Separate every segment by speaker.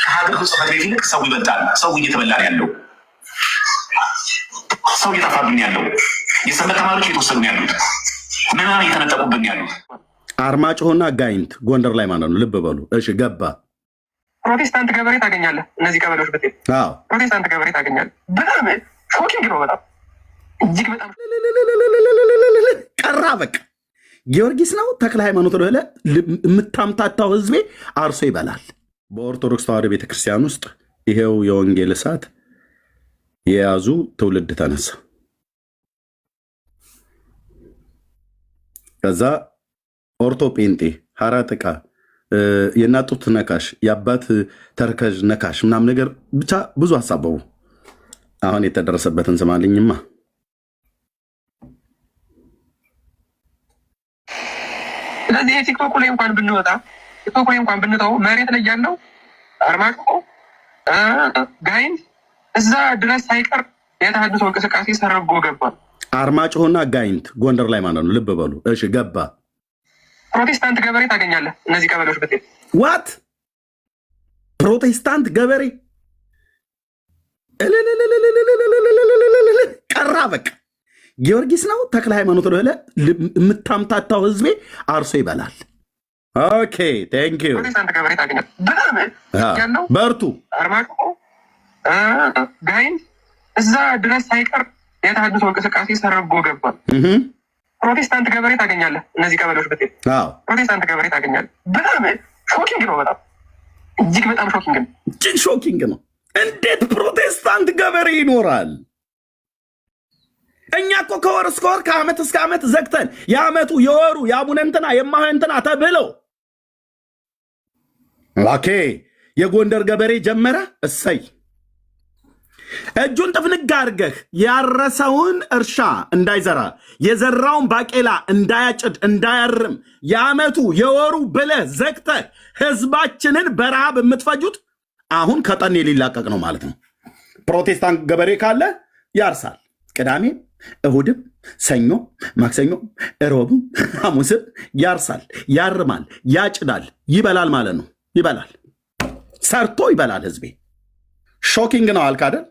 Speaker 1: ከሀገር ጽሕፈት ቤት ይልቅ ሰው ይበልጣል። ሰው እየተበላ ያለው ሰው እየጠፋብን ያለው የሰንበት ተማሪዎች እየተወሰዱ ያሉት ምናምን እየተነጠቁብን ያሉት
Speaker 2: አርማጭሆና ጋይንት ጎንደር ላይ ማለት ነው። ልብ በሉ እሺ። ገባ
Speaker 3: ፕሮቴስታንት ገበሬ ታገኛለህ። እነዚህ ቀበሌዎች ብትሄድ ፕሮቴስታንት ገበሬ ታገኛለህ። በጣም ሾኪንግ ነው። በጣም እጅግ በጣም
Speaker 2: ቀራ። በቃ ጊዮርጊስ ነው ተክለ ሃይማኖት ነው ብለህ የምታምታታው ህዝቤ አርሶ ይበላል። በኦርቶዶክስ ተዋሕዶ ቤተክርስቲያን ውስጥ ይሄው የወንጌል እሳት የያዙ ትውልድ ተነሳ። ከዛ ኦርቶ ጴንጤ ሀራ ጥቃ የናጡት ነካሽ የአባት ተርከዥ ነካሽ ምናምን ነገር ብቻ ብዙ አሳበቡ። አሁን የተደረሰበትን ስማልኝማ።
Speaker 3: ስለዚህ የቲክቶክ ላይ እንኳን ብንወጣ ቲክቶክ ላይ እንኳን ብንተው መሬት ላይ ያለው አርማጭሆ ጋይንት እዛ ድረስ ሳይቀር የተሃድሶ እንቅስቃሴ ሰርጎ ገባ።
Speaker 2: አርማጭሆና ጋይንት ጎንደር ላይ ማለት ነው። ልብ በሉ እሺ። ገባ
Speaker 3: ፕሮቴስታንት ገበሬ ታገኛለህ። እነዚህ ቀበሌዎች ብትሄድ
Speaker 2: ዋት ፕሮቴስታንት ገበሬ ቀራ። በቃ ጊዮርጊስ ነው ተክለ ሃይማኖት ነው ብለህ የምታምታታው ህዝቤ አርሶ ይበላል። ኦኬ ቴንክ ዩ።
Speaker 3: ፕሮቴስታንት ገበሬ ታገኛለህ። በጣም ያለው
Speaker 2: በርቱ።
Speaker 3: አርማጭሆ ጋይንት እዛ ድረስ ሳይቀር የተሃድሶ እንቅስቃሴ ሰርጎ ገባ። ፕሮቴስታንት ገበሬ ታገኛለህ። እነዚህ ቀበሌዎች ብትሄድ ፕሮቴስታንት ገበሬ ታገኛለህ። በጣም ሾኪንግ ነው። በጣም እጅግ በጣም ሾኪንግ ነው።
Speaker 2: እጅግ ሾኪንግ ነው። እንዴት ፕሮቴስታንት ገበሬ ይኖራል? እኛ እኮ ከወር እስከ ወር ከዓመት እስከ ዓመት ዘግተን የዓመቱ የወሩ የአቡነ እንትና የማሆይ እንትና ተብለው ኦኬ የጎንደር ገበሬ ጀመረ። እሰይ እጁን ጥፍንግ አድርገህ ያረሰውን እርሻ እንዳይዘራ የዘራውን ባቄላ እንዳያጭድ እንዳያርም የዓመቱ የወሩ ብለህ ዘግተህ ህዝባችንን በረሃብ የምትፈጁት አሁን ከጠኔ ሊላቀቅ ነው ማለት ነው። ፕሮቴስታንት ገበሬ ካለ ያርሳል። ቅዳሜ እሁድም፣ ሰኞ፣ ማክሰኞ፣ እሮብም፣ ሐሙስም ያርሳል፣ ያርማል፣ ያጭዳል፣ ይበላል ማለት ነው። ይበላል፣ ሰርቶ ይበላል። ህዝቤ ሾኪንግ ነው አልካደል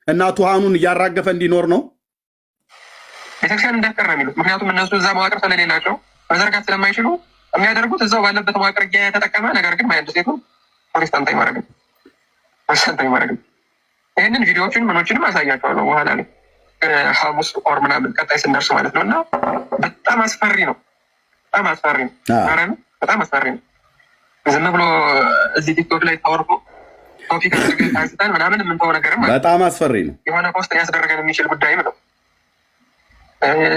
Speaker 2: እና ቱሃኑን እያራገፈ እንዲኖር ነው
Speaker 3: ቤተክርስቲያን እንዳትቀር ነው የሚሉት። ምክንያቱም እነሱ እዛ መዋቅር ስለሌላቸው መዘርጋት ስለማይችሉ የሚያደርጉት እዛው ባለበት መዋቅር የተጠቀመ ነገር ግን ማየት ሴቱ ፕሮቴስታንታዊ ማድረግም ፕሮቴስታንታዊ ማድረግም። ይህንን ቪዲዮዎችን ምኖችንም አሳያቸዋለሁ በኋላ ላይ ሐሙስ ኦር ምናምን ቀጣይ ስንደርስ ማለት ነው። እና በጣም አስፈሪ ነው። በጣም አስፈሪ ነው። በጣም አስፈሪ ነው። ዝም ብሎ እዚህ ቲክቶክ ላይ ታወርፎ ቶፒክ አንስተን ምናምን የምንተው ነገርም
Speaker 2: በጣም አስፈሪ ነው።
Speaker 3: የሆነ ፖስት ሊያስደረገን የሚችል ጉዳይም ነው።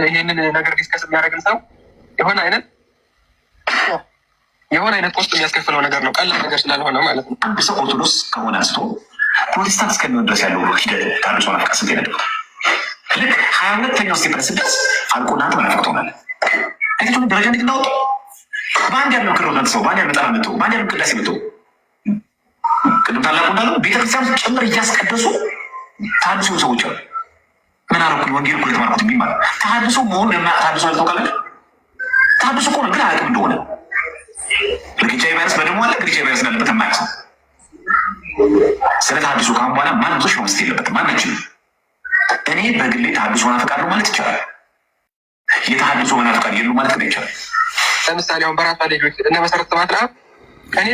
Speaker 3: ይህንን ነገር ዲስከስ የሚያደርግን ሰው የሆነ አይነት ፖስት የሚያስከፍለው ነገር ነው። ቀላል ነገር ስላልሆነ ማለት ነው።
Speaker 1: አንድ ሰው ኦርቶዶክስ ከሆነ አንስቶ ፕሮቴስታንት እስከሚሆን ድረስ ያለው ሂደት ታርሶ ናፍቃ ስንት ነበር? ልክ 22ኛው ስቴፕ ስደርስ አልቆና ተመላፍቀው ማለት አይተቱን ደረጃ እንዴት እንዳወጡ በአንድ ያለው ክሮናት ሰው በአንድ ያለው መጣ በአንድ ያለው ቅዳሴ መጥቶ ቅድም ታላቁ እንዳለው ቤተክርስቲያን ጭምር እያስቀደሱ ታድሶ ሰዎች አሉ። ምን አረኩኝ ወንጌል እኮ የተማርኩት የሚባል ታድሶ መሆኑን ታድሶ አልተውቃለች። ታድሶ እኮ ነው ግን አያውቅም እንደሆነ ልክ ኤች አይ ቪ ቫይረስ በደሞ አለ ግን ኤች አይ ቪ ቫይረስ እንዳለበት የማያውቅ ሰው ስለ ታድሶ ካሁን በኋላ ማንም ሰው መስት የለበትም። ማናችንም እኔ በግሌ ተሐድሶ ናፍቃለሁ ማለት ይቻላል። የተሐድሶ መናፍቃን የሉ ማለት ነው ይቻላል።
Speaker 3: ለምሳሌ አሁን በራሷ ልጆች እነ መሰረት ስብሐት እኔ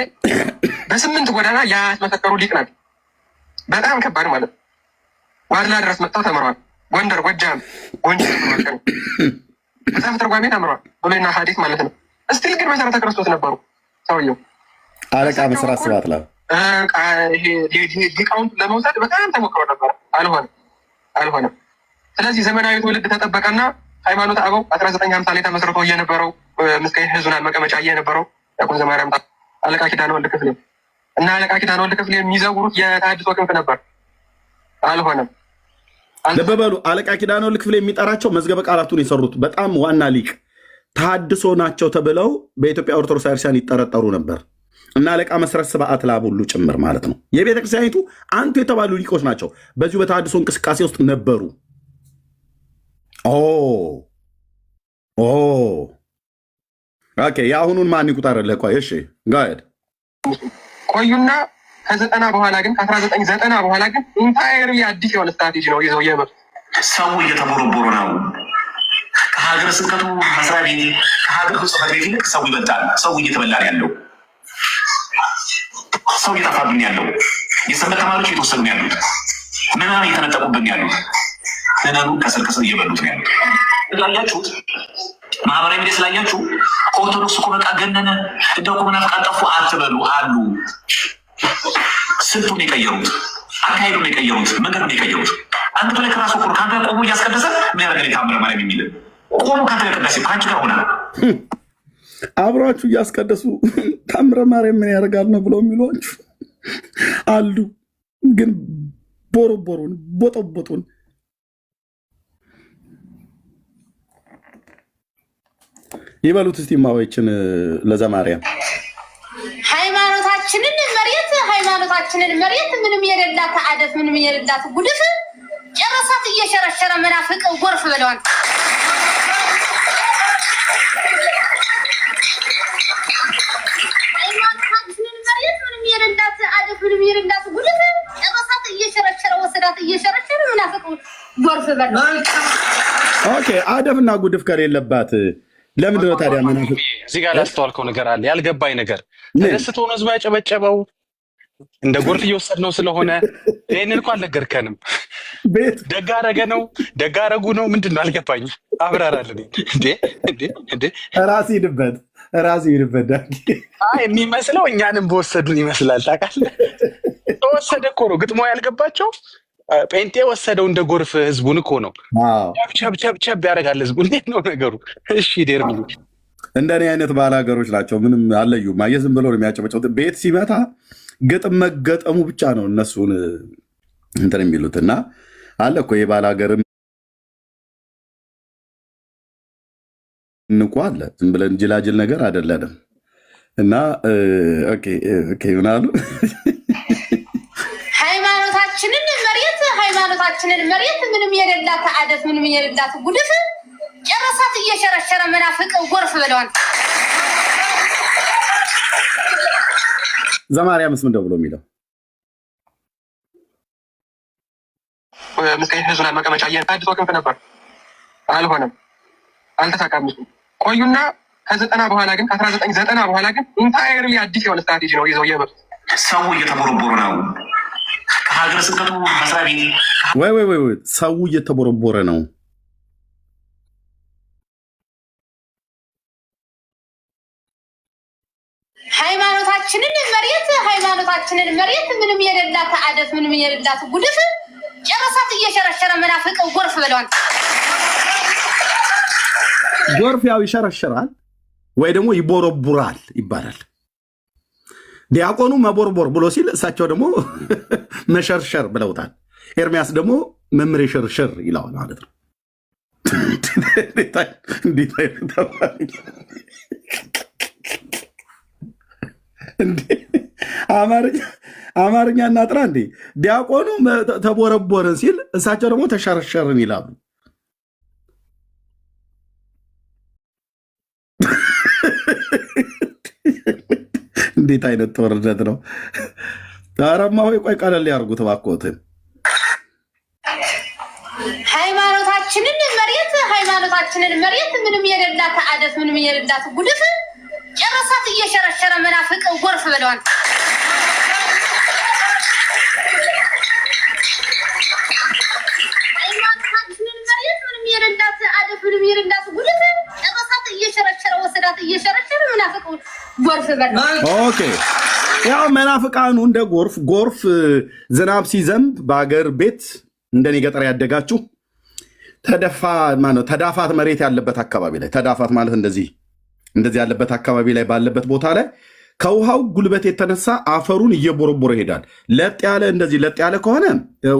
Speaker 3: በ8 ጎዳና ያስመሰከሩ ሊቅ ናቸው። በጣም ከባድ ማለት ነው። ዋድላ ድረስ መጥተው ተምረዋል። ጎንደር፣ ጎጃም፣ ጎንደር ተምረዋል። መጽሐፍ ትርጓሜ ተምረዋል። ብሉይና ሐዲስ ማለት ነው። እስቲል ግን መሰረተ ክርስቶስ ነበሩ። ሰውየው
Speaker 2: አለቃ መሰረት ስብሐት
Speaker 3: ሊቃውንቱን ለመውሰድ በጣም ተሞክሮ ነበር። አልሆነም። ስለዚህ ዘመናዊ ትውልድ ተጠበቀና ሃይማኖት አበው 1950 ላይ ተመስርቶ እየነበረው ምስካየ ኅዙናን መቀመጫ እየነበረው ያቁን ዘማርያም አለቃ ኪዳነ ወልድ ክፍሌ እና አለቃ ኪዳነ ወልድ ክፍሌ የሚዘውሩት የተሐድሶ ክንፍ ነበር። አልሆነም።
Speaker 2: ልብ በሉ። አለቃ ኪዳነ ወልድ ክፍሌ የሚጠራቸው መዝገበ ቃላቱን የሰሩት በጣም ዋና ሊቅ ተሐድሶ ናቸው ተብለው በኢትዮጵያ ኦርቶዶክስ ቤተክርስቲያን ይጠረጠሩ ነበር እና አለቃ መሰረት ስብሐት ሁሉ ጭምር ማለት ነው። የቤተክርስቲያኒቱ አንቱ የተባሉ ሊቆች ናቸው። በዚሁ በተሐድሶ እንቅስቃሴ ውስጥ ነበሩ። ኦኬ የአሁኑን ማን ይቁጠርልህ? ቆይ እሺ ጋድ
Speaker 3: ቆዩና ከ90 በኋላ ግን ከ1990 በኋላ ግን ኢንታየርሊ አዲስ የሆነ ስትራቴጂ ነው ይዘው የመጡት።
Speaker 1: ሰው እየተቦረቦረ ነው። ከሀገረ ስብከቱ መስሪያ ቤት ከሀገር ጽሕፈት ቤት ይልቅ ሰው ይበልጣል። ሰው እየተበላ ያለው ሰው እየጠፋብን ያለው የሰንበት ተማሪዎች እየተወሰዱ ያሉት ምናምን እየተነጠቁብን ያሉት ምናኑ ከስር ከስር እየበሉት ነው ያሉት። ያያችሁት ማህበራዊ ሚዲያ ስላያችሁ ኦርቶዶክስ እኮ በቃ ገነነ እንደው እኮ መናፍቃን ጠፉ አትበሉ አሉ። ስልቱን የቀየሩት፣ አካሄዱን የቀየሩት፣ መንገዱን የቀየሩት። አንተ ላይ ከራሱ እኮ ከአንተ ቆሞ እያስቀደሰ ምን ያደርጋል? የታምረ ማርያም የሚል ቆሞ ከአንተ ላይ ቅዳሴ ከአንቺ ጋር ሆነ
Speaker 2: አብሯችሁ እያስቀደሱ ታምረ ማርያም ምን ያደርጋል ነው ብለው የሚሏችሁ አሉ። ግን ቦሮቦሩን ቦጦቦጡን ይበሉት እስቲ ማወይችን ለዘማርያም
Speaker 4: ሃይማኖታችንን መሬት ምንም የሌላት አደት ምንም የሌላት ጉድፍ ጨረሳት እየሸረሸረ መናፍቅ ጎርፍ ብለዋል። ሃይማኖታችንን መሬት ምንም የሌላት አደት ምንም የሌላት ጉድፍ ጨረሳት እየሸረሸረ ወሰዳት እየሸረሸረ መናፍቅ ጎርፍ ብለዋል።
Speaker 2: ኦኬ አደፍና ጉድፍ ከሌለባት ለምንድን ነው ታዲያ መናፍቅ?
Speaker 5: እዚህ ጋር ያስተዋልከው ነገር አለ። ያልገባኝ ነገር ተደስቶ ነው ህዝቡ ያጨበጨበው እንደ ጎርፍ እየወሰድነው ስለሆነ ይሄንን እንኳን አልነገርከንም።
Speaker 2: ቤት
Speaker 5: ደጋረገ ነው ደጋረጉ ነው ምንድን ነው አልገባኝ። አብራራልን እንዴ
Speaker 2: ራስ ይድበት
Speaker 5: የሚመስለው እኛንም በወሰዱን ይመስላል። ታውቃለህ ተወሰደ እኮ ነው ግጥሞ ያልገባቸው። ጴንጤ ወሰደው እንደ ጎርፍ ህዝቡን እኮ ነው። ቸብ ያደርጋል ህዝቡ። እንዴት ነው ነገሩ? እሺ ዴር
Speaker 2: እንደኔ አይነት ባላገሮች ናቸው። ምንም አለዩም። ዝም ብሎ ነው የሚያጨበጨቡት። ቤት ሲመታ ግጥም መገጠሙ ብቻ ነው እነሱን እንትን የሚሉት እና አለ እኮ የባላገርም እንኳ አለ። ዝም ብለን ጅላጅል ነገር አይደለንም። እና ኦኬ ምናሉ
Speaker 4: ሃይማኖታችንን መሬት ምንም የሌላት አደት ምንም የሌላት ጉድፍ ጨረሳት እየሸረሸረ መናፍቅ ጎርፍ ብለዋል።
Speaker 2: ዘማርያምስ ምንድን ብሎ የሚለው
Speaker 3: ምስቀኝ ህዝብ ላይ መቀመጫ አዲስ ክንፍ ነበር፣ አልሆነም፣ አልተሳካም። ቆዩና ከ90 በኋላ ግን ከ1990 በኋላ ግን ኢንታየርሊ አዲስ የሆነ ስትራቴጂ ነው ይዘው የመጡት።
Speaker 1: ሰው እየተቦረቦረ ነው። ከሀገረ ስብከቱ መስሪያ ቤት
Speaker 2: ወይ ሰው እየተቦረቦረ ነው።
Speaker 4: ሃይማኖታችንን መሬት ምንም የሌላት አደት ምንም የሌላት ጉድፍ ጨረሳት እየሸረሸረ መናፍቅ ጎርፍ ብለዋል።
Speaker 2: ጎርፍ ያው ይሸረሸራል ወይ ደግሞ ይቦረቡራል ይባላል። ዲያቆኑ መቦርቦር ብሎ ሲል እሳቸው ደግሞ መሸርሸር ብለውታል። ኤርሚያስ ደግሞ መምሬ ሽርሽር ይለዋል ማለት ነው። አማርኛ እናጥራ እንዴ! ዲያቆኑ ተቦረቦርን ሲል እሳቸው ደግሞ ተሸርሸርን ይላሉ። እንዴት አይነት ጦርነት ነው? ታረማ ሆይ ቆይ ቀለል ያርጉት እባክዎትን።
Speaker 4: ሃይማኖታችንን መሬት ምንም የሌላት አደት ምንም የሌላት ጉድፍ ጨረሳት እየሸረሸረ መናፍቅ ጎርፍ ብለዋል። ሃይማኖታችንን መሬት ምንም የሌላት አደት ምንም የሌላት ጉድፍ ጨረሳት እየሸረሸረ ወሰዳት እየሸረሸረ መናፍቅ ጎርፍ ብለዋል።
Speaker 2: ኦኬ ያው መናፍቃኑ እንደ ጎርፍ ዝናብ ሲዘንብ በአገር ቤት እንደኔ ገጠር ያደጋችሁ ተዳፋት መሬት ያለበት አካባቢ ላይ ተዳፋት ማለት እንደዚህ ያለበት አካባቢ ላይ ባለበት ቦታ ላይ ከውሃው ጉልበት የተነሳ አፈሩን እየቦረቦረ ይሄዳል። ለጥ ያለ ከሆነ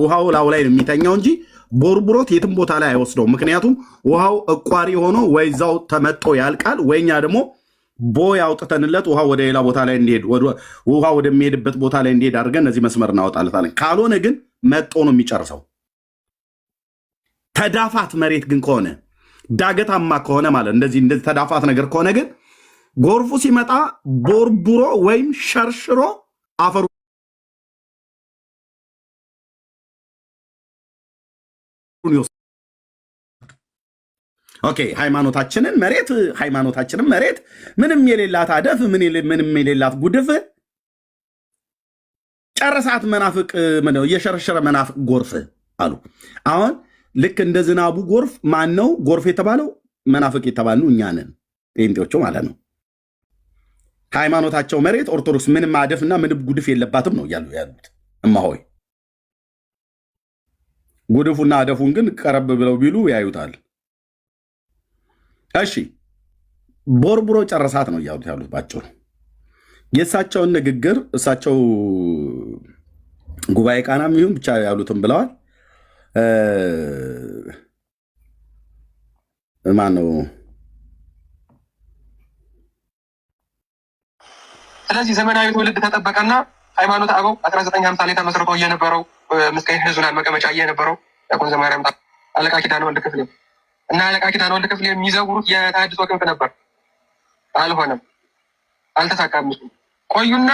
Speaker 2: ውሃው ላው ላይ ነው የሚተኛው እንጂ ቦርቡሮት የትም ቦታ ላይ አይወስደው። ምክንያቱም ውሃው እቋሪ ሆኖ ወይዛው ተመጦ ያልቃል፣ ወይኛ ደግሞ ቦይ አውጥተንለት ውሃ ወደ ሌላ ቦታ ላይ እንዲሄድ ውሃ ወደሚሄድበት ቦታ ላይ እንዲሄድ አድርገን እነዚህ መስመር እናወጣለታለን። ካልሆነ ግን መጦ ነው የሚጨርሰው። ተዳፋት መሬት ግን ከሆነ ዳገታማ ከሆነ ማለት እንደዚህ ተዳፋት ነገር ከሆነ ግን ጎርፉ ሲመጣ ቦርቡሮ ወይም ሸርሽሮ አፈሩ ኦኬ ሃይማኖታችንን መሬት ምንም የሌላት አደፍ ምንም የሌላት ጉድፍ ጨረሳት መናፍቅ ምነው እየሸረሸረ መናፍቅ ጎርፍ አሉ። አሁን ልክ እንደ ዝናቡ ጎርፍ ማን ነው ጎርፍ የተባለው? መናፍቅ የተባሉ እኛ ነን፣ ጴንጤዎቹ ማለት ነው። ሃይማኖታቸው መሬት ኦርቶዶክስ ምንም አደፍና ምንም ጉድፍ የለባትም ነው ያሉት። እማሆይ ጉድፉና አደፉን ግን ቀረብ ብለው ቢሉ ያዩታል። እሺ ቦርቡሮ ጨረሳት ነው ያሉት ባጭሩ። የእሳቸውን ንግግር እሳቸው ጉባኤ ቃናም ይሁን ብቻ ያሉትም ብለዋል። ማን ነው?
Speaker 3: ስለዚህ ዘመናዊ ትውልድ ተጠበቀና ሃይማኖት አበው 1950 ላይ ተመስርቶ እየነበረው ምስካየ ኅዙናን መቀመጫ እየነበረው ዲያቆን ዘማርያም አለቃ ኪዳነ ወልድ ክፍሌ እና አለቃ ኪዳነ ወልድ ክፍሌ የሚዘውሩት የተሐድሶ ክንፍ ነበር። አልሆነም፣ አልተሳካም። ቆዩና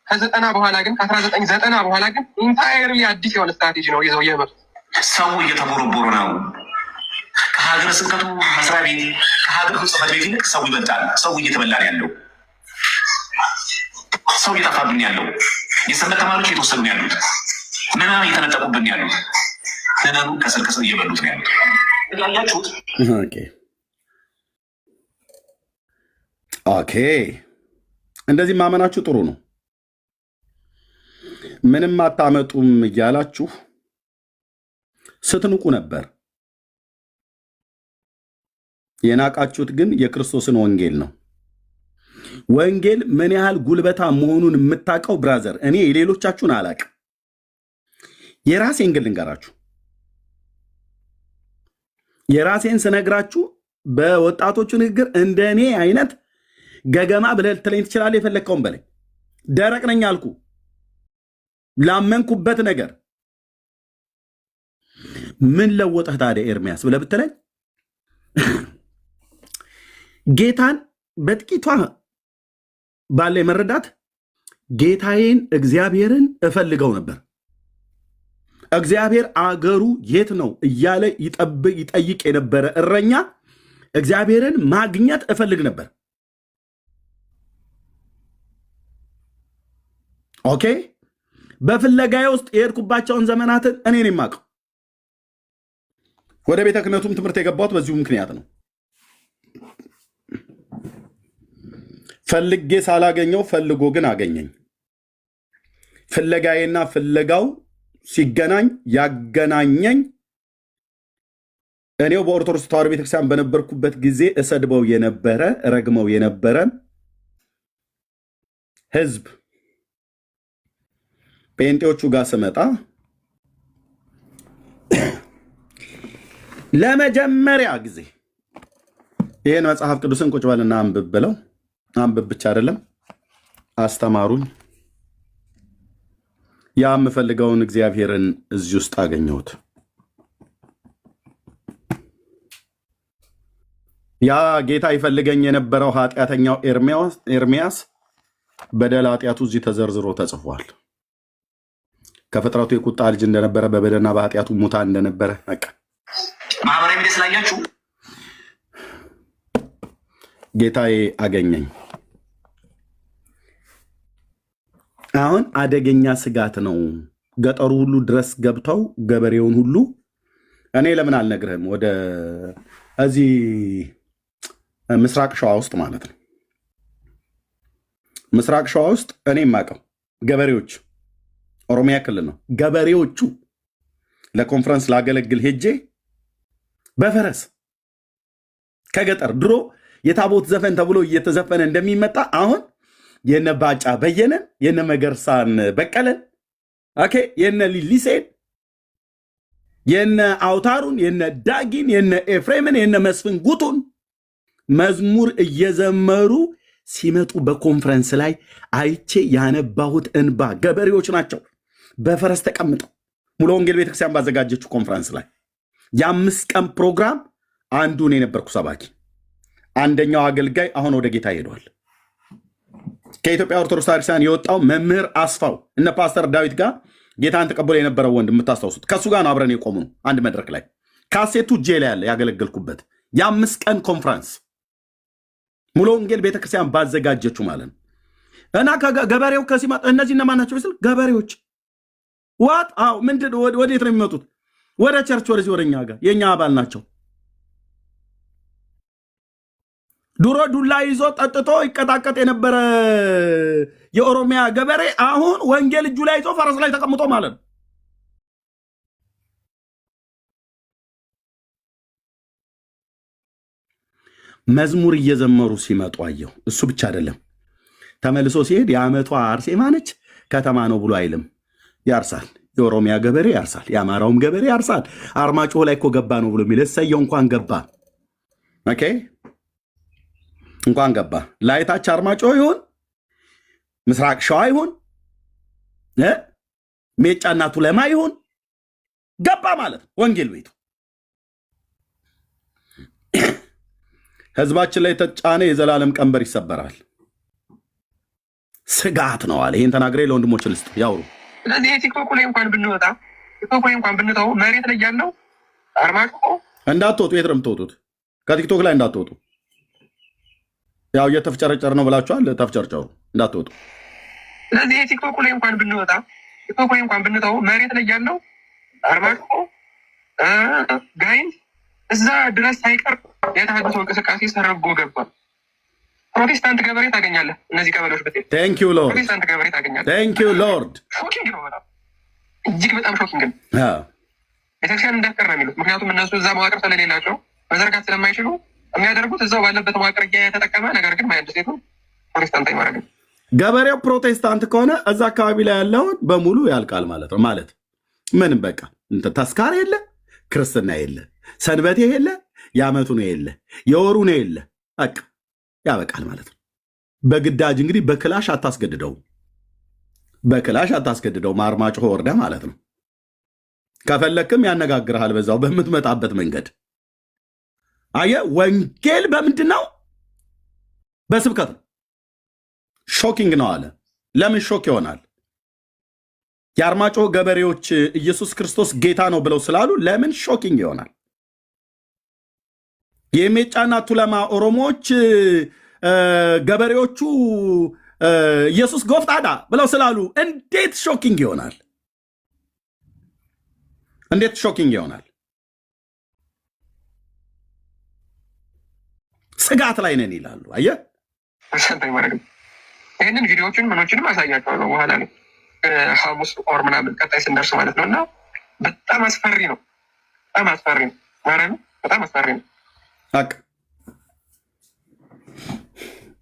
Speaker 3: ከ90 በኋላ ግን ከ1990 በኋላ ግን ኢንታየርሊ አዲስ የሆነ ስትራቴጂ ነው ይዘው የመጡት።
Speaker 1: ሰው እየተቦረቦረ ነው። ከሀገረ ስብከቱ መስሪያ ቤት ከሀገረ ጽሕፈት ቤት ይልቅ ሰው ይበልጣል። ሰው እየተበላ ነው ያለው። ሰው እየጠፋብን ያለው። የሰንበት ተማሪዎች እየተወሰዱ ነው ያሉት። ምዕመናን እየተነጠቁብን ያሉት። ምዕመኑ ከስር ከስር እየበሉት ነው ያሉት። ያያችሁት?
Speaker 2: ኦኬ እንደዚህ ማመናችሁ ጥሩ ነው። ምንም አታመጡም እያላችሁ ስትንቁ ነበር። የናቃችሁት ግን የክርስቶስን ወንጌል ነው። ወንጌል ምን ያህል ጉልበታ መሆኑን የምታውቀው ብራዘር፣ እኔ የሌሎቻችሁን አላቅም። የራሴን ግን ልንገራችሁ። የራሴን ስነግራችሁ በወጣቶቹ ንግግር እንደ እኔ አይነት ገገማ ብለህ ልትለኝ ትችላለህ። የፈለግከውን በላይ ደረቅ ነኝ አልኩ። ላመንኩበት ነገር ምን ለወጠህ ታዲያ ኤርሚያስ ብለህ ብትለኝ ጌታን በጥቂቷ ባለ መረዳት ጌታዬን እግዚአብሔርን እፈልገው ነበር። እግዚአብሔር አገሩ የት ነው እያለ ይጠይቅ የነበረ እረኛ እግዚአብሔርን ማግኘት እፈልግ ነበር። ኦኬ በፍለጋዬ ውስጥ የሄድኩባቸውን ዘመናትን እኔ ነኝ የማውቀው። ወደ ቤተ ክህነቱም ትምህርት የገባሁት በዚሁ ምክንያት ነው። ፈልጌ ሳላገኘው ፈልጎ ግን አገኘኝ። ፍለጋዬና ፍለጋው ሲገናኝ ያገናኘኝ እኔው በኦርቶዶክስ ተዋሕዶ ቤተክርስቲያን በነበርኩበት ጊዜ እሰድበው የነበረ ረግመው የነበረ ህዝብ ጴንጤዎቹ ጋር ስመጣ ለመጀመሪያ ጊዜ ይህን መጽሐፍ ቅዱስን ቁጭ በልና አንብብ ብለው አንብብ ብቻ አይደለም አስተማሩኝ። ያ የምፈልገውን እግዚአብሔርን እዚህ ውስጥ አገኘሁት። ያ ጌታ ይፈልገኝ የነበረው ኃጢአተኛው ኤርሚያስ በደል ኃጢአቱ እዚህ ተዘርዝሮ ተጽፏል። ከፍጥረቱ የቁጣ ልጅ እንደነበረ በበደልና በኃጢአቱ ሙታ እንደነበረ
Speaker 1: ማህበራዊ ሚዲያ ስላያችሁ
Speaker 2: ጌታዬ አገኘኝ። አሁን አደገኛ ስጋት ነው። ገጠሩ ሁሉ ድረስ ገብተው ገበሬውን ሁሉ እኔ ለምን አልነግርህም? ወደ እዚህ ምስራቅ ሸዋ ውስጥ ማለት ነው። ምስራቅ ሸዋ ውስጥ እኔ የማውቀው ገበሬዎች ኦሮሚያ ክልል ነው። ገበሬዎቹ ለኮንፈረንስ ላገለግል ሄጄ በፈረስ ከገጠር ድሮ የታቦት ዘፈን ተብሎ እየተዘፈነ እንደሚመጣ አሁን የነ ባጫ በየነን የነ መገርሳን በቀለን ኦኬ የነ ሊሊሴን የነ አውታሩን የነ ዳጊን የነ ኤፍሬምን የነ መስፍን ጉቱን መዝሙር እየዘመሩ ሲመጡ በኮንፈረንስ ላይ አይቼ ያነባሁት እንባ። ገበሬዎች ናቸው በፈረስ ተቀምጠው ሙሉ ወንጌል ቤተክርስቲያን ባዘጋጀችው ኮንፈረንስ ላይ የ5 ቀን ፕሮግራም አንዱ እኔ ነበርኩ ሰባኪ። አንደኛው አገልጋይ አሁን ወደ ጌታ ሄዷል። ከኢትዮጵያ ኦርቶዶክስ ቤተክርስቲያን የወጣው መምህር አስፋው እነ ፓስተር ዳዊት ጋር ጌታን ተቀብሎ የነበረው ወንድ የምታስታውሱት ከሱ ጋር ነው አብረን የቆሙ ነው አንድ መድረክ ላይ ካሴቱ እጄ ላይ ያለ ያገለገልኩበት የ5 ቀን ኮንፈረንስ ሙሉ ወንጌል ቤተክርስቲያን ባዘጋጀችው ማለት ነው። እና ገበሬው ከሲማ እነዚህ እነማን ናቸው ስል ገበሬዎች ዋት አው ምንድን ወዴት ነው የሚመጡት? ወደ ቸርች ወደዚህ ወደኛ ጋር የኛ አባል ናቸው። ድሮ ዱላ ይዞ ጠጥቶ ይቀጣቀጥ የነበረ የኦሮሚያ ገበሬ አሁን ወንጌል እጁ ላይ ይዞ ፈረስ ላይ ተቀምጦ ማለት ነው። መዝሙር እየዘመሩ ሲመጡ አየሁ። እሱ ብቻ አይደለም፣ ተመልሶ ሲሄድ የዓመቷ አርሴማ ነች ከተማ ነው ብሎ አይልም፣ ያርሳል። የኦሮሚያ ገበሬ ያርሳል፣ የአማራውም ገበሬ ያርሳል። አርማጭሆ ላይ እኮ ገባ ነው ብሎ የሚል እሰየው፣ እንኳን ገባ። ኦኬ እንኳን ገባ። ላይታች አርማጭሆ ይሁን ምስራቅ ሸዋ ይሁን ሜጫና ቱለማ ይሁን ገባ ማለት ነው ወንጌል ቤቱ። ህዝባችን ላይ ተጫነ የዘላለም ቀንበር ይሰበራል። ስጋት ነው አለ። ይሄን ተናግሬ ለወንድሞች ልስጥ ያውሩ።
Speaker 3: ስለዚህ የቲክቶክ ላይ እንኳን ብንወጣ ቲክቶክ ላይ እንኳን ብንተው መሬት ላይ ያለው አርማጭሆ
Speaker 2: እንዳትወጡ። የት ነው የምትወጡት? ከቲክቶክ ላይ እንዳትወጡ። ያው እየተፍጨረጨር ነው ብላችኋል። ተፍጨርጨሩ፣ እንዳትወጡ።
Speaker 3: ስለዚህ የቲክቶክ ላይ እንኳን ብንወጣ ቲክቶክ ላይ እንኳን ብንተው መሬት ላይ ያለው አርማጭሆ ጋይንት እዛ ድረስ ሳይቀር የተሃድሶ እንቅስቃሴ ሰርጎ ገባ። ፕሮቴስታንት ገበሬ ታገኛለህ እነዚህ ቀበሌዎች ብትሄድ።
Speaker 2: ቴንክ ዩ ሎርድ፣
Speaker 3: ፕሮቴስታንት ገበሬ ታገኛለህ።
Speaker 2: ቴንክ ዩ ሎርድ።
Speaker 3: ሾኪንግ ነው በጣም እጅግ በጣም ሾኪንግ ነው። ቤተክርስቲያን እንዳትቀር ነው የሚሉት። ምክንያቱም እነሱ እዛ መዋቅር ስለሌላቸው መዘርጋት ስለማይችሉ የሚያደርጉት እዛው ባለበት መዋቅር የተጠቀመ ነገር ግን ማያድ ሴቱ ፕሮቴስታንት አይማረግ።
Speaker 2: ገበሬው ፕሮቴስታንት ከሆነ እዛ አካባቢ ላይ ያለውን በሙሉ ያልቃል ማለት ነው። ማለት ምንም በቃ ተስካር የለ፣ ክርስትና የለ፣ ሰንበቴ የለ፣ የዓመቱ ነው የለ፣ የወሩ ነው የለ፣ በቃ ያበቃል ማለት ነው። በግዳጅ እንግዲህ በክላሽ አታስገድደው፣ በክላሽ አታስገድደው። አርማጭሆ ወርዳ ማለት ነው። ከፈለክም ያነጋግርሃል በዛው በምትመጣበት መንገድ። አየ ወንጌል በምንድን ነው? በስብከት ነው። ሾኪንግ ነው አለ። ለምን ሾክ ይሆናል? የአርማጭሆ ገበሬዎች ኢየሱስ ክርስቶስ ጌታ ነው ብለው ስላሉ ለምን ሾኪንግ ይሆናል? የሜጫና ቱለማ ኦሮሞዎች ገበሬዎቹ ኢየሱስ ጎፍጣዳ ብለው ስላሉ እንዴት ሾኪንግ ይሆናል? እንዴት ሾኪንግ ይሆናል? ስጋት ላይ ነን ይላሉ። አየህ
Speaker 3: ይህንን ቪዲዮዎችን ምኖችንም አሳያቸዋለሁ በኋላ ላይ ሐሙስ ኦር ምናምን ቀጣይ ስንደርስ ማለት ነው። እና በጣም አስፈሪ ነው፣ በጣም አስፈሪ ነው፣ በጣም አስፈሪ ነው።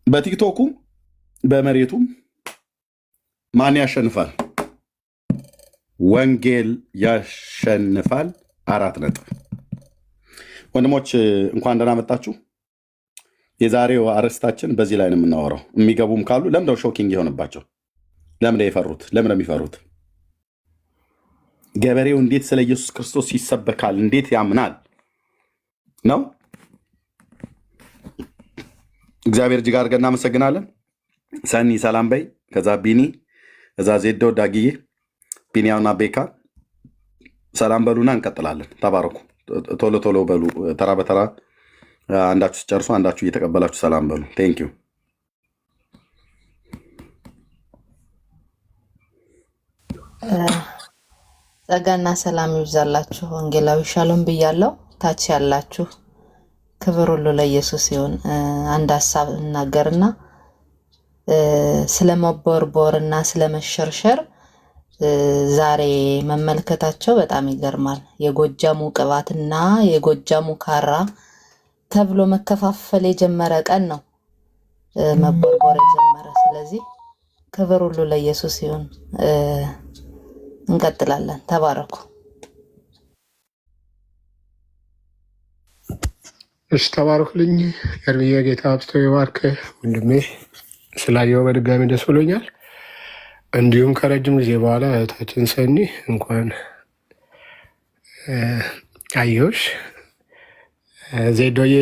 Speaker 2: በቲክቶኩም በመሬቱም ማን ያሸንፋል? ወንጌል ያሸንፋል። 4 ነጥብ። ወንድሞች እንኳን ደህና መጣችሁ። የዛሬው አርዕስታችን በዚህ ላይ ነው የምናወራው። የሚገቡም ካሉ ለምንድነው ሾኪንግ የሆነባቸው? ለምን የፈሩት? ለምን የሚፈሩት? ገበሬው እንዴት ስለ ኢየሱስ ክርስቶስ ይሰበካል? እንዴት ያምናል ነው። እግዚአብሔር እጅግ አድርገን እናመሰግናለን። ሰኒ ሰላም በይ። ከዛ ቢኒ፣ ከዛ ዜዶ፣ ዳግዬ፣ ቢኒያውና ቤካ ሰላም በሉና እንቀጥላለን። ተባረኩ። ቶሎ ቶሎ በሉ፣ ተራ በተራ አንዳችሁ ሲጨርሱ አንዳችሁ እየተቀበላችሁ ሰላም በሉ። ቴንክ ዩ።
Speaker 6: ጸጋና ሰላም ይብዛላችሁ። ወንጌላዊ ሻሎም ብያለሁ። ታች ያላችሁ ክብር ሁሉ ለኢየሱስ ይሁን። አንድ ሀሳብ እናገርና ስለመቦርቦርና ስለመሸርሸር ዛሬ መመልከታቸው በጣም ይገርማል። የጎጃሙ ቅባትና የጎጃሙ ካራ ተብሎ መከፋፈል የጀመረ ቀን ነው መቦርቦር የጀመረ። ስለዚህ ክብር ሁሉ ለኢየሱስ ይሁን። እንቀጥላለን። ተባረኩ።
Speaker 7: እሺ ተባረኩልኝ። የርብዬ ጌታ አብስቶ ይባርክ ወንድሜ። ስላየው በድጋሚ ደስ ብሎኛል። እንዲሁም ከረጅም ጊዜ በኋላ እህታችን ሰኒ እንኳን አየሁሽ። ዜዶዬ፣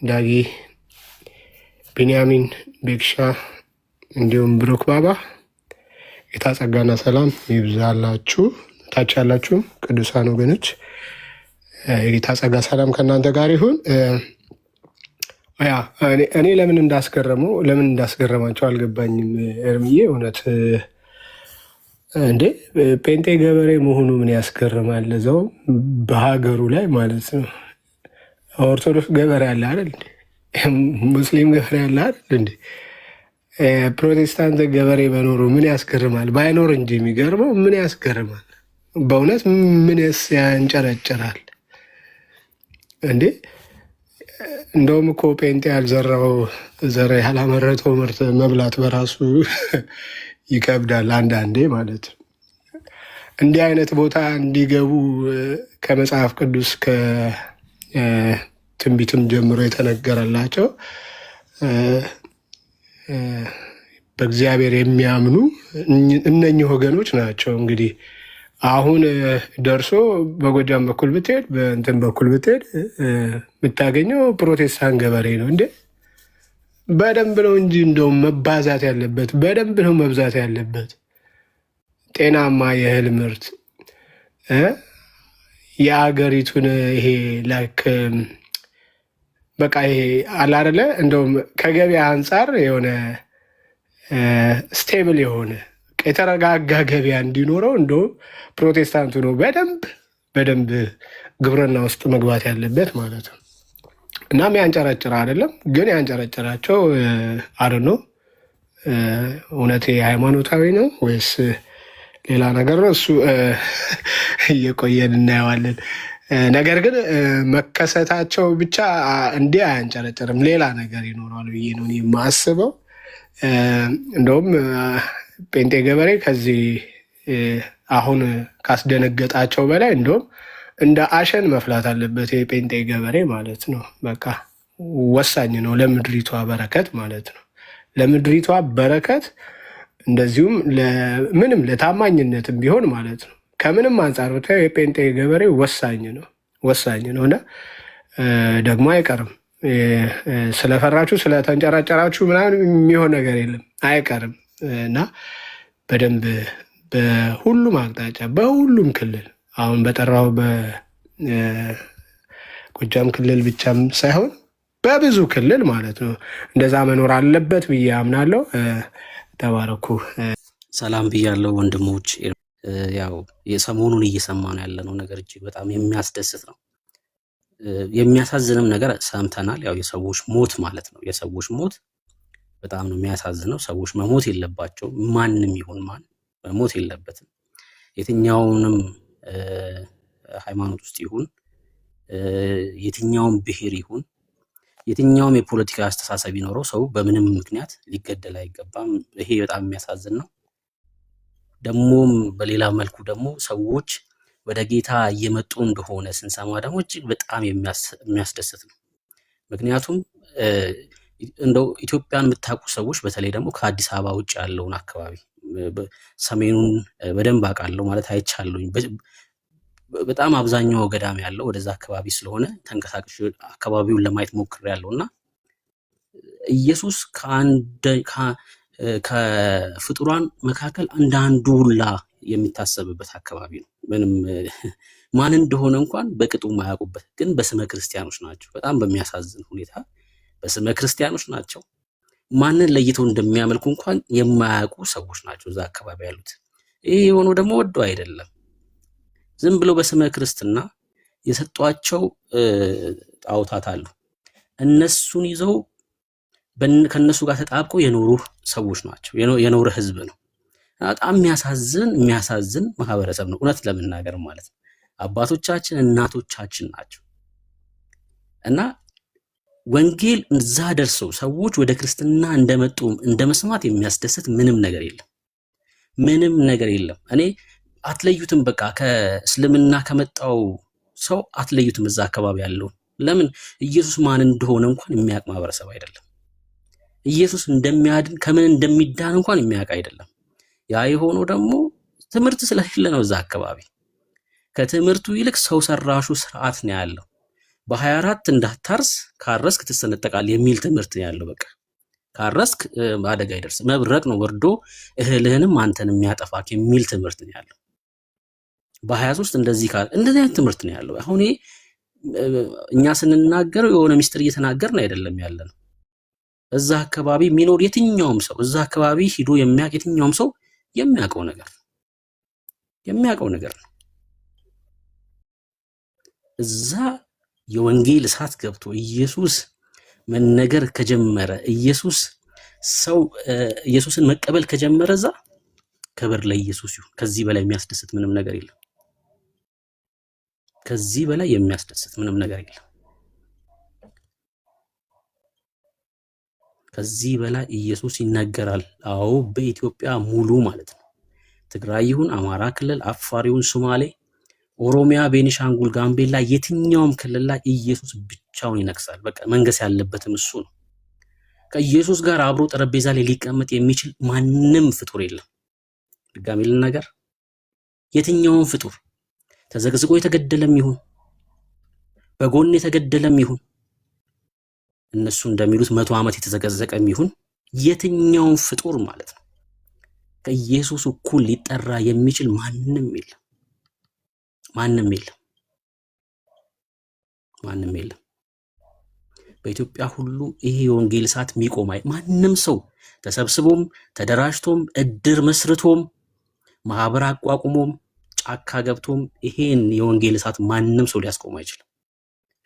Speaker 7: ዳጊ፣ ቢንያሚን፣ ቤክሻ እንዲሁም ብሩክ ባባ ጌታ ጸጋና ሰላም ይብዛላችሁ። ታች ያላችሁም ቅዱሳን ወገኖች የጌታ ጸጋ ሰላም ከእናንተ ጋር ይሁን። ያ እኔ ለምን እንዳስገረማቸው አልገባኝም። ኤርምዬ እውነት እንዴ ጴንጤ ገበሬ መሆኑ ምን ያስገርማል? እዛው በሀገሩ ላይ ማለት ነው። ኦርቶዶክስ ገበሬ አለ አይደል? ሙስሊም ገበሬ አለ አይደል? እንዴ ፕሮቴስታንት ገበሬ መኖሩ ምን ያስገርማል? ባይኖር እንጂ የሚገርመው ምን ያስገርማል? በእውነት ምንስ ያንጨረጭራል እንዴ? እንደውም እኮ ጴንጤ ያልዘራው ዘር ያላመረተው ምርት መብላት በራሱ ይከብዳል አንዳንዴ ማለት ነው። እንዲህ አይነት ቦታ እንዲገቡ ከመጽሐፍ ቅዱስ ከትንቢትም ጀምሮ የተነገረላቸው በእግዚአብሔር የሚያምኑ እነኚህ ወገኖች ናቸው። እንግዲህ አሁን ደርሶ በጎጃም በኩል ብትሄድ በእንትን በኩል ብትሄድ የምታገኘው ፕሮቴስታንት ገበሬ ነው እንዴ? በደንብ ነው እንጂ እንደውም መባዛት ያለበት በደንብ ነው መብዛት ያለበት። ጤናማ የእህል ምርት የአገሪቱን ይሄ ላይክ በቃ ይሄ አላረለ እንደውም ከገበያ አንጻር የሆነ ስቴብል የሆነ የተረጋጋ ገበያ እንዲኖረው እንደውም ፕሮቴስታንቱ ነው በደንብ ግብርና ውስጥ መግባት ያለበት ማለት ነው። እናም ያንጨረጭር አይደለም ግን ያንጨረጭራቸው አር ነው። እውነቴ ሃይማኖታዊ ነው ወይስ ሌላ ነገር ነው? እሱ እየቆየን እናየዋለን። ነገር ግን መከሰታቸው ብቻ እንዲህ አያንጨረጭርም፣ ሌላ ነገር ይኖረዋል ብዬ ነው የማስበው። እንደውም ጴንጤ ገበሬ ከዚህ አሁን ካስደነገጣቸው በላይ እንደውም እንደ አሸን መፍላት አለበት የጴንጤ ገበሬ ማለት ነው። በቃ ወሳኝ ነው ለምድሪቷ በረከት ማለት ነው። ለምድሪቷ በረከት እንደዚሁም ምንም ለታማኝነትም ቢሆን ማለት ነው። ከምንም አንጻር ብታየው የጴንጤ ገበሬ ወሳኝ ነው እና ደግሞ አይቀርም። ስለፈራችሁ ስለተንጨራጨራችሁ ምናምን የሚሆን ነገር የለም፣ አይቀርም እና በደንብ በሁሉም አቅጣጫ በሁሉም ክልል አሁን በጠራው በጎጃም ክልል ብቻም ሳይሆን በብዙ ክልል ማለት ነው እንደዛ መኖር አለበት ብዬ አምናለሁ። ተባረኩ።
Speaker 8: ሰላም ብያለሁ ወንድሞች። ያው የሰሞኑን እየሰማን ያለነው ነገር እጅግ በጣም የሚያስደስት ነው። የሚያሳዝንም ነገር ሰምተናል። ያው የሰዎች ሞት ማለት ነው። የሰዎች ሞት በጣም ነው የሚያሳዝነው። ሰዎች መሞት የለባቸውም። ማንም ይሁን ማን መሞት የለበትም። የትኛውንም ሃይማኖት ውስጥ ይሁን የትኛውም ብሔር ይሁን የትኛውም የፖለቲካ አስተሳሰብ ይኖረው ሰው በምንም ምክንያት ሊገደል አይገባም። ይሄ በጣም የሚያሳዝን ነው። ደግሞም በሌላ መልኩ ደግሞ ሰዎች ወደ ጌታ እየመጡ እንደሆነ ስንሰማ ደግሞ እጅግ በጣም የሚያስደስት ነው። ምክንያቱም እንደው ኢትዮጵያን የምታውቁ ሰዎች በተለይ ደግሞ ከአዲስ አበባ ውጭ ያለውን አካባቢ ሰሜኑን በደንብ አውቃለሁ ማለት አይቻለሁኝ። በጣም አብዛኛው ገዳም ያለው ወደዛ አካባቢ ስለሆነ ተንቀሳቅሼ አካባቢውን ለማየት ሞክሬያለሁ እና ኢየሱስ ከፍጡራን መካከል አንዳንዱ ሁላ የሚታሰብበት አካባቢ ነው። ምንም ማን እንደሆነ እንኳን በቅጡ የማያውቁበት ግን በስመ ክርስቲያኖች ናቸው። በጣም በሚያሳዝን ሁኔታ በስመ ክርስቲያኖች ናቸው። ማንን ለይተው እንደሚያመልኩ እንኳን የማያውቁ ሰዎች ናቸው እዛ አካባቢ ያሉት። ይሄ የሆነው ደግሞ ወዶ አይደለም። ዝም ብለው በስመ ክርስትና የሰጧቸው ጣዖታት አሉ። እነሱን ይዘው ከነሱ ጋር ተጣብቀው የኖሩ ሰዎች ናቸው። የኖረ ህዝብ ነው። በጣም የሚያሳዝን ማህበረሰብ ነው እውነት ለመናገር ማለት ነው። አባቶቻችን እናቶቻችን ናቸው እና ወንጌል እዛ ደርሰው ሰዎች ወደ ክርስትና እንደመጡ እንደመስማት የሚያስደስት ምንም ነገር የለም። እኔ አትለዩትም። በቃ ከእስልምና ከመጣው ሰው አትለዩትም እዛ አካባቢ ያለው። ለምን ኢየሱስ ማን እንደሆነ እንኳን የሚያውቅ ማህበረሰብ አይደለም። ኢየሱስ እንደሚያድን ከምን እንደሚዳን እንኳን የሚያውቅ አይደለም። ያ የሆነው ደግሞ ትምህርት ስለሌለ ነው። እዛ አካባቢ ከትምህርቱ ይልቅ ሰው ሰራሹ ስርዓት ነው ያለው። በ24 እንዳታርስ ካረስክ ትሰነጠቃል የሚል ትምህርት ነው ያለው። በቃ ካረስክ አደጋ ይደርስ መብረቅ ነው ወርዶ እህልህንም አንተንም የሚያጠፋክ የሚል ትምህርት ነው ያለው። በ23 እንደዚህ አይነት ትምህርት ነው ያለው። አሁን እኛ ስንናገር የሆነ ሚስጥር እየተናገርን አይደለም ያለነው። እዛ አካባቢ የሚኖር የትኛውም ሰው እዛ አካባቢ ሂዶ የሚያውቅ የትኛውም ሰው የሚያውቀው ነገር ነው። እዛ የወንጌል እሳት ገብቶ ኢየሱስ መነገር ከጀመረ ኢየሱስን መቀበል ከጀመረ እዛ ክብር ለኢየሱስ ይሁን። ከዚህ በላይ የሚያስደስት ምንም ነገር የለም። ከዚህ በላይ የሚያስደስት ምንም ነገር የለም። ከዚህ በላይ ኢየሱስ ይነገራል። አዎ በኢትዮጵያ ሙሉ ማለት ነው። ትግራይ ይሁን፣ አማራ ክልል፣ አፋር ይሁን፣ ሶማሌ፣ ኦሮሚያ፣ ቤኒሻንጉል፣ ጋምቤላ የትኛውም ክልል ላይ ኢየሱስ ብቻውን ይነግሳል። በቃ መንገስ ያለበትም እሱ ነው። ከኢየሱስ ጋር አብሮ ጠረጴዛ ላይ ሊቀመጥ የሚችል ማንም ፍጡር የለም። ድጋሚ ልናገር፣ የትኛውም ፍጡር ተዘግዝቆ የተገደለም ይሁን በጎን የተገደለም ይሁን እነሱ እንደሚሉት 100 ዓመት የተዘገዘቀም ይሁን የትኛውም ፍጡር ማለት ነው ከኢየሱስ እኩል ሊጠራ የሚችል ማንም የለም። በኢትዮጵያ ሁሉ ይሄ የወንጌል እሳት የሚቆም ማንም ሰው ተሰብስቦም ተደራጅቶም እድር መስርቶም ማህበር አቋቁሞም ጫካ ገብቶም ይሄን የወንጌል እሳት ማንም ሰው ሊያስቆም አይችልም።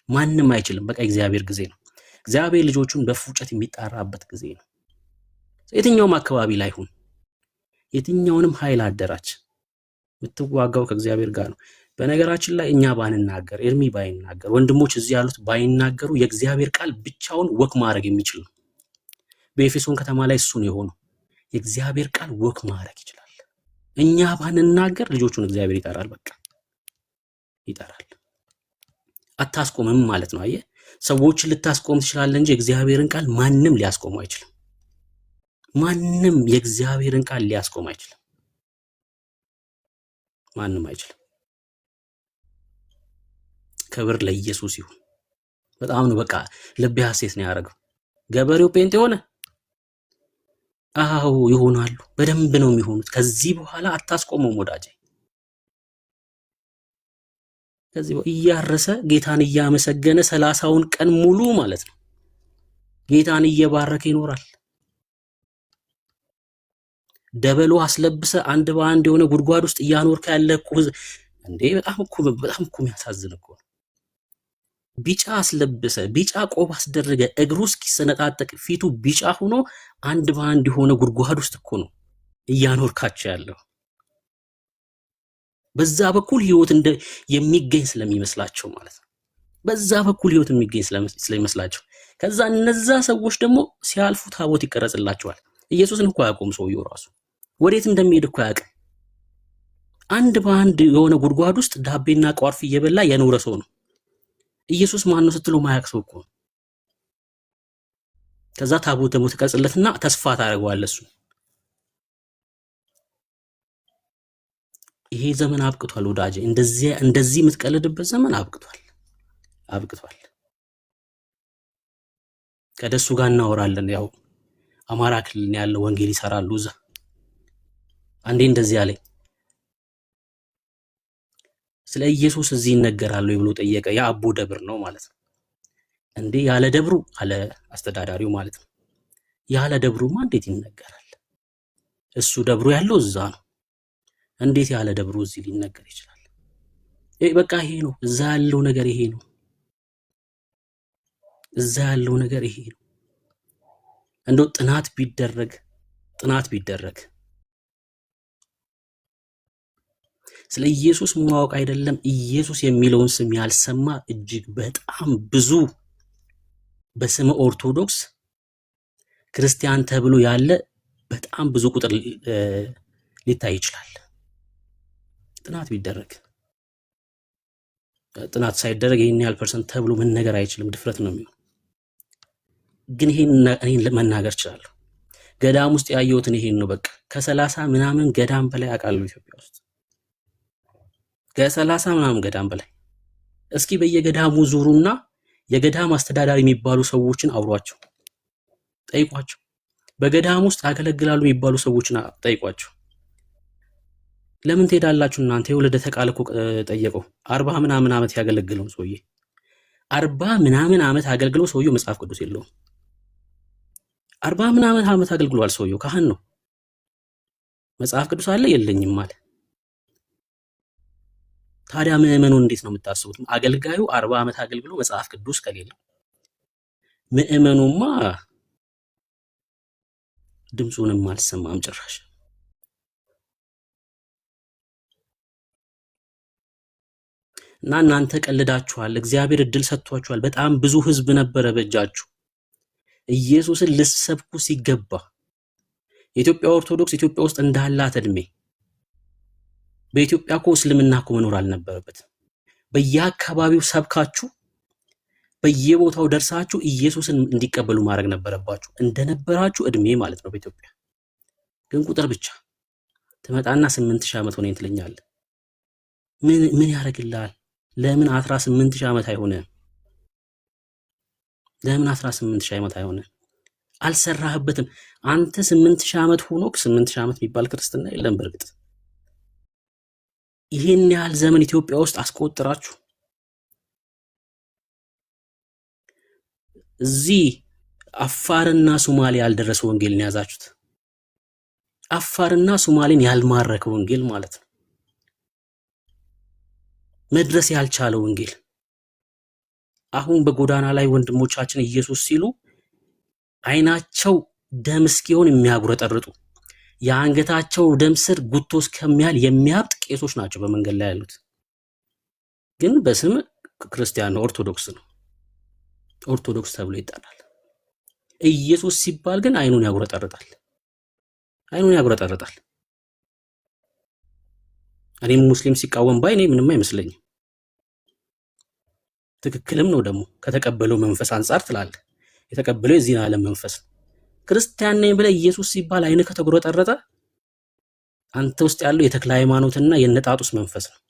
Speaker 8: ማንም አይችልም። በቃ እግዚአብሔር ጊዜ ነው። እግዚአብሔር ልጆቹን በፉጨት የሚጣራበት ጊዜ ነው። የትኛውም አካባቢ ላይ ሁን፣ የትኛውንም ኃይል አደራጅ፣ የምትዋጋው ከእግዚአብሔር ጋር ነው። በነገራችን ላይ እኛ ባንናገር፣ ኤርሚ ባይናገር፣ ወንድሞች እዚህ ያሉት ባይናገሩ የእግዚአብሔር ቃል ብቻውን ወክ ማድረግ የሚችል ነው። በኤፌሶን ከተማ ላይ እሱ ነው የሆነው። የእግዚአብሔር ቃል ወክ ማድረግ ይችላል። እኛ ባንናገር ልጆቹን እግዚአብሔር ይጠራል። በቃ ይጠራል። አታስቆምም ማለት ነው። አየህ፣ ሰዎችን ልታስቆም ትችላለህ እንጂ የእግዚአብሔርን ቃል ማንም ሊያስቆም አይችልም። ማንም የእግዚአብሔርን ቃል ሊያስቆም አይችልም። ማንም አይችልም። ክብር ለኢየሱስ ይሁን። በጣም ነው በቃ ልቤ ሐሴት ነው ያደረገው። ገበሬው ጴንጤ ሆነ። አዎ ይሆናሉ። በደንብ ነው የሚሆኑት። ከዚህ በኋላ አታስቆመውም ወዳጄ። ከዚህ እያረሰ ጌታን እያመሰገነ 30ውን ቀን ሙሉ ማለት ነው ጌታን እየባረከ ይኖራል። ደበሎ አስለብሰ አንድ በአንድ የሆነ ጉድጓድ ውስጥ እያኖርከ ያለ እኮ እንዴ! በጣም እኮ የሚያሳዝን እኮ ነው። ቢጫ አስለብሰ ቢጫ ቆብ አስደረገ እግሩ እስኪሰነጣጠቅ ፊቱ ቢጫ ሆኖ አንድ በአንድ የሆነ ጉድጓድ ውስጥ እኮ ነው እያኖርካቸው ያለው። በዛ በኩል ህይወት እንደ የሚገኝ ስለሚመስላቸው ማለት ነው። በዛ በኩል ህይወት የሚገኝ ስለሚመስላቸው ከዛ እነዛ ሰዎች ደግሞ ሲያልፉ ታቦት ይቀረጽላቸዋል። ኢየሱስን እኮ ያቆም ሰውየው ራሱ ወዴት እንደሚሄድ እኮ ያውቃል። አንድ በአንድ የሆነ ጉድጓድ ውስጥ ዳቤና ቋርፍ እየበላ የኖረ ሰው ነው። ኢየሱስ ማን ነው ስትሉ ማያቅ ሰው እኮ። ከዛ ታቦት ደግሞ ተቀርጽለትና ተስፋ ታደርገዋለህ እሱ። ይሄ ዘመን አብቅቷል ወዳጄ። እንደዚህ የምትቀልድበት ዘመን አብቅቷል። ከደሱ ጋር እናወራለን። ያው አማራ ክልል ያለው ወንጌል ይሰራሉ እዛ። አንዴ እንደዚህ አለኝ፣ ስለ ኢየሱስ እዚህ ይነገራሉ ብሎ ጠየቀ። የአቦ ደብር ነው ማለት ነው። እንዴ ያለ ደብሩ አለ አስተዳዳሪው ማለት ነው። ያለ ደብሩማ እንዴት ይነገራል? እሱ ደብሩ ያለው እዛ ነው። እንዴት ያለ ደብሩ እዚህ ሊነገር ይችላል? በቃ ይሄ ነው እዛ ያለው ነገር፣ ይሄ ነው እዛ ያለው ነገር፣ ይሄ ነው። እንደው ጥናት ቢደረግ ስለ ኢየሱስ ማወቅ አይደለም ኢየሱስ የሚለውን ስም ያልሰማ እጅግ በጣም ብዙ በስመ ኦርቶዶክስ ክርስቲያን ተብሎ ያለ በጣም ብዙ ቁጥር ሊታይ ይችላል። ጥናት ቢደረግ። ጥናት ሳይደረግ ይሄን ያህል ፐርሰንት ተብሎ መነገር አይችልም። ድፍረት ነው የሚሆነው። ግን ይሄን እኔ መናገር እችላለሁ። ገዳም ውስጥ ያየሁትን ይሄን ነው። በቃ ከ30 ምናምን ገዳም በላይ አውቃለሁ ኢትዮጵያ ውስጥ ከ30 ምናምን ገዳም በላይ። እስኪ በየገዳሙ ዙሩና የገዳም አስተዳዳሪ የሚባሉ ሰዎችን አውሯቸው፣ ጠይቋቸው። በገዳም ውስጥ ያገለግላሉ የሚባሉ ሰዎችን ጠይቋቸው። ለምን ትሄዳላችሁ እናንተ? የወለደ ተቃል እኮ ጠየቀው። 40 ምናምን ዓመት ያገለግለውን ሰውዬ 40 ምናምን ዓመት አገልግሎ ሰውየው መጽሐፍ ቅዱስ የለውም። 40 ምናምን ዓመት አገልግሏል ሰውየው፣ ካህን ነው። መጽሐፍ ቅዱስ አለ የለኝም አለ። ታዲያ ምዕመኑን እንዴት ነው የምታስቡት? አገልጋዩ 40 ዓመት አገልግሎ መጽሐፍ ቅዱስ ከሌለው ምዕመኑማ ድምፁንም አልሰማም ጭራሽ። እና እናንተ ቀልዳችኋል። እግዚአብሔር እድል ሰጥቷችኋል። በጣም ብዙ ህዝብ ነበረ በእጃችሁ። ኢየሱስን ልትሰብኩ ሲገባ የኢትዮጵያ ኦርቶዶክስ ኢትዮጵያ ውስጥ እንዳላት እድሜ በኢትዮጵያ እኮ እስልምና እኮ መኖር አልነበረበትም። በየአካባቢው ሰብካችሁ በየቦታው ደርሳችሁ ኢየሱስን እንዲቀበሉ ማድረግ ነበረባችሁ፣ እንደነበራችሁ እድሜ ማለት ነው በኢትዮጵያ። ግን ቁጥር ብቻ ትመጣና 8000 ዓመት ሆነኝ ትለኛለህ። ምን ያደርግልሃል? ለምን 18000 ዓመት አይሆንም? ለምን 18000 ዓመት አይሆንም? አልሰራህበትም። አንተ 8000 ዓመት ሆኖክ 8000 ዓመት የሚባል ክርስትና የለም። በርግጥ ይሄን ያህል ዘመን ኢትዮጵያ ውስጥ አስቆጥራችሁ እዚህ አፋርና ሶማሌ ያልደረሰ ወንጌልን ያዛችሁት። አፋርና ሶማሌን ያልማረከ ወንጌል ማለት ነው። መድረስ ያልቻለ ወንጌል። አሁን በጎዳና ላይ ወንድሞቻችን ኢየሱስ ሲሉ አይናቸው ደም እስኪሆን የሚያጉረጠርጡ የአንገታቸው ደም ስር ጉቶ እስከሚያል የሚያብጥ ቄሶች ናቸው በመንገድ ላይ ያሉት። ግን በስም ክርስቲያን ነው፣ ኦርቶዶክስ ነው። ኦርቶዶክስ ተብሎ ይጠራል። ኢየሱስ ሲባል ግን አይኑን ያጉረጠርጣል። አይኑን ያጉረጠርጣል። እኔም ሙስሊም ሲቃወም ባይ እኔ ምንም አይመስለኝም። ትክክልም ነው ደግሞ ከተቀበለው መንፈስ አንጻር ትላለህ። የተቀበለው የዚህን ዓለም መንፈስ ነው። ክርስቲያን ነኝ ብለህ ኢየሱስ ሲባል አይን ከተጉረጠረጠ አንተ ውስጥ ያለው የተክለ ሃይማኖትና የነጣጡስ መንፈስ ነው።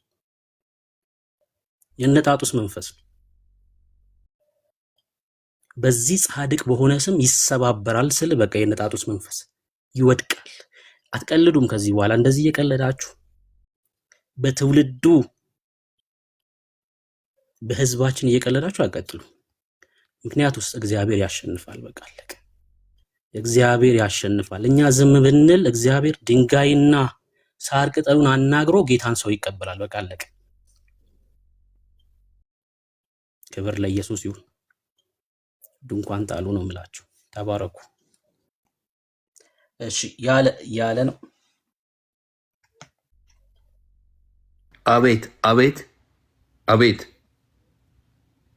Speaker 8: የነጣጡስ መንፈስ ነው። በዚህ ጻድቅ በሆነ ስም ይሰባበራል ስል በቃ የነጣጡስ መንፈስ ይወድቃል። አትቀልዱም። ከዚህ በኋላ እንደዚህ እየቀለዳችሁ በትውልዱ በህዝባችን እየቀለዳችሁ አቀጥሉ። ምክንያቱም እግዚአብሔር ያሸንፋል። በቃ አለቀ። እግዚአብሔር ያሸንፋል። እኛ ዝም ብንል እግዚአብሔር ድንጋይና ሳር ቅጠሉን አናግሮ ጌታን ሰው ይቀበላል። በቃ አለቀ። ክብር ለኢየሱስ ይሁን። ድንኳን ጣሉ ነው የምላችሁ። ተባረኩ። እሺ ያለ ነው።
Speaker 9: አቤት አቤት አቤት።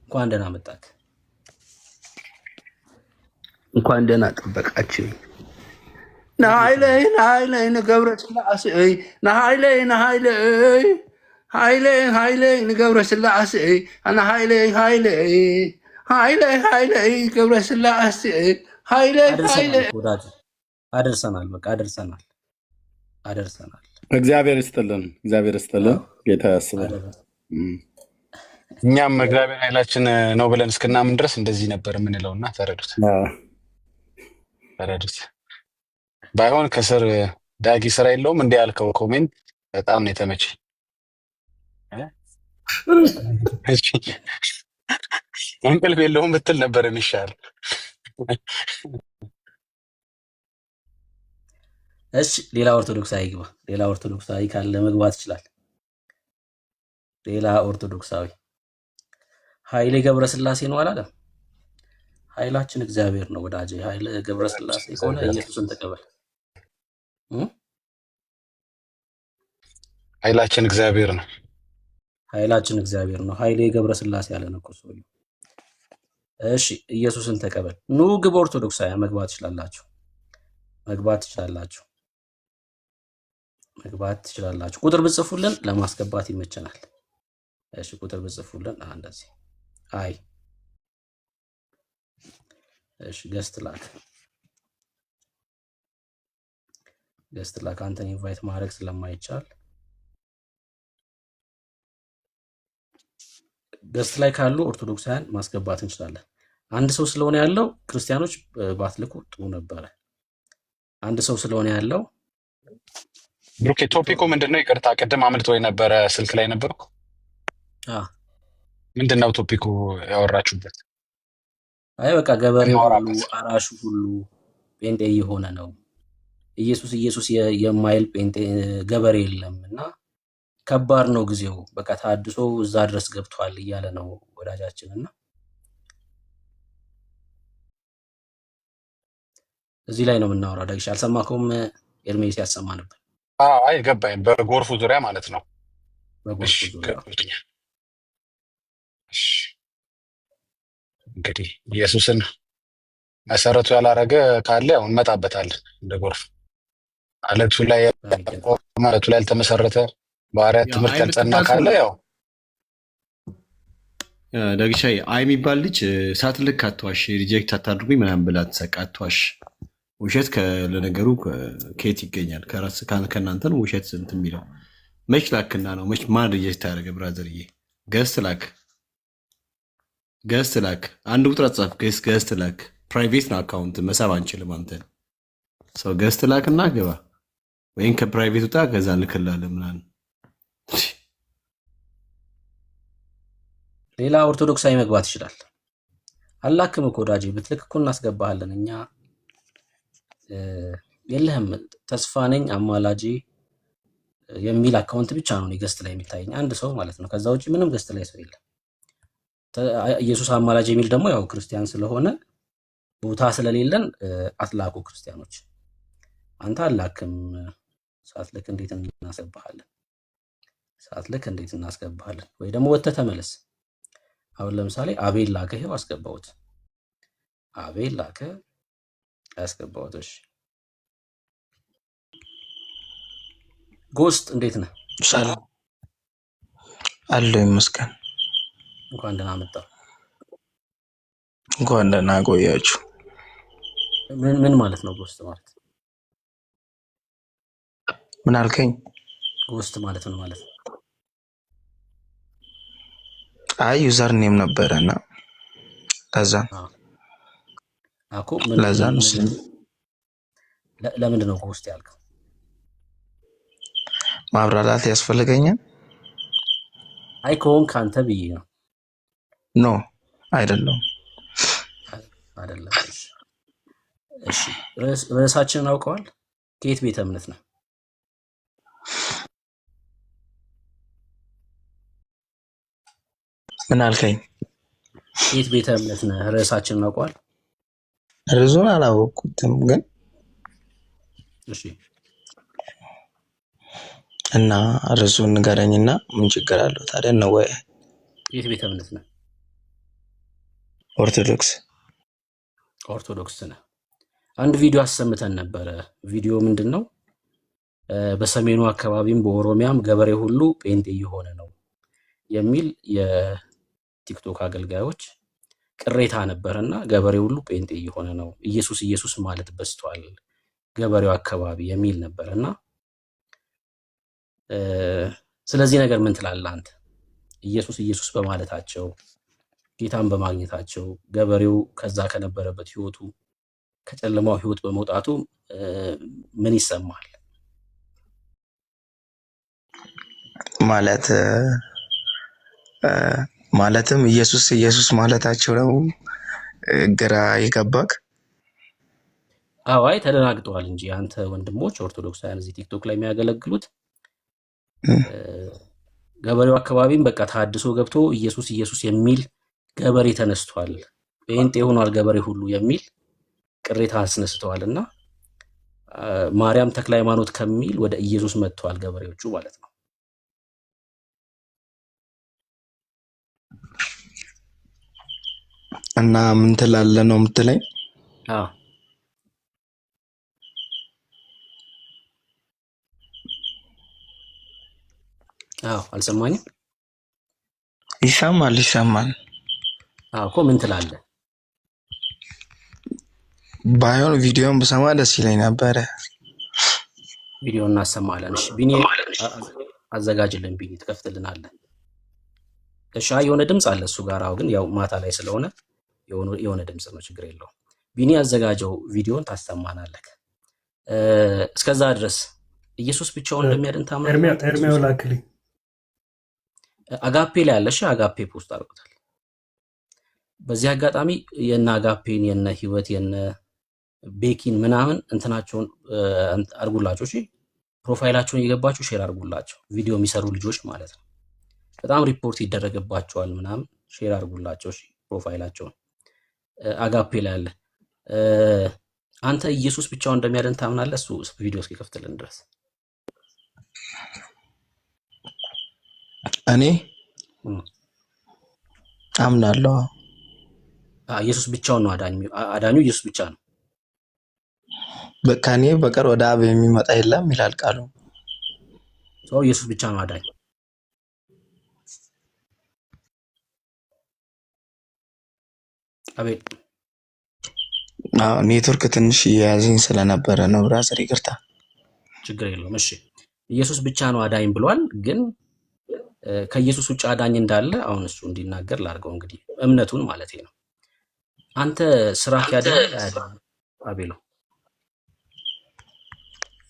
Speaker 8: እንኳን ደህና መጣክ።
Speaker 9: እንኳን ደህና ጠበቃችሁኝ። ናሃይለይ ንገብረ ስላሴ ናሃይለይ ንገብረ ስላሴ ሃይለይ ገብረ ስላሴ ሃይለይ
Speaker 8: አደርሰናል። በቃ አደርሰናል።
Speaker 2: እግዚአብሔር ይስጥልን። እግዚአብሔር ይስጥልን። ጌታ ያስባል።
Speaker 5: እኛም እግዚአብሔር ኃይላችን ነው ብለን እስክናምን ድረስ እንደዚህ ነበር የምንለውና ተረዱት። ባይሆን ከስር ዳጊ ስራ የለውም እንዲህ ያልከው ኮሜንት በጣም ነው የተመቸኝ። እንቅልፍ የለውም ብትል ነበር የሚሻል።
Speaker 8: እሺ ሌላ ኦርቶዶክሳዊ ግባ። ሌላ ኦርቶዶክሳዊ ካለ መግባት ይችላል። ሌላ ኦርቶዶክሳዊ ኃይሌ ገብረስላሴ ነው አላለም? ኃይላችን እግዚአብሔር ነው ወዳጄ። ኃይሌ ገብረስላሴ ከሆነ ኢየሱስን ተቀበል።
Speaker 5: ኃይላችን እግዚአብሔር ነው።
Speaker 8: ኃይላችን እግዚአብሔር ነው። ኃይሌ ገብረስላሴ ያለን እኮ ሰውዬው። እሺ ኢየሱስን ተቀበል። ኑ ግብ። ኦርቶዶክሳውያን መግባት ትችላላችሁ። መግባት ትችላላችሁ። ቁጥር ብጽፉልን ለማስገባት ይመቸናል። እሺ ቁጥር ብጽፉልን እንደዚህ። አይ እሺ ገስት ላክ አንተን ኢንቫይት ማድረግ ስለማይቻል ገስት ላይ ካሉ ኦርቶዶክሳውያን ማስገባት እንችላለን። አንድ ሰው ስለሆነ ያለው ክርስቲያኖች ባትልኩ ጥሩ ነበረ። አንድ ሰው ስለሆነ ያለው
Speaker 5: ብሩኬ ቶፒኩ ምንድነው? ይቅርታ ቅድም አምልጦ የነበረ ስልክ ላይ ነበርኩ። ምንድነው ቶፒኩ ያወራችሁበት?
Speaker 8: አይ በቃ ገበሬው ሁሉ አራሹ ሁሉ ጴንጤ የሆነ ነው። ኢየሱስ ኢየሱስ የማይል ጴንጤ ገበሬ የለም እና ከባድ ነው ጊዜው። በቃ ታድሶ እዛ ድረስ ገብቷል እያለ ነው ወዳጃችን እና እዚህ ላይ ነው የምናወራው። ዳግሽ አልሰማከውም? ኤርሜስ ያሰማ ነበር።
Speaker 5: አይ ገባኝ። በጎርፉ ዙሪያ ማለት ነው።
Speaker 8: በጎርፉ ዙሪያ
Speaker 5: እንግዲህ ኢየሱስን መሰረቱ ያላረገ ካለ ያው እንመጣበታለን። እንደ ጎርፍ አለቱ ላይ ማለቱ ላይ ያልተመሰረተ ባህሪያት ትምህርት ያልጸና ካለ ያው
Speaker 10: ደግሻይ አይ የሚባል ልጅ ሳትልክ አትዋሽ፣ ሪጀክት አታድርጉኝ ምናምን ብላ ትሰቃ አትዋሽ። ውሸት ለነገሩ ከየት ይገኛል? ከእናንተ ነው ውሸት ስንት የሚለው መች ላክና ነው? መች ማን ሪጀክት ያደረገ? ብራዘርዬ ገስት ላክ፣ አንድ ቁጥር ጻፍ፣ ገስት ላክ። ፕራይቬት ነው አካውንት መሳብ አንችልም። አንተ ሰው ገስት ላክ እና ግባ፣ ወይም ከፕራይቬት ውጣ፣ ከዛ እንልክልሃለን ምናምን።
Speaker 8: ሌላ ኦርቶዶክሳዊ መግባት ይችላል። አላክም እኮ ወዳጄ፣ ብትልክ እኮ እናስገባሃለን እኛ። የለህም ተስፋ ነኝ አማላጄ የሚል አካውንት ብቻ ነው ገስት ላይ የሚታየኝ፣ አንድ ሰው ማለት ነው። ከዛ ውጭ ምንም ገስት ላይ ሰው የለም። ኢየሱስ አማላጄ የሚል ደግሞ ያው ክርስቲያን ስለሆነ ቦታ ስለሌለን አትላኩ ክርስቲያኖች። አንተ አላክም፣ ሳትልክ እንዴት እናስገባሃለን? ወይ ደግሞ ወጥተህ ተመለስ። አሁን ለምሳሌ አቤል ላከ፣ ይኸው አስገባሁት። አቤል ላከ አስገባሁት። እሺ ጎስት እንዴት ነህ?
Speaker 11: ሰላም አለው ይመስገን።
Speaker 8: እንኳን ደህና መጣ።
Speaker 11: እንኳን ደህና ቆያችሁ።
Speaker 8: ምን ማለት ነው ጎስት ማለት?
Speaker 11: ምን አልከኝ?
Speaker 8: ጎስት ማለት ነው ማለት ነው።
Speaker 11: አይ ዩዘር ኔም ነበረና ለዛ
Speaker 8: አኮ ለዛ ነው። ለምንድን ነው ጎስት ያልከው?
Speaker 11: ማብራራት ያስፈልገኛል?
Speaker 8: አይ ከሆንክ አንተ ብዬ ነው።
Speaker 11: ኖ አይደለም።
Speaker 8: እሺ ርዕሳችንን አውቀዋል? ከየት ቤተ እምነት ነው?
Speaker 11: ምን አልከኝ?
Speaker 8: ከየት ቤተ እምነት ነህ? ርዕሳችንን አውቀዋል?
Speaker 11: ርዕሱን አላወቅኩትም ግን
Speaker 8: እሺ።
Speaker 11: እና ርዕሱን ንገረኝና ምን ችግር አለው ታዲያ? ነው ወይ
Speaker 8: ከየት ቤተ እምነት ነህ? ኦርቶዶክስ ነህ። አንድ ቪዲዮ አሰምተን ነበረ። ቪዲዮ ምንድን ነው? በሰሜኑ አካባቢም በኦሮሚያም ገበሬ ሁሉ ጴንጤ እየሆነ ነው የሚል የቲክቶክ አገልጋዮች ቅሬታ ነበረና ገበሬ ሁሉ ጴንጤ እየሆነ ነው፣ ኢየሱስ ኢየሱስ ማለት በዝቷል ገበሬው አካባቢ የሚል ነበርና ስለዚህ ነገር ምን ትላለህ አንተ? ኢየሱስ ኢየሱስ በማለታቸው ጌታን በማግኘታቸው ገበሬው ከዛ ከነበረበት ህይወቱ ከጨለማው ህይወት በመውጣቱ ምን ይሰማል?
Speaker 11: ማለትም ኢየሱስ ኢየሱስ ማለታቸው ነው ግራ ይገባክ?
Speaker 8: አይ ተደናግጠዋል እንጂ አንተ ወንድሞች ኦርቶዶክሳውያን እዚህ ቲክቶክ ላይ የሚያገለግሉት ገበሬው አካባቢም በቃ ታድሶ ገብቶ ኢየሱስ ኢየሱስ የሚል ገበሬ ተነስቷል፣ ጴንጤ ሆኗል ገበሬ ሁሉ የሚል ቅሬታ አስነስተዋልና ማርያም ተክለ ሃይማኖት ከሚል ወደ ኢየሱስ መጥተዋል ገበሬዎቹ ማለት ነው።
Speaker 11: እና ምን ትላለህ ነው የምትለኝ?
Speaker 8: አልሰማኝም።
Speaker 11: ይሰማል
Speaker 8: እኮ ምን ትላለህ?
Speaker 11: ባይሆን ቪዲዮን ብሰማ ደስ ይለኝ ነበረ።
Speaker 8: ቪዲዮ እናሰማለን። እሺ ቢኒ አዘጋጅልን፣ ቢኒ ትከፍትልናለህ። እሺ የሆነ ድምፅ አለ እሱ ጋር፣ ግን ያው ማታ ላይ ስለሆነ የሆነ ድምፅ ነው፣ ችግር የለውም። ቢኒ አዘጋጀው፣ ቪዲዮን ታሰማናለህ። እስከዛ ድረስ ኢየሱስ ብቻውን እንደሚያድን ታምናለህ?
Speaker 12: ኤርሚያው ላክልኝ።
Speaker 8: አጋፔ ላይ ያለ እሺ፣ አጋፔ ፖስት አድርጎታል። በዚህ አጋጣሚ የነ አጋፔን የነ ህይወት የነ ቤኪን ምናምን እንትናቸውን አድርጉላቸው እሺ። ፕሮፋይላቸውን እየገባችሁ ሼር አድርጉላቸው። ቪዲዮ የሚሰሩ ልጆች ማለት ነው። በጣም ሪፖርት ይደረግባቸዋል ምናምን። ሼር አድርጉላቸው እሺ ፕሮፋይላቸውን። አጋፔ ላይ አለ። አንተ ኢየሱስ ብቻውን እንደሚያድን ታምናለህ? እሱ ቪዲዮ እስኪከፍትልን ድረስ
Speaker 11: እኔ አምናለሁ።
Speaker 8: ኢየሱስ ብቻውን ነው አዳኙ ኢየሱስ ብቻ ነው።
Speaker 11: ከኔ በቀር ወደ አብ የሚመጣ የለም ይላል ቃሉ።
Speaker 8: ሰው ኢየሱስ ብቻ ነው አዳኝ። አቤት
Speaker 11: ኔትወርክ ትንሽ እየያዘኝ ስለነበረ ነው ብራዘር፣ ይቅርታ።
Speaker 8: ችግር የለውም። እሺ ኢየሱስ ብቻ ነው አዳኝ ብሏል። ግን ከኢየሱስ ውጭ አዳኝ እንዳለ አሁን እሱ እንዲናገር ላድርገው። እንግዲህ እምነቱን ማለት ነው። አንተ ስራ ያደረገ አቤሎ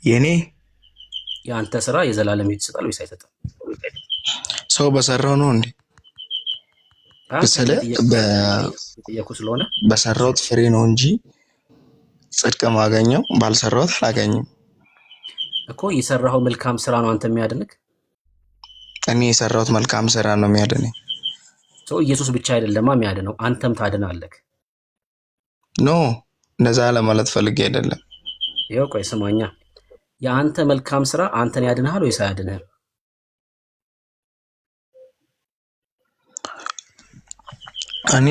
Speaker 11: የኔ
Speaker 8: የአንተ ስራ የዘላለም ሕይወት ይሰጣል ወይስ አይሰጥም?
Speaker 11: ሰው በሰራው ነው እንዴ?
Speaker 8: ስለሆነ
Speaker 11: በሰራውት ፍሬ ነው እንጂ ጽድቅ ማገኘው ባልሰራውት አላገኝም
Speaker 8: እኮ። የሰራው መልካም ስራ ነው አንተ የሚያድንክ።
Speaker 11: እኔ የሰራውት መልካም ስራ ነው የሚያድነኝ።
Speaker 8: ሰው ኢየሱስ ብቻ አይደለማ የሚያድነው፣ አንተም ታድናለህ።
Speaker 11: ኖ እንደዛ ለማለት ፈልጌ አይደለም።
Speaker 8: ይኸው ቆይ ስማኛ፣ የአንተ መልካም ስራ አንተን ያድንሃል ወይስ አያድንህም?
Speaker 11: እኔ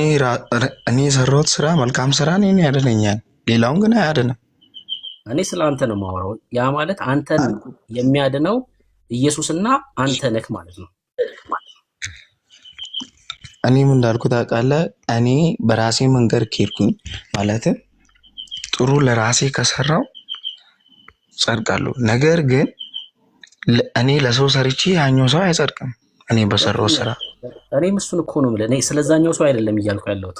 Speaker 11: የሰራሁት ስራ መልካም ስራ እኔን ያድነኛል፣ ሌላውን ግን አያድንም።
Speaker 8: እኔ ስለ አንተ ነው የማወራው። ያ ማለት አንተን የሚያድነው ኢየሱስና አንተ ነህ ማለት ነው።
Speaker 11: እኔም እንዳልኩ ታውቃለህ፣ እኔ በራሴ መንገድ ከሄድኩኝ ማለትም ጥሩ ለራሴ ከሰራው ጸድቃለሁ። ነገር ግን እኔ ለሰው ሰርቼ ያኛው ሰው አይጸድቅም። እኔ በሰራው ስራ
Speaker 8: እኔም እሱን እኮ ነው የምልህ። እኔ ስለዛኛው ሰው አይደለም እያልኩ ያለሁት።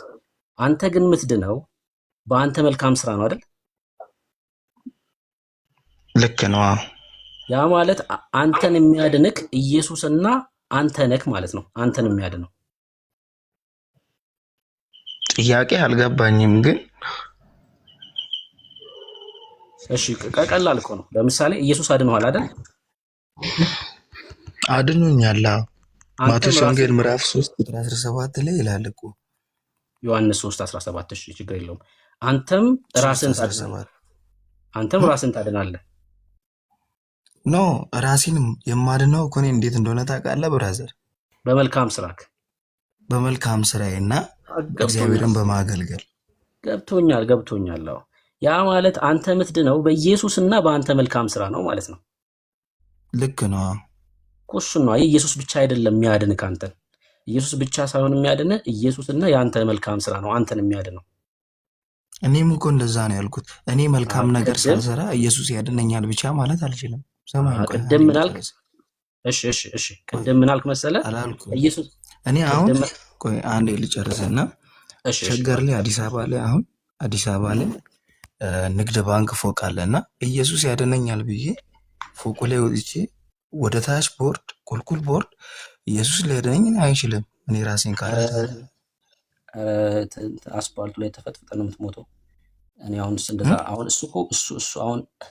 Speaker 8: አንተ ግን የምትድነው በአንተ መልካም ስራ ነው አይደል?
Speaker 11: ልክ ነው።
Speaker 8: ያ ማለት አንተን የሚያድንክ ኢየሱስና አንተ ነህ ማለት ነው። አንተን የሚያድነው
Speaker 11: ጥያቄ አልገባኝም ግን
Speaker 8: እሺ ቀላል እኮ ነው። ለምሳሌ ኢየሱስ አድነዋል አይደል?
Speaker 11: አድኖኛል። ማቴዎስ ወንጌል ምዕራፍ 3 ቁጥር 17 ላይ ይላል እኮ።
Speaker 8: ዮሐንስ 3:17 እሺ ችግር የለውም። አንተም ራስን ታድናለህ።
Speaker 11: ኖ ራሴንም የማድነው እኮ እኔ እንዴት እንደሆነ ታውቃለህ ብራዘር?
Speaker 8: በመልካም ስራክ፣
Speaker 11: በመልካም ስራዬና እግዚአብሔርን በማገልገል
Speaker 8: ገብቶኛል። ያ ማለት አንተ የምትድነው በኢየሱስና በአንተ መልካም ስራ ነው ማለት ነው።
Speaker 11: ልክ ነው።
Speaker 8: ቁስ ነው። ኢየሱስ ብቻ አይደለም የሚያድንህ አንተን። ኢየሱስ ብቻ ሳይሆን የሚያድንህ ኢየሱስና የአንተ መልካም ስራ ነው አንተን የሚያድነው።
Speaker 11: እኔም እኮ እንደዛ ነው ያልኩት። እኔ መልካም ነገር ሳልሰራ ኢየሱስ ያድነኛል ብቻ ማለት አልችልም።
Speaker 8: ቅድም ምን አልክ? እሺ ቅድም ምን አልክ መሰለህ? ኢየሱስ
Speaker 11: እኔ አሁን ቆይ አንዴ ልጨርስና ሸገር ላይ አዲስ አበባ ላይ ንግድ ባንክ ፎቅ አለና ኢየሱስ ያድነኛል ብዬ ፎቁ ላይ ወጥቼ ወደ ታች ቁልቁል ቦርድ ኢየሱስ ሊያድነኝ አይችልም። እኔ ራሴን ካለ
Speaker 8: አስፓልቱ ላይ ተፈጥፍጠ ነው የምትሞተው። እኔ አሁን እንደዛ አሁን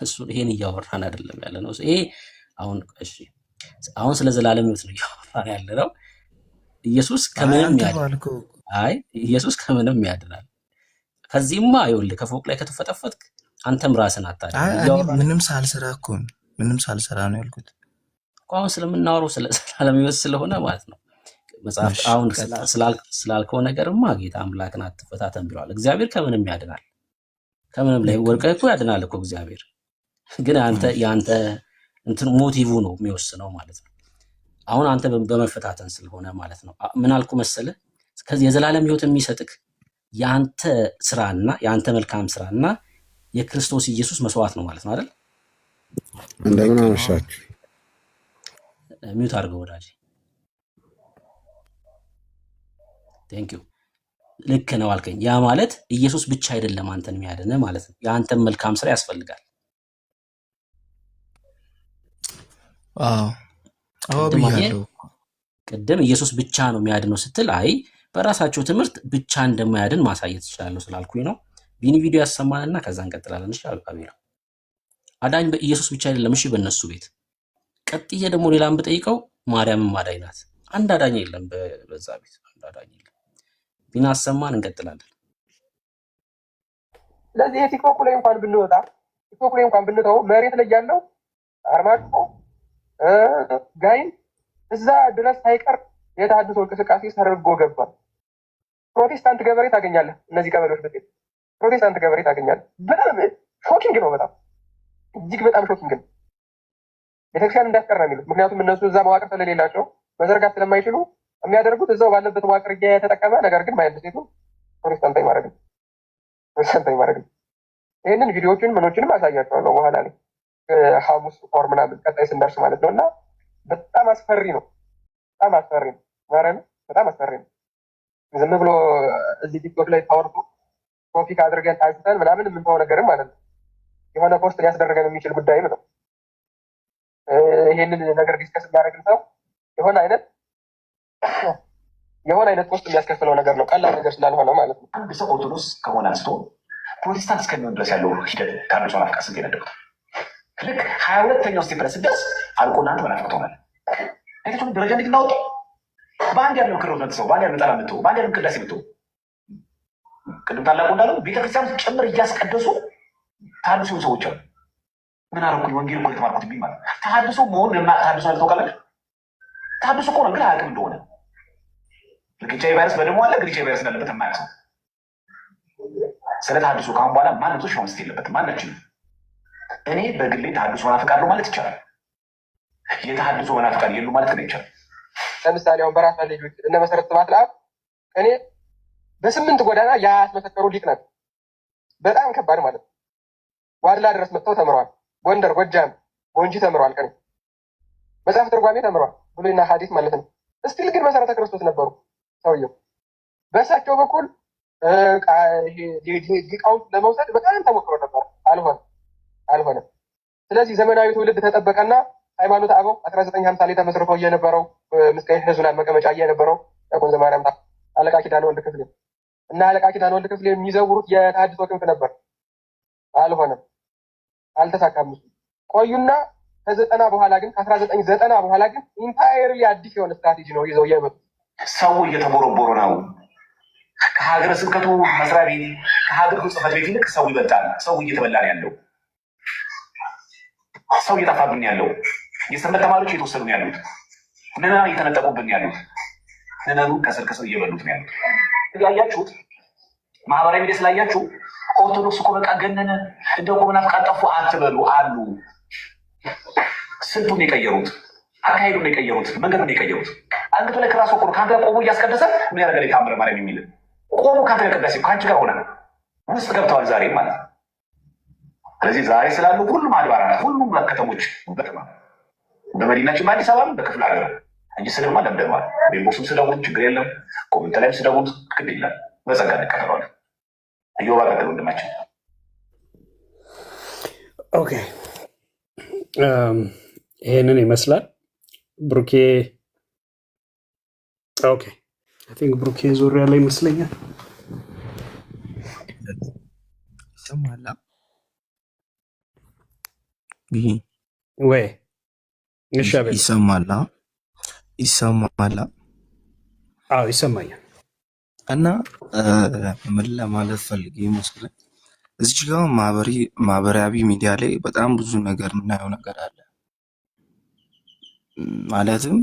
Speaker 8: እሱ ይሄን እያወራን አይደለም ያለ ነው። ይሄ አሁን ስለ ዘላለም ሕይወት ነው እያወራን ያለ ነው። ኢየሱስ ከምንም ያድናል። ከዚህማ ይኸውልህ ከፎቅ ላይ ከተፈጠፈጥክ አንተም ራስን አታድን።
Speaker 11: ምንም ሳልሰራ ነው ያልኩት።
Speaker 8: አሁን ስለምናወራው ስለ ዘላለም ሕይወት ስለሆነ ማለት ነው። መጽሐፍ አሁን ስላልከው ነገርማ ጌታ አምላክን አትፈታተን ብለዋል። እግዚአብሔር ከምንም ያድናል። ከምንም ላይ ወርቀህ እኮ ያድናል እኮ እግዚአብሔር። ግን የአንተ እንትን ሞቲቭ ነው የሚወስነው ማለት ነው። አሁን አንተ በመፈታተን ስለሆነ ማለት ነው። ምን አልኩ መሰለህ? ከዚህ የዘላለም ሕይወት የሚሰጥክ የአንተ ስራና የአንተ መልካም ስራና የክርስቶስ ኢየሱስ መስዋዕት ነው ማለት ነው አይደል?
Speaker 12: እንደምን አመሻችሁ።
Speaker 8: ሚውት አድርገው ወዳጅ። ቴንክ ዩ። ልክ ነው አልከኝ። ያ ማለት ኢየሱስ ብቻ አይደለም አንተን የሚያድንህ ማለት ነው። የአንተን መልካም ስራ ያስፈልጋል።
Speaker 11: አዎ ብያለሁ።
Speaker 8: ቅድም ኢየሱስ ብቻ ነው የሚያድነው ስትል አይ በራሳቸው ትምህርት ብቻ እንደማያድን ማሳየት ይችላል ስላልኩኝ ነው። ቢኒ ቪዲዮ ያሰማንና ከዛ እንቀጥላለን። እሺ አልቃቢራ አዳኝ በኢየሱስ ብቻ አይደለም። እሺ በእነሱ ቤት ቀጥዬ ደግሞ ሌላም ብጠይቀው ማርያምም አዳኝ ናት። አንድ አዳኝ የለም በዛ ቤት አንድ አዳኝ የለም። ቢና አሰማን እንቀጥላለን።
Speaker 3: ስለዚህ የቲክቶክ ላይ እንኳን ብንወጣ ቲክቶክ ላይ እንኳን ብንተው መሬት ላይ ያለው አርማጭሆ ጋይን እዛ ድረስ ሳይቀር የተሃድሶ እንቅስቃሴ ሰርጎ ገባል። ፕሮቴስታንት ገበሬ ታገኛለህ። እነዚህ ቀበሌዎች ብትሄድ ፕሮቴስታንት ገበሬ ታገኛለህ። በጣም ሾኪንግ ነው። በጣም እጅግ በጣም ሾኪንግ ነው። ቤተክርስቲያን እንዳትቀር ነው የሚሉት። ምክንያቱም እነሱ እዛ መዋቅር ስለሌላቸው መዘርጋት ስለማይችሉ የሚያደርጉት እዛው ባለበት መዋቅር የተጠቀመ ነገር ግን ማይንድ ሴቱ ፕሮቴስታንታዊ ማድረግ ነው። ፕሮቴስታንታዊ ማድረግ ነው። ይህንን ቪዲዮዎችን ምኖችንም አሳያቸዋለሁ በኋላ ላይ ሐሙስ ኦር ምናምን ቀጣይ ስንደርስ ማለት ነው። እና በጣም አስፈሪ ነው። በጣም አስፈሪ ነው። ማርያም በጣም አስፈሪ ነው። ዝም ብሎ እዚህ ቲክቶክ ላይ ታወርቶ ቶፒክ አድርገን አንስተን ምናምን የምንተወው ነገርም ማለት ነው። የሆነ ፖስት ሊያስደረገን የሚችል ጉዳይም ነው። ይሄንን ነገር ዲስከስ የሚያደርግን ሰው የሆነ አይነት ፖስት የሚያስከፍለው ነገር ነው። ቀላል ነገር ስላልሆነ ማለት ነው።
Speaker 1: አንድ ሰው ኦርቶዶክስ ከሆነ አንስቶ ፕሮቴስታንት እስከሚሆን ድረስ ያለው ሂደት ታድሶ ናፍቃ ስንት የነደቁት ልክ 22ኛው ስቴፕ ላይ ስደርስ አልቆና አንተ መናፍቅ ትሆናለህ። አይታችሁን ደረጃ እንዴት እናወጡ። በአንድ ያለው ክሮነት ሰው በአንድ ያለው ጠላ ምትው በአንድ ያለው ቅዳሴ ምትው ቅድም ታላቁ እንዳለው ቤተክርስቲያን ጭምር እያስቀደሱ ታድሶ ሰዎች አሉ። ምን አረኩኝ ወንጌል እኮ የተማርኩት ቢል ማለት ታድሶ መሆን ታድሶ ታውቃለህ። ታድሶ እኮ ነው ግን አያውቅም እንደሆነ ልክ ኤች አይ ቪ ቫይረስ በደሞ አለ ግን ኤች አይ ቪ ቫይረስ እንዳለበት የማያውቅ ሰው ስለ ታድሶ ካሁን በኋላ ማንም ሰው ሸወንስት የለበትም። ማናችን እኔ በግሌ ተሐድሶ መናፍቃለሁ ማለት ይቻላል። የተሐድሶ መናፍቃን የሉ ማለት ግን ይቻላል።
Speaker 3: ለምሳሌ አሁን በራስ ልጆች እነ መሰረት ስብሐት ለአብ እኔ በ8 ጎዳና ያስመሰከሩ ሊቅ ናቸው። በጣም ከባድ ማለት ነው። ዋድላ ድረስ መጥተው ተምረዋል። ጎንደር፣ ጎጃም፣ ወንጂ ተምረዋል። ቀን መጽሐፍ ትርጓሜ ተምረዋል። ብሉይና ሐዲስ ማለት ነው። እስቲል ግን መሰረተ ክርስቶስ ነበሩ ሰውየው። በእሳቸው በኩል ሊቃውንት ለመውሰድ በጣም ተሞክሮ ነበር። አልሆነም። ስለዚህ ዘመናዊ ትውልድ ተጠበቀና ሃይማኖት አበው 1950 ላይ ተመስርቶ እየነበረው ምስካየ ኅዙናን መቀመጫ እየነበረው ያቆን ዘማርያም አለቃ ኪዳነ ወልድ ክፍሌ እና አለቃ ኪዳነ ወልድ ክፍሌ የሚዘውሩት የተሐድሶ ክንፍ ነበር። አልሆነም፣ አልተሳካም። ቆዩና ከ90 በኋላ ግን ከ1990 በኋላ ግን ኢንታየርሊ አዲስ የሆነ ስትራቴጂ ነው ይዘው የመጡት።
Speaker 1: ሰው እየተቦረቦረ ነው። ከሀገረ ስብከቱ መስሪያ ቤት ከሀገር ጽሕፈት ቤት ይልቅ ሰው ይበልጣል። ሰው እየተበላ ነው ያለው። ሰው እየጠፋብን ያለው። የሰንበት ተማሪዎች እየተወሰዱ ነው ያሉት። ምዕመናን እየተነጠቁብን ያሉት። ምዕመኑን ከስር ከስር እየበሉት ነው ያሉት። ያያችሁት ማህበራዊ ሚዲያ ስላያችሁ ኦርቶዶክስ እኮ በቃ ገነነ እንደው እኮ መናፍቃን ጠፉ አትበሉ አሉ። ስልቱን የቀየሩት፣ አካሄዱን የቀየሩት፣ መንገዱን የቀየሩት። አንገቱ ላይ ከራሱ ቆሞ ከአንተ ጋር ቆሞ እያስቀደሰ ምን ያደርጋል? የታምረ ማርያም የሚል ቆሞ ከአንተ ጋር ቅዳሴ ከአንቺ ጋር ሆነ ውስጥ ገብተዋል ዛሬ ማለት ነው። ስለዚህ ዛሬ ስላሉ ሁሉም አድባራት ሁሉም ከተሞች በመዲናችን በአዲስ አበባ በክፍለ ሀገር እንጂ ስደማ ለምደማል። ቤንቦስም ስደቡን ችግር የለም። ኮሜንት ላይም ስደቡን ግድ ይላል። በጸጋ እንቀበለዋለን። እዮባ ቀጥል ወንድማችን።
Speaker 7: ኦኬ ይሄንን ይመስላል ብሩኬ። ኦኬ አይ ቲንክ ብሩኬ ዞር ያለ ይመስለኛል።
Speaker 11: ይሰማል
Speaker 7: ወይ? እሺ አቤት።
Speaker 11: ይሰማል።
Speaker 7: አዎ ይሰማኛል።
Speaker 11: እና ምን ለማለት ፈልጌ ይመስላል እዚህ ጋር ማህበራዊ ሚዲያ ላይ በጣም ብዙ ነገር የምናየው ነገር አለ። ማለትም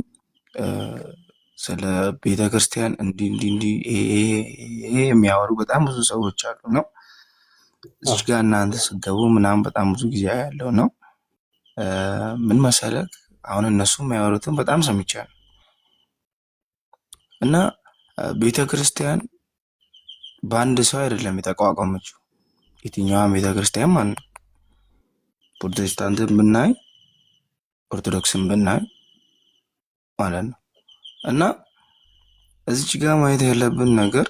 Speaker 11: ስለ ቤተክርስቲያን እንዲህ ይሄ የሚያወሩ በጣም ብዙ ሰዎች አሉ ነው። እዚህ ጋር እናንተ ስገቡ ምናምን በጣም ብዙ ጊዜ ያለው ነው። ምን መሰለህ አሁን እነሱ የሚያወሩትን በጣም ሰምቻለሁ። እና ቤተክርስቲያን በአንድ ሰው አይደለም የተቋቋመችው። የትኛዋም ቤተክርስቲያን ማለት ነው። ፕሮቴስታንትን ብናይ ኦርቶዶክስን ብናይ ማለት ነው። እና እዚች ጋር ማየት ያለብን ነገር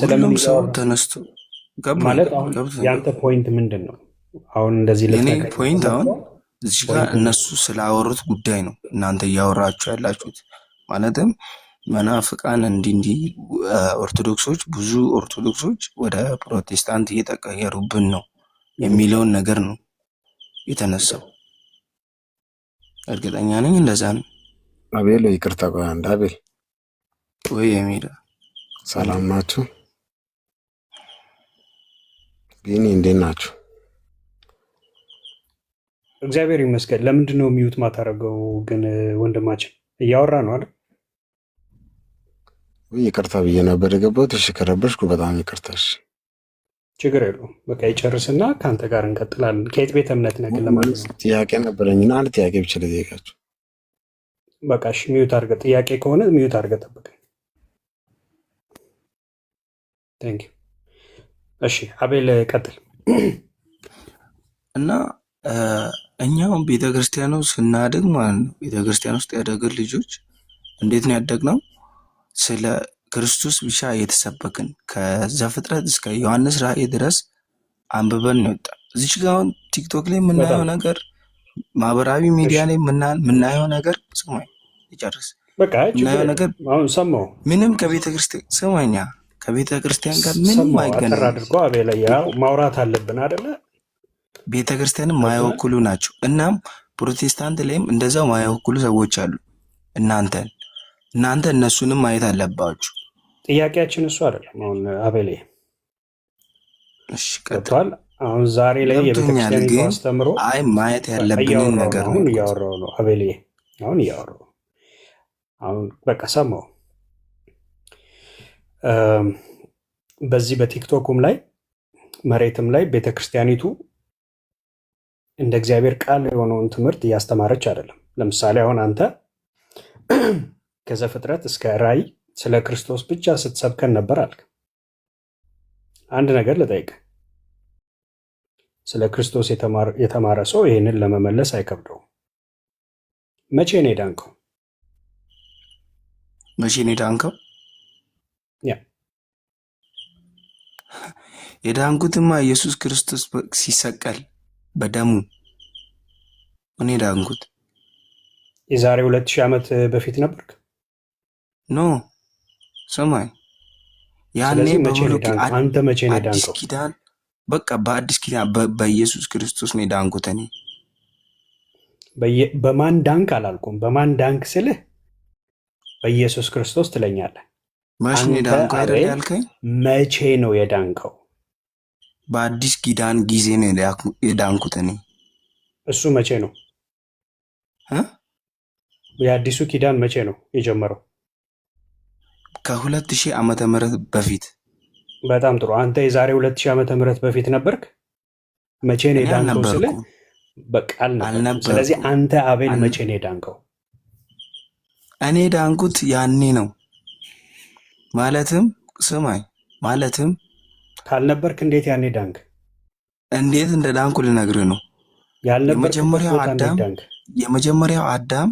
Speaker 11: ሁሉም ሰው ተነስቶ
Speaker 7: ማለት አሁን ያንተ ፖይንት ምንድን ነው? አሁን እንደዚህ
Speaker 11: የኔ ፖይንት አሁን እዚህ ጋር እነሱ ስላወሩት ጉዳይ ነው እናንተ እያወራችሁ ያላችሁት። ማለትም መናፍቃን እንዲህ ኦርቶዶክሶች ብዙ ኦርቶዶክሶች ወደ ፕሮቴስታንት እየተቀየሩብን ነው የሚለውን ነገር ነው የተነሳው። እርግጠኛ ነኝ እንደዛ ነው።
Speaker 12: አቤል ይቅርታ፣ ቆይ አንድ አቤል።
Speaker 11: ወይ የሚዳ
Speaker 12: ሰላም ናችሁ? ቢኒ እንዴት ናችሁ?
Speaker 13: እግዚአብሔር ይመስገን። ለምንድን ነው ሚዩት ማታረገው ግን? ወንድማችን እያወራ ነው አይደል?
Speaker 12: ይቅርታ ብዬ ነበር የገባሁት። እሺ ከረበሽኩ በጣም ይቅርታሽ።
Speaker 13: ችግር የለውም። በቃ ይጨርስና ከአንተ ጋር እንቀጥላለን። ከየት ቤተ እምነት ነህ ግን ለማለት ነው?
Speaker 12: ጥያቄ ነበረኝና አንድ ጥያቄ ብቻ ልጠይቃችሁ።
Speaker 13: በቃ እሺ ሚዩት አድርገህ፣ ጥያቄ ከሆነ ሚዩት አድርገህ ጠብቀኝ። ቴንክ ዩ። እሺ አቤል ቀጥል።
Speaker 11: እና እኛውም ቤተክርስቲያኑ ስናድግ ማለት ነው ቤተክርስቲያን ውስጥ ያደግን ልጆች እንዴት ነው ያደግነው? ስለ ክርስቶስ ብቻ እየተሰበክን ከዘፍጥረት እስከ ዮሐንስ ራእይ ድረስ አንብበን ነው የወጣ። እዚች ጋር አሁን ቲክቶክ ላይ የምናየው ነገር፣ ማህበራዊ ሚዲያ ላይ የምናየው ነገር ስማኝ ይጨርስ።
Speaker 13: በቃ
Speaker 11: የምናየው ነገር
Speaker 13: አሁን ሰማሁ።
Speaker 11: ምንም ከቤተክርስቲያን ስማኛ ከቤተክርስቲያን ጋር ምንም አይገናኝም።
Speaker 13: አድርጎ አቤል ያው ማውራት አለብን አይደለ?
Speaker 11: ቤተክርስቲያንን ማይወክሉ ናቸው። እናም ፕሮቴስታንት ላይም እንደዛው ማይወክሉ ሰዎች አሉ። እናንተ እነሱንም ማየት አለባችሁ።
Speaker 13: ጥያቄያችን እሱ አይደለም። አሁን አቤል
Speaker 11: እሺ
Speaker 13: ቀጥቷል። አሁን ዛሬ ላይ የቤተክርስቲያን አስተምሮ
Speaker 11: አይ ማየት ያለብንን ነገር
Speaker 13: ነው እያወራው ነው አቤል። አሁን እያወራው አሁን በቃ ሰማው። በዚህ በቲክቶኩም ላይ መሬትም ላይ ቤተክርስቲያኒቱ እንደ እግዚአብሔር ቃል የሆነውን ትምህርት እያስተማረች አይደለም። ለምሳሌ አሁን አንተ ከዘፍጥረት እስከ ራእይ ስለ ክርስቶስ ብቻ ስትሰብከን ነበር አልክ። አንድ ነገር ልጠይቅ። ስለ ክርስቶስ የተማረ ሰው ይህንን ለመመለስ አይከብደውም። መቼ ነው የዳንከው?
Speaker 11: መቼ ነው የዳንከው? የዳንኩትማ ኢየሱስ ክርስቶስ ሲሰቀል በደሙ እኔ ዳንኩት።
Speaker 13: የዛሬ 2000 ዓመት በፊት ነበርክ?
Speaker 11: ኖ ሰማይ ያኔ
Speaker 13: አንተ መቼ ነው
Speaker 11: አዲስ
Speaker 13: የዳንከው?
Speaker 11: ኪዳን በቃ በአዲስ ኪዳን በኢየሱስ ክርስቶስ ነው የዳንኩት። እኔ
Speaker 13: በማን ዳንክ አላልኩም። በማን ዳንክ ስልህ በኢየሱስ ክርስቶስ ትለኛለህ።
Speaker 11: መቼ ነው የዳንከው አይደል ያልከኝ?
Speaker 13: መቼ ነው የዳንከው?
Speaker 11: በአዲስ ኪዳን ጊዜ ነው የዳንኩት እኔ።
Speaker 13: እሱ መቼ ነው? የአዲሱ ኪዳን መቼ ነው የጀመረው?
Speaker 11: ከ2000 ዓመተ ምህረት በፊት።
Speaker 13: በጣም ጥሩ። አንተ የዛሬ 2000 ዓመተ ምህረት በፊት ነበርክ? መቼ ነው የዳንከው ስለ በቃ አልነበርኩም። ስለዚህ አንተ አቤል መቼ ነው የዳንከው?
Speaker 11: እኔ ዳንኩት ያኔ ነው። ማለትም ስማኝ፣ ማለትም
Speaker 13: ካልነበርክ እንዴት ያኔ ዳንክ?
Speaker 11: እንዴት እንደ ዳንኩ ልነግርህ ነው። የመጀመሪያው አዳም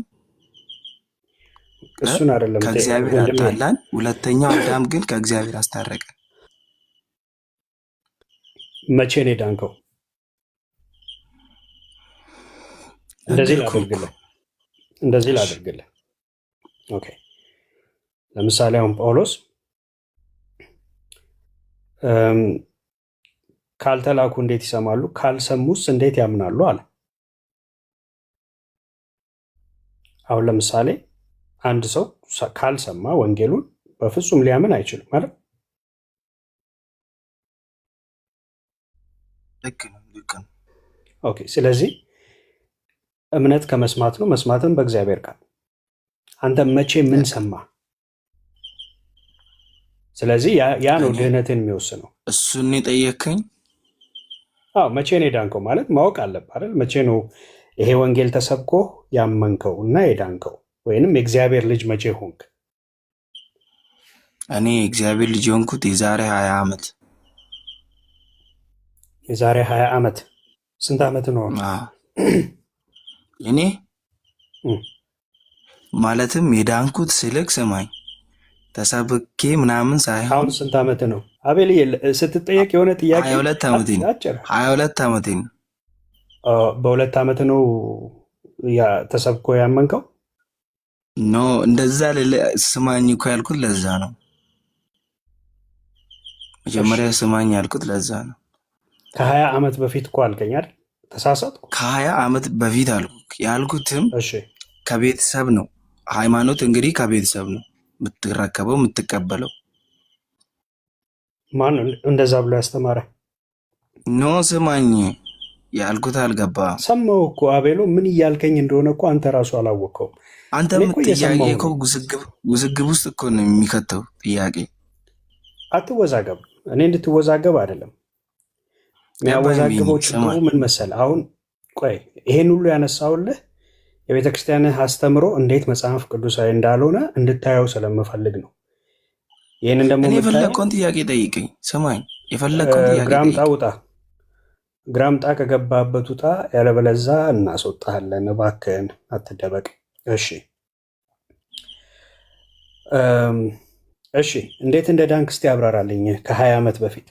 Speaker 13: እሱን አይደለም
Speaker 11: ከእግዚአብሔር አጣላን። ሁለተኛው አዳም ግን ከእግዚአብሔር አስታረቀ።
Speaker 13: መቼ ነው የዳንከው? እንደዚህ ላድርግልህ። ኦኬ፣ ለምሳሌ አሁን ጳውሎስ ካልተላኩ እንዴት ይሰማሉ? ካልሰሙስ እንዴት ያምናሉ አለ። አሁን ለምሳሌ አንድ ሰው ካልሰማ ወንጌሉን በፍጹም ሊያምን አይችልም ማለት።
Speaker 11: ልክ ነው።
Speaker 13: ኦኬ፣ ስለዚህ እምነት ከመስማት ነው፣ መስማትም በእግዚአብሔር ቃል። አንተ መቼ ምን ሰማ? ስለዚህ ያ ነው ድህነትን የሚወስነው።
Speaker 11: እሱን የጠየከኝ?
Speaker 13: አዎ፣ መቼ ነው የዳንከው ማለት ማወቅ አለብህ አይደል? መቼ ነው ይሄ ወንጌል ተሰብኮ ያመንከው እና የዳንከው? ወይንም የእግዚአብሔር ልጅ መቼ ሆንክ?
Speaker 11: እኔ የእግዚአብሔር ልጅ ሆንኩት የዛሬ 20 ዓመት።
Speaker 13: የዛሬ 20 ዓመት። ስንት ዓመት ነው
Speaker 11: እኔ? ማለትም የዳንኩት ስልክ ስማኝ፣ ተሰብኬ ምናምን ሳይሆን።
Speaker 13: አሁን ስንት ዓመት ነው አቤል? ስትጠየቅ የሆነ ጥያቄ
Speaker 11: 22 ዓመቴ ነው። 22 ዓመቴ ነው።
Speaker 13: በ2 ዓመት ነው ተሰብኮ ያመንከው?
Speaker 11: ኖ እንደዛ ስማኝ እኮ ያልኩት ለዛ ነው። መጀመሪያ ስማኝ ያልኩት ለዛ ነው።
Speaker 13: ከ20 ዓመት በፊት እኮ አልከኝ አይደል? ተሳሳትኩ?
Speaker 11: ከ20 ዓመት በፊት ያልኩትም ከቤተሰብ ነው። ሃይማኖት እንግዲህ ከቤተሰብ ነው የምትረከበው የምትቀበለው።
Speaker 13: ማን እንደዛ ብሎ ያስተማረ?
Speaker 11: ኖ ስማኝ ያልኩት አልገባ።
Speaker 13: ሰማሁ እኮ አቤሎ፣ ምን እያልከኝ እንደሆነ እኮ አንተ ራሱ አላወቀውም።
Speaker 11: አንተ ጥያቄ እኮ ውዝግብ ውስጥ እኮ ነው የሚከተው ጥያቄ።
Speaker 13: አትወዛገብ። እኔ እንድትወዛገብ አይደለም የሚያወዛግበው። ችግሩ ምን መሰለህ? አሁን ቆይ ይሄን ሁሉ ያነሳውልህ የቤተ ክርስቲያንህ አስተምሮ እንዴት መጽሐፍ ቅዱሳዊ እንዳልሆነ እንድታየው ስለምፈልግ ነው። ይህንን ደግሞ
Speaker 11: የፈለግከውን ጥያቄ ጠይቀኝ። ስማኝ፣ የፈለግከውን ጥያቄ
Speaker 13: ግራምጣ ውጣ፣ ግራምጣ ከገባበት ውጣ፣ ያለበለዛ እናስወጣለን። እባክህን አትደበቅ። እሺ፣ እንዴት እንደ ዳንክ እስቲ ያብራራልኝ። ከ20 ዓመት በፊት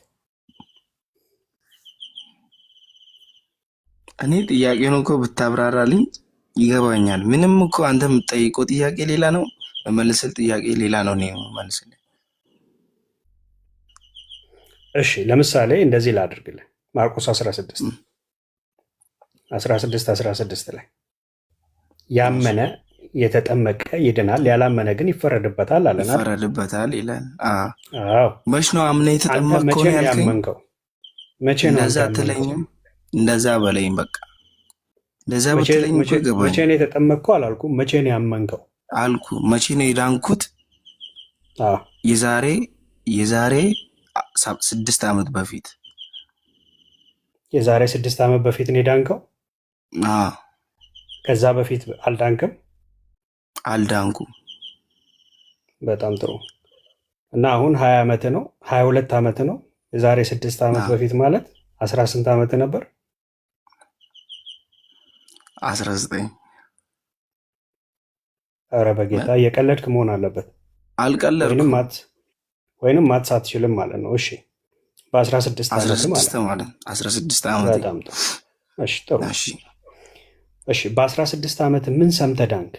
Speaker 11: እኔ ጥያቄውን እኮ ብታብራራልኝ ይገባኛል። ምንም እኮ አንተ የምትጠይቀው ጥያቄ ሌላ ነው፣ መመልስል ጥያቄ ሌላ ነው። እኔ መልስል።
Speaker 13: እሺ ለምሳሌ እንደዚህ ላድርግልህ። ማርቆስ 16 ላይ ያመነ የተጠመቀ ይድናል፣ ያላመነ ግን ይፈረድበታል አለና
Speaker 11: ይፈረድበታል ይላል።
Speaker 13: መች
Speaker 11: ነው አምነ የተጠመቅከው
Speaker 13: ያመንከው? መቼ ነው?
Speaker 11: እንደዛ አትለኝም? እንደዛ በለኝ በቃ። እንደዛ በትለኝ
Speaker 13: መቼ ነው የተጠመቅከው አላልኩም። መቼ ነው ያመንከው
Speaker 11: አልኩ። መቼ ነው የዳንኩት? የዛሬ 6 ዓመት በፊት።
Speaker 13: የዛሬ 6 ዓመት በፊት ነው የዳንከው? ከዛ በፊት አልዳንክም?
Speaker 11: አልዳንኩም።
Speaker 13: በጣም ጥሩ። እና አሁን 20 ዓመት ነው፣ 22 ዓመት ነው። የዛሬ 6 ዓመት በፊት ማለት 18 ዓመት ነበር?
Speaker 11: 19።
Speaker 13: ኧረ በጌታ እየቀለድክ መሆን አለበት።
Speaker 11: አልቀለድኩም።
Speaker 13: ወይንም ማትስ አትችልም ማለት ነው። እሺ በ16
Speaker 11: ማለት 16 ዓመት።
Speaker 13: በጣም ጥሩ። እሺ ጥሩ። እሺ በ16 ዓመት ምን ሰምተህ ዳንክ?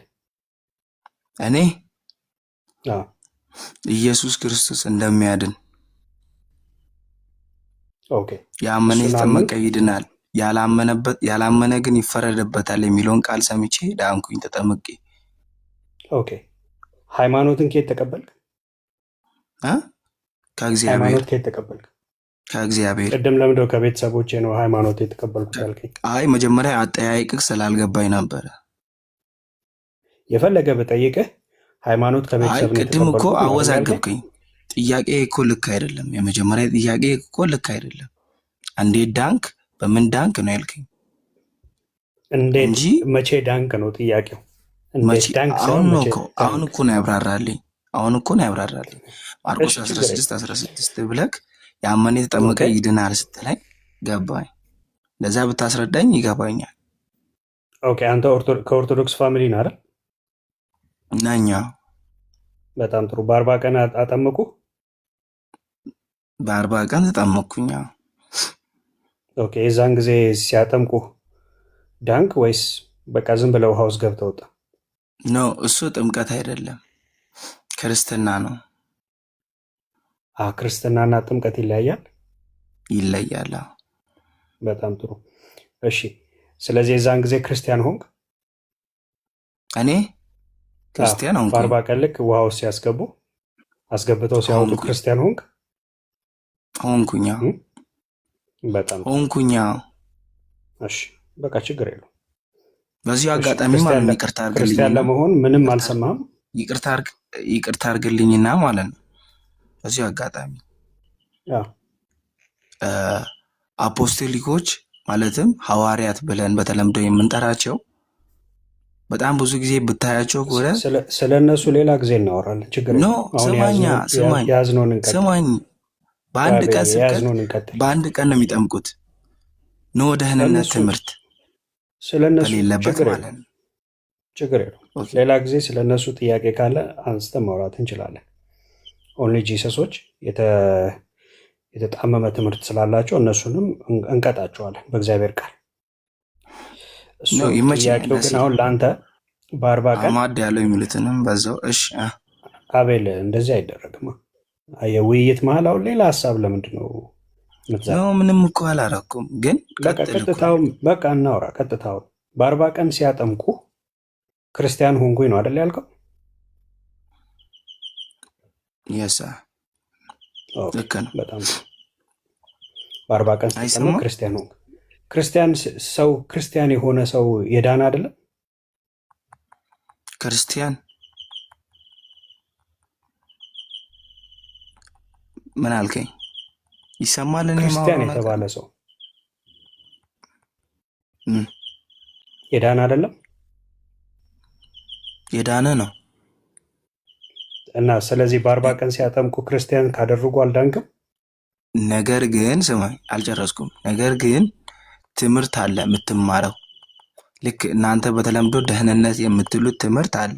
Speaker 11: እኔ ኢየሱስ ክርስቶስ እንደሚያድን፣ ያመነ የተጠመቀ ይድናል፣ ያላመነ ግን ይፈረድበታል የሚለውን ቃል ሰምቼ ዳንኩኝ ተጠምቄ።
Speaker 13: ሃይማኖትን ከየት ተቀበልክ?
Speaker 11: ከእግዚአብሔር።
Speaker 13: ከየት ተቀበልክ?
Speaker 11: ከእግዚአብሔር።
Speaker 13: ቅድም ለምንድነው ከቤተሰቦቼ ነው ሃይማኖት የተቀበልኩት ያልከኝ?
Speaker 11: መጀመሪያ አጠያይቅህ ስላልገባኝ ነበረ።
Speaker 13: የፈለገ ብጠይቅህ ሃይማኖት ከቤተሰብ ነው።
Speaker 11: ቅድም እኮ አወዛገብከኝ። ጥያቄ እኮ ልክ አይደለም። የመጀመሪያ ጥያቄ እኮ ልክ አይደለም። እንዴት ዳንክ፣ በምን ዳንክ ነው ያልከኝ?
Speaker 13: እንዴት መቼ ዳንክ ነው ጥያቄው።
Speaker 11: አሁን እኮ ነው ያብራራልኝ። ማርቆስ 16 ብለክ ያመነ የተጠመቀ ይድናል ስትለኝ ገባኝ። ለዛ ብታስረዳኝ ይገባኛል።
Speaker 13: አንተ ከኦርቶዶክስ ፋሚሊ ነህ አይደል?
Speaker 11: ነኛ።
Speaker 13: በጣም ጥሩ። በ40 ቀን አጠመቁ?
Speaker 11: በ40 ቀን ተጠመቅኩኛ።
Speaker 13: የዛን ጊዜ ሲያጠምቁ ዳንክ ወይስ በቃ ዝም ብለው ውሃ ውስጥ ገብተህ ወጣ?
Speaker 11: ኖ እሱ ጥምቀት አይደለም፣ ክርስትና ነው።
Speaker 13: ክርስትናና ጥምቀት ይለያያል?
Speaker 11: ይለያል።
Speaker 13: በጣም ጥሩ። እሺ ስለዚህ የዛን ጊዜ ክርስቲያን ሆንክ?
Speaker 11: እኔ ክርስቲያን ሆንኩ።
Speaker 13: በ40 ቀን ልክ ውሃ ውስጥ ሲያስገቡ አስገብተው ሲያወጡ ክርስቲያን ሆንክ?
Speaker 11: ሆንኩኛ።
Speaker 13: በጣም
Speaker 11: ሆንኩኛ።
Speaker 13: እሺ በቃ ችግር የለው።
Speaker 11: በዚሁ አጋጣሚ ማለት ነው ይቅርታ አድርግልኝ።
Speaker 13: ክርስቲያን ለመሆን ምንም አልሰማህም?
Speaker 11: ይቅርታ አድርግልኝና ማለት ነው በዚሁ አጋጣሚ አፖስቶሊኮች ማለትም ሐዋርያት ብለን በተለምዶ የምንጠራቸው በጣም ብዙ ጊዜ ብታያቸው ከሆነ
Speaker 13: ስለ እነሱ ሌላ ጊዜ እናወራለን። ችግር
Speaker 11: ነው። ስማኝ። በአንድ ቀን ነው የሚጠምቁት። ኖ ደህንነት ትምህርት በሌለበት ማለት ነው።
Speaker 13: ችግር የለው። ሌላ ጊዜ ስለ እነሱ ጥያቄ ካለ አንስተን ማውራት እንችላለን። ኦንሊ ጂሰሶች የተጣመመ ትምህርት ስላላቸው እነሱንም እንቀጣቸዋለን በእግዚአብሔር ቃል።
Speaker 2: እሱ ጥያቄው ግን አሁን ለአንተ በ40 ቀን
Speaker 11: አማድ ያለው የሚሉትንም በዛው እሺ
Speaker 2: አቤል እንደዚህ አይደረግማ። የውይይት መሀል አሁን ሌላ ሀሳብ ለምንድን ነው
Speaker 11: ነው? ምንም እኮ አላረኩም፣ ግን
Speaker 2: ቀጥታው በቃ እናውራ። ቀጥታው በ40 ቀን ሲያጠምቁ ክርስቲያን ሆንኩኝ ነው አይደል ያልከው?
Speaker 11: የሳ ልክ ነው።
Speaker 2: በጣም በ40 ቀን ሲጠመቅ ክርስቲያን ሆንኩ። ክርስቲያን የሆነ ሰው የዳነ አይደለም
Speaker 11: ክርስቲያን። ምን አልከኝ? ይሰማል? እኔ
Speaker 2: ክርስቲያን የተባለ ሰው የዳነ አይደለም?
Speaker 11: የዳነ ነው።
Speaker 2: እና ስለዚህ በ40 ቀን ሲያጠምቁ ክርስቲያን ካደረጉ አልዳንክም።
Speaker 11: ነገር ግን ስማኝ፣ አልጨረስኩም። ነገር ግን ትምህርት አለ የምትማረው። ልክ እናንተ በተለምዶ ደህንነት የምትሉት ትምህርት አለ።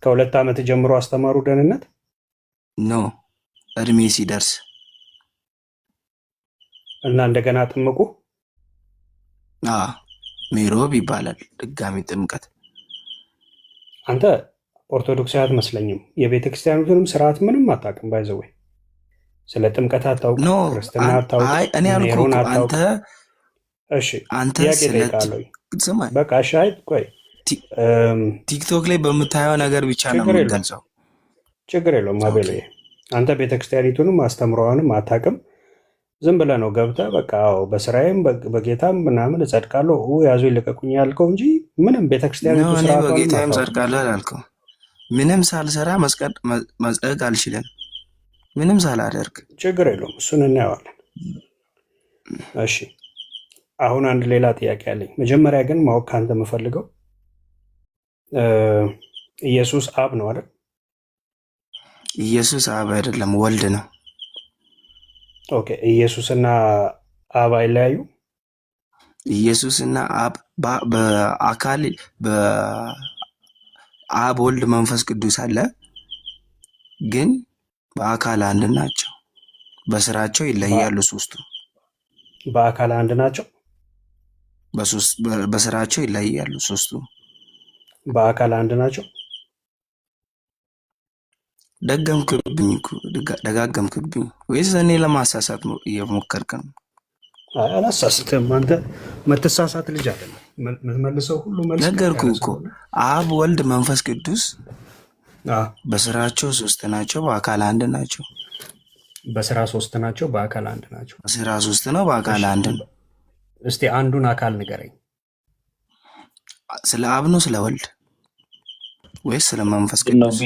Speaker 2: ከ2 ዓመት ጀምሮ አስተማሩ ደህንነት
Speaker 11: ኖ እድሜ ሲደርስ
Speaker 2: እና እንደገና ጥምቁ።
Speaker 11: ሜሮብ ይባላል ድጋሚ ጥምቀት።
Speaker 2: አንተ ኦርቶዶክሳዊ አትመስለኝም። የቤተ ክርስቲያኑትንም ስርዓት ምንም አታውቅም። ባይዘወይ ስለ ጥምቀት አታውቅም፣ ክርስትና አታውቅም።
Speaker 11: እኔ ያልኩህ አንተ
Speaker 2: እሺ፣ ጥያቄ እጠይቃለሁ። በቃ እሺ፣ አይ ቆይ፣
Speaker 11: ቲክቶክ ላይ በምታየው ነገር ብቻ ነው የምትገልጸው።
Speaker 2: ችግር የለውም አቤል፣ አንተ ቤተክርስቲያኒቱንም አስተምሯንም አታውቅም። ዝም ብለህ ነው ገብተህ በቃ በስራዬም በጌታም ምናምን እጸድቃለሁ ያዙ ይልቀቁኝ ያልከው እንጂ ምንም ቤተክርስቲያኒቱ ስርዓቷን
Speaker 11: በጌታም ጸድቃለሁ አላልከው። ምንም ሳልሰራ መጽደቅ አልችልም፣ ምንም ሳላደርግ።
Speaker 2: ችግር የለውም፣ እሱን እናየዋለን። እሺ አሁን አንድ ሌላ ጥያቄ አለኝ። መጀመሪያ ግን ማወቅ ከአንተ የምፈልገው ኢየሱስ አብ ነው አይደል?
Speaker 11: ኢየሱስ አብ አይደለም፣ ወልድ ነው።
Speaker 2: ኦኬ፣ ኢየሱስና አብ አይለያዩ?
Speaker 11: ኢየሱስና አብ በአካል በአብ ወልድ መንፈስ ቅዱስ አለ፣ ግን በአካል አንድ ናቸው። በስራቸው ይለያሉ። ሶስቱ
Speaker 2: በአካል አንድ ናቸው፣
Speaker 11: በስራቸው ይለያሉ። ሶስቱ
Speaker 2: በአካል አንድ ናቸው።
Speaker 11: ደጋገምክብኝ ወይስ እኔ ለማሳሳት እየሞከርክ ነው?
Speaker 2: አላሳስትም። አንተ መተሳሳት ልጅ አይደለም። የምትመልሰው ሁሉ መልስ
Speaker 11: ነገርኩህ እኮ። አብ ወልድ መንፈስ ቅዱስ በስራቸው 3 ናቸው፣ በአካል አንድ ናቸው።
Speaker 2: በስራ 3 ናቸው፣ በአካል አንድ ናቸው።
Speaker 11: በስራ 3 ነው፣ በአካል አንድ ነው።
Speaker 2: እስቲ አንዱን አካል ንገረኝ።
Speaker 11: ስለ አብ ነው ስለ ወልድ ወይስ ስለ መንፈስ ቅዱስ?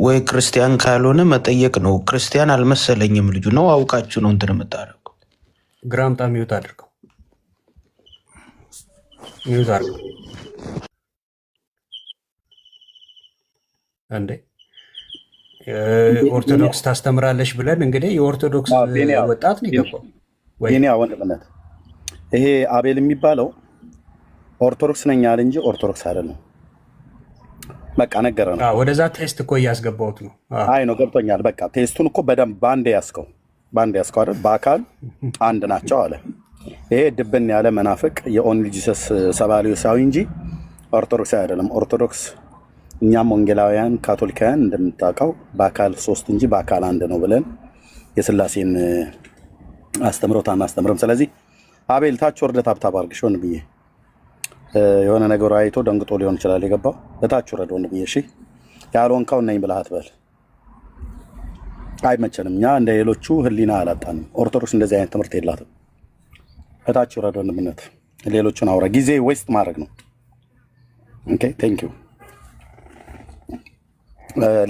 Speaker 14: ወይ ክርስቲያን ካልሆነ መጠየቅ ነው። ክርስቲያን አልመሰለኝም ልጁ ነው። አውቃችሁ ነው እንትን የምታደርገው።
Speaker 2: ግራምጣ ሚዩት አድርገው፣ ሚዩት አድርገው እንዴ። ኦርቶዶክስ ታስተምራለች ብለን እንግዲህ የኦርቶዶክስ ወጣት ነው የገባው።
Speaker 15: የኔ ወንድምነት ይሄ አቤል የሚባለው ኦርቶዶክስ ነኝ አለ እንጂ ኦርቶዶክስ አይደለም። በቃ ነገረ ነው።
Speaker 2: ወደዛ ቴስት እኮ እያስገባሁት ነው።
Speaker 15: አይ ነው ገብቶኛል። በቃ ቴስቱን እኮ በደንብ ባንዴ ያስከው አይደል? በአካል አንድ ናቸው አለ። ይሄ ድብን ያለ መናፍቅ የኦንሊ ጂሰስ ሰባሊዮሳዊ እንጂ ኦርቶዶክስ አይደለም። ኦርቶዶክስ እኛም ወንጌላውያን ካቶሊካውያን እንደምታውቀው በአካል 3 እንጂ በአካል አንድ ነው ብለን የስላሴን አስተምሮት አናስተምርም። ስለዚህ አቤል ታች ወርደ ታብታብ አድርግሽ ወንድ ብዬ የሆነ ነገር አይቶ ደንግጦ ሊሆን ይችላል የገባው። በታች ወረደ ወንድ ብዬ። እሺ ያልሆንከው ነኝ ብለህ አትበል። አይመቸንም። እኛ እንደ ሌሎቹ ህሊና አላጣንም። ኦርቶዶክስ እንደዚህ አይነት ትምህርት የላትም። በታች ወረደ ወንድምነት። ሌሎቹን አውራ ጊዜ ዌስት ማድረግ ነው። ኦኬ ቴንክ ዩ።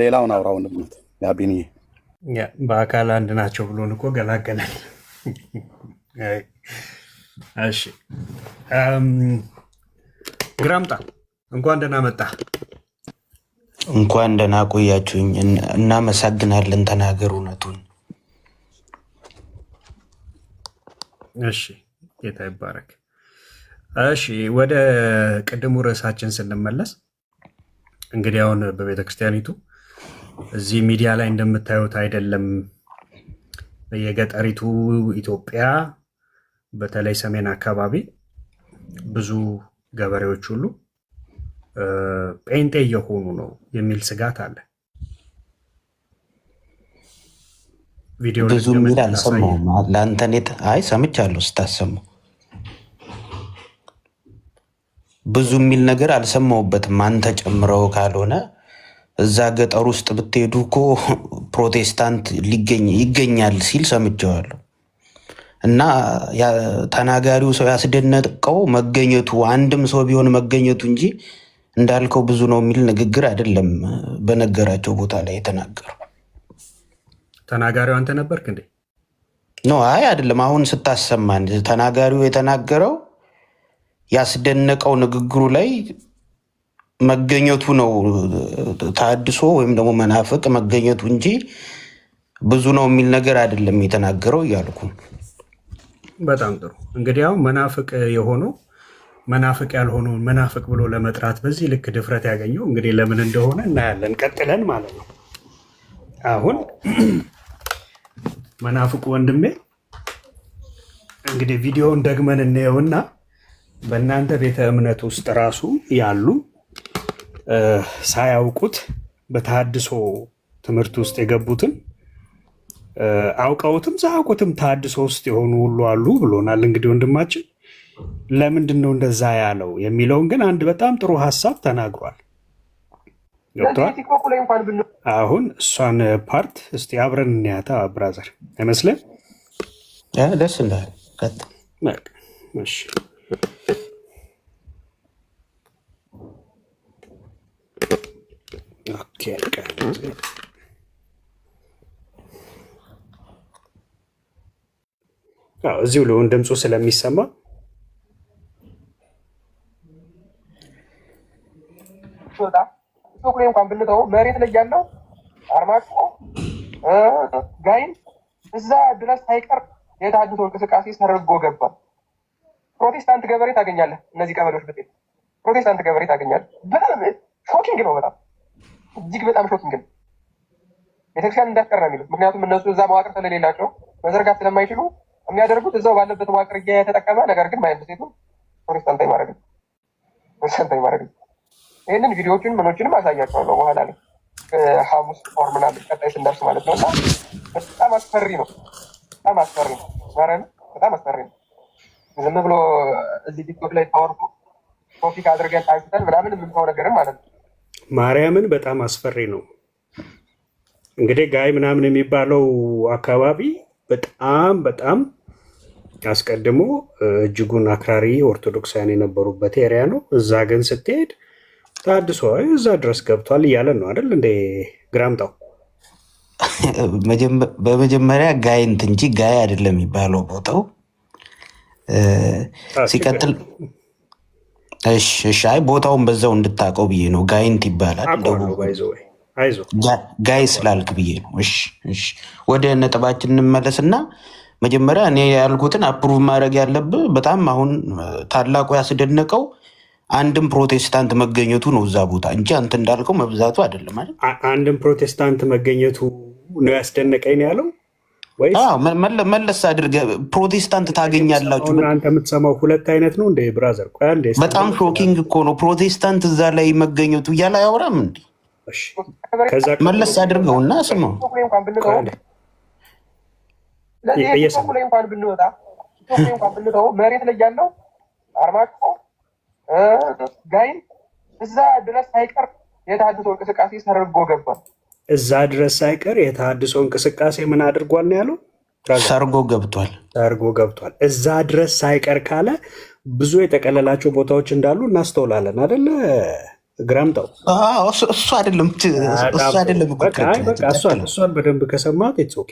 Speaker 15: ሌላውን አውራ ወንድምነት። ያቢኒ
Speaker 2: በአካል አንድ ናቸው ብሎን እኮ ገላገለን። እሺ ግራምጣ እንኳን ደህና መጣ።
Speaker 14: እንኳን ደህና ቆያችሁኝ። እናመሰግናለን። ተናገሩ እውነቱን።
Speaker 2: እሺ ጌታ ይባረክ። እሺ ወደ ቅድሙ ርዕሳችን ስንመለስ እንግዲህ አሁን በቤተክርስቲያኒቱ እዚህ ሚዲያ ላይ እንደምታዩት አይደለም። የገጠሪቱ ኢትዮጵያ
Speaker 13: በተለይ ሰሜን አካባቢ ብዙ ገበሬዎች ሁሉ ጴንጤ እየሆኑ ነው የሚል ስጋት አለ። ቪዲዮ
Speaker 14: ብዙ የሚል አልሰማሁም። ለአንተኔት አይ ሰምቻለሁ ስታሰሙ ብዙ የሚል ነገር አልሰማሁበትም። አንተ ጨምረው ካልሆነ እዛ ገጠር ውስጥ ብትሄዱ እኮ ፕሮቴስታንት ይገኛል ሲል ሰምቼዋለሁ። እና ተናጋሪው ሰው ያስደነቀው መገኘቱ አንድም ሰው ቢሆን መገኘቱ እንጂ እንዳልከው ብዙ ነው የሚል ንግግር አይደለም። በነገራቸው ቦታ ላይ የተናገረው
Speaker 13: ተናጋሪው አንተ ነበርክ እንዴ?
Speaker 14: ነው አይ አይደለም። አሁን ስታሰማን ተናጋሪው የተናገረው ያስደነቀው ንግግሩ ላይ መገኘቱ ነው ታድሶ ወይም ደግሞ መናፍቅ መገኘቱ እንጂ ብዙ ነው የሚል ነገር አይደለም የተናገረው እያልኩ።
Speaker 13: በጣም ጥሩ። እንግዲህ አሁን መናፍቅ የሆነው መናፍቅ ያልሆነውን መናፍቅ ብሎ ለመጥራት በዚህ ልክ ድፍረት ያገኘው እንግዲህ ለምን እንደሆነ እናያለን ቀጥለን ማለት ነው። አሁን መናፍቁ ወንድሜ እንግዲህ ቪዲዮውን ደግመን እንየውና በእናንተ ቤተ እምነት ውስጥ ራሱ ያሉ ሳያውቁት በተሐድሶ ትምህርት ውስጥ የገቡትን አውቀውትም ሳያውቁትም ተሐድሶ ውስጥ የሆኑ ሁሉ አሉ ብሎናል። እንግዲህ ወንድማችን ለምንድን ነው እንደዛ ያለው የሚለውን ግን አንድ በጣም ጥሩ ሀሳብ ተናግሯል። ገብቷል? አሁን እሷን ፓርት እስቲ አብረን እንያታ ብራዘር አይመስልም?
Speaker 14: ደስ እንዳለ
Speaker 13: እሺ እዚሁ ለውን ድምፁ ስለሚሰማ
Speaker 3: እንኳን ብንተው መሬት ላይ ያለው አርማጭሆ ጋይን እዛ ድረስ ሳይቀር የተሐድሶ እንቅስቃሴ ሰርጎ ገባ። ፕሮቴስታንት ገበሬ ታገኛለህ። እነዚህ ቀበሌዎች ብትሄድ ፕሮቴስታንት ገበሬ ታገኛለህ። በጣም ሾኪንግ ነው። በጣም እጅግ በጣም ሾኪንግ ነው። ቤተክርስቲያን እንዳትቀር ነው የሚሉት። ምክንያቱም እነሱ እዛ መዋቅር ስለሌላቸው መዘርጋት ስለማይችሉ የሚያደርጉት እዛው ባለበት መዋቅር እየተጠቀመ ነገር ግን ማይንድ ሴቱ ፕሮቴስታንታዊ ማድረግ ነው። ይህንን ቪዲዮዎችን ምኖችንም አሳያቸዋለሁ በኋላ ላይ ሐሙስ ኦር ምናምን ቀጣይ ስንደርስ ማለት ነው። እና በጣም አስፈሪ ነው። በጣም አስፈሪ ነው። በጣም አስፈሪ ነው። ዝም ብሎ እዚህ ቲክቶክ ላይ ታወርቶ ቶፒክ አድርገን አንስተን ምናምን የምንተው ነገርም ማለት ነው።
Speaker 13: ማርያምን በጣም አስፈሪ ነው። እንግዲህ ጋይ ምናምን የሚባለው አካባቢ በጣም አስቀድሞ እጅጉን አክራሪ ኦርቶዶክሳውያን የነበሩበት ኤሪያ ነው። እዛ ግን ስትሄድ ተሐድሶ እዛ ድረስ ገብቷል እያለን ነው አይደል? እንደ ግራምጣው
Speaker 14: በመጀመሪያ ጋይንት እንጂ ጋይ አይደለም የሚባለው ቦታው። ሲቀጥል እሺ አይ ቦታውን በዛው እንድታውቀው ብዬ ነው። ጋይንት ይባላል ጋይ ስላልክ ብዬ ነው። እሺ ወደ ነጥባችን እንመለስና መጀመሪያ እኔ ያልኩትን አፕሩቭ ማድረግ ያለብህ በጣም አሁን ታላቁ ያስደነቀው አንድም ፕሮቴስታንት መገኘቱ ነው እዛ ቦታ እንጂ አንተ እንዳልከው መብዛቱ አይደለም አይደል?
Speaker 13: አንድም ፕሮቴስታንት መገኘቱ ነው ያስደነቀኝ ነው ያለው ወይስ?
Speaker 14: መለስ አድርገህ ፕሮቴስታንት ታገኛላችሁ።
Speaker 13: አንተ የምትሰማው ሁለት አይነት ነው እንደ ብራዘር። ቆይ አንዴ
Speaker 14: በጣም ሾኪንግ እኮ ነው ፕሮቴስታንት እዛ ላይ መገኘቱ እያለ አያወራም እንዴ? መለስ አድርገውና ስማው።
Speaker 3: እንኳን ብንወጣ መሬት ላይ ያለው አርማጭሆ ጋይን እዛ ድረስ ሳይቀር የተሐድሶ እንቅስቃሴ ሰርጎ ገባል።
Speaker 13: እዛ ድረስ ሳይቀር የተሐድሶ እንቅስቃሴ ምን አድርጓል ነው ያለው?
Speaker 14: ሰርጎ ገብቷል። እዛ ድረስ ሳይቀር ካለ ብዙ የጠቀለላቸው ቦታዎች እንዳሉ እናስተውላለን አይደለ? ግራምጣው እሱ አይደለም
Speaker 13: እሷን በደንብ ከሰማት ኦኬ።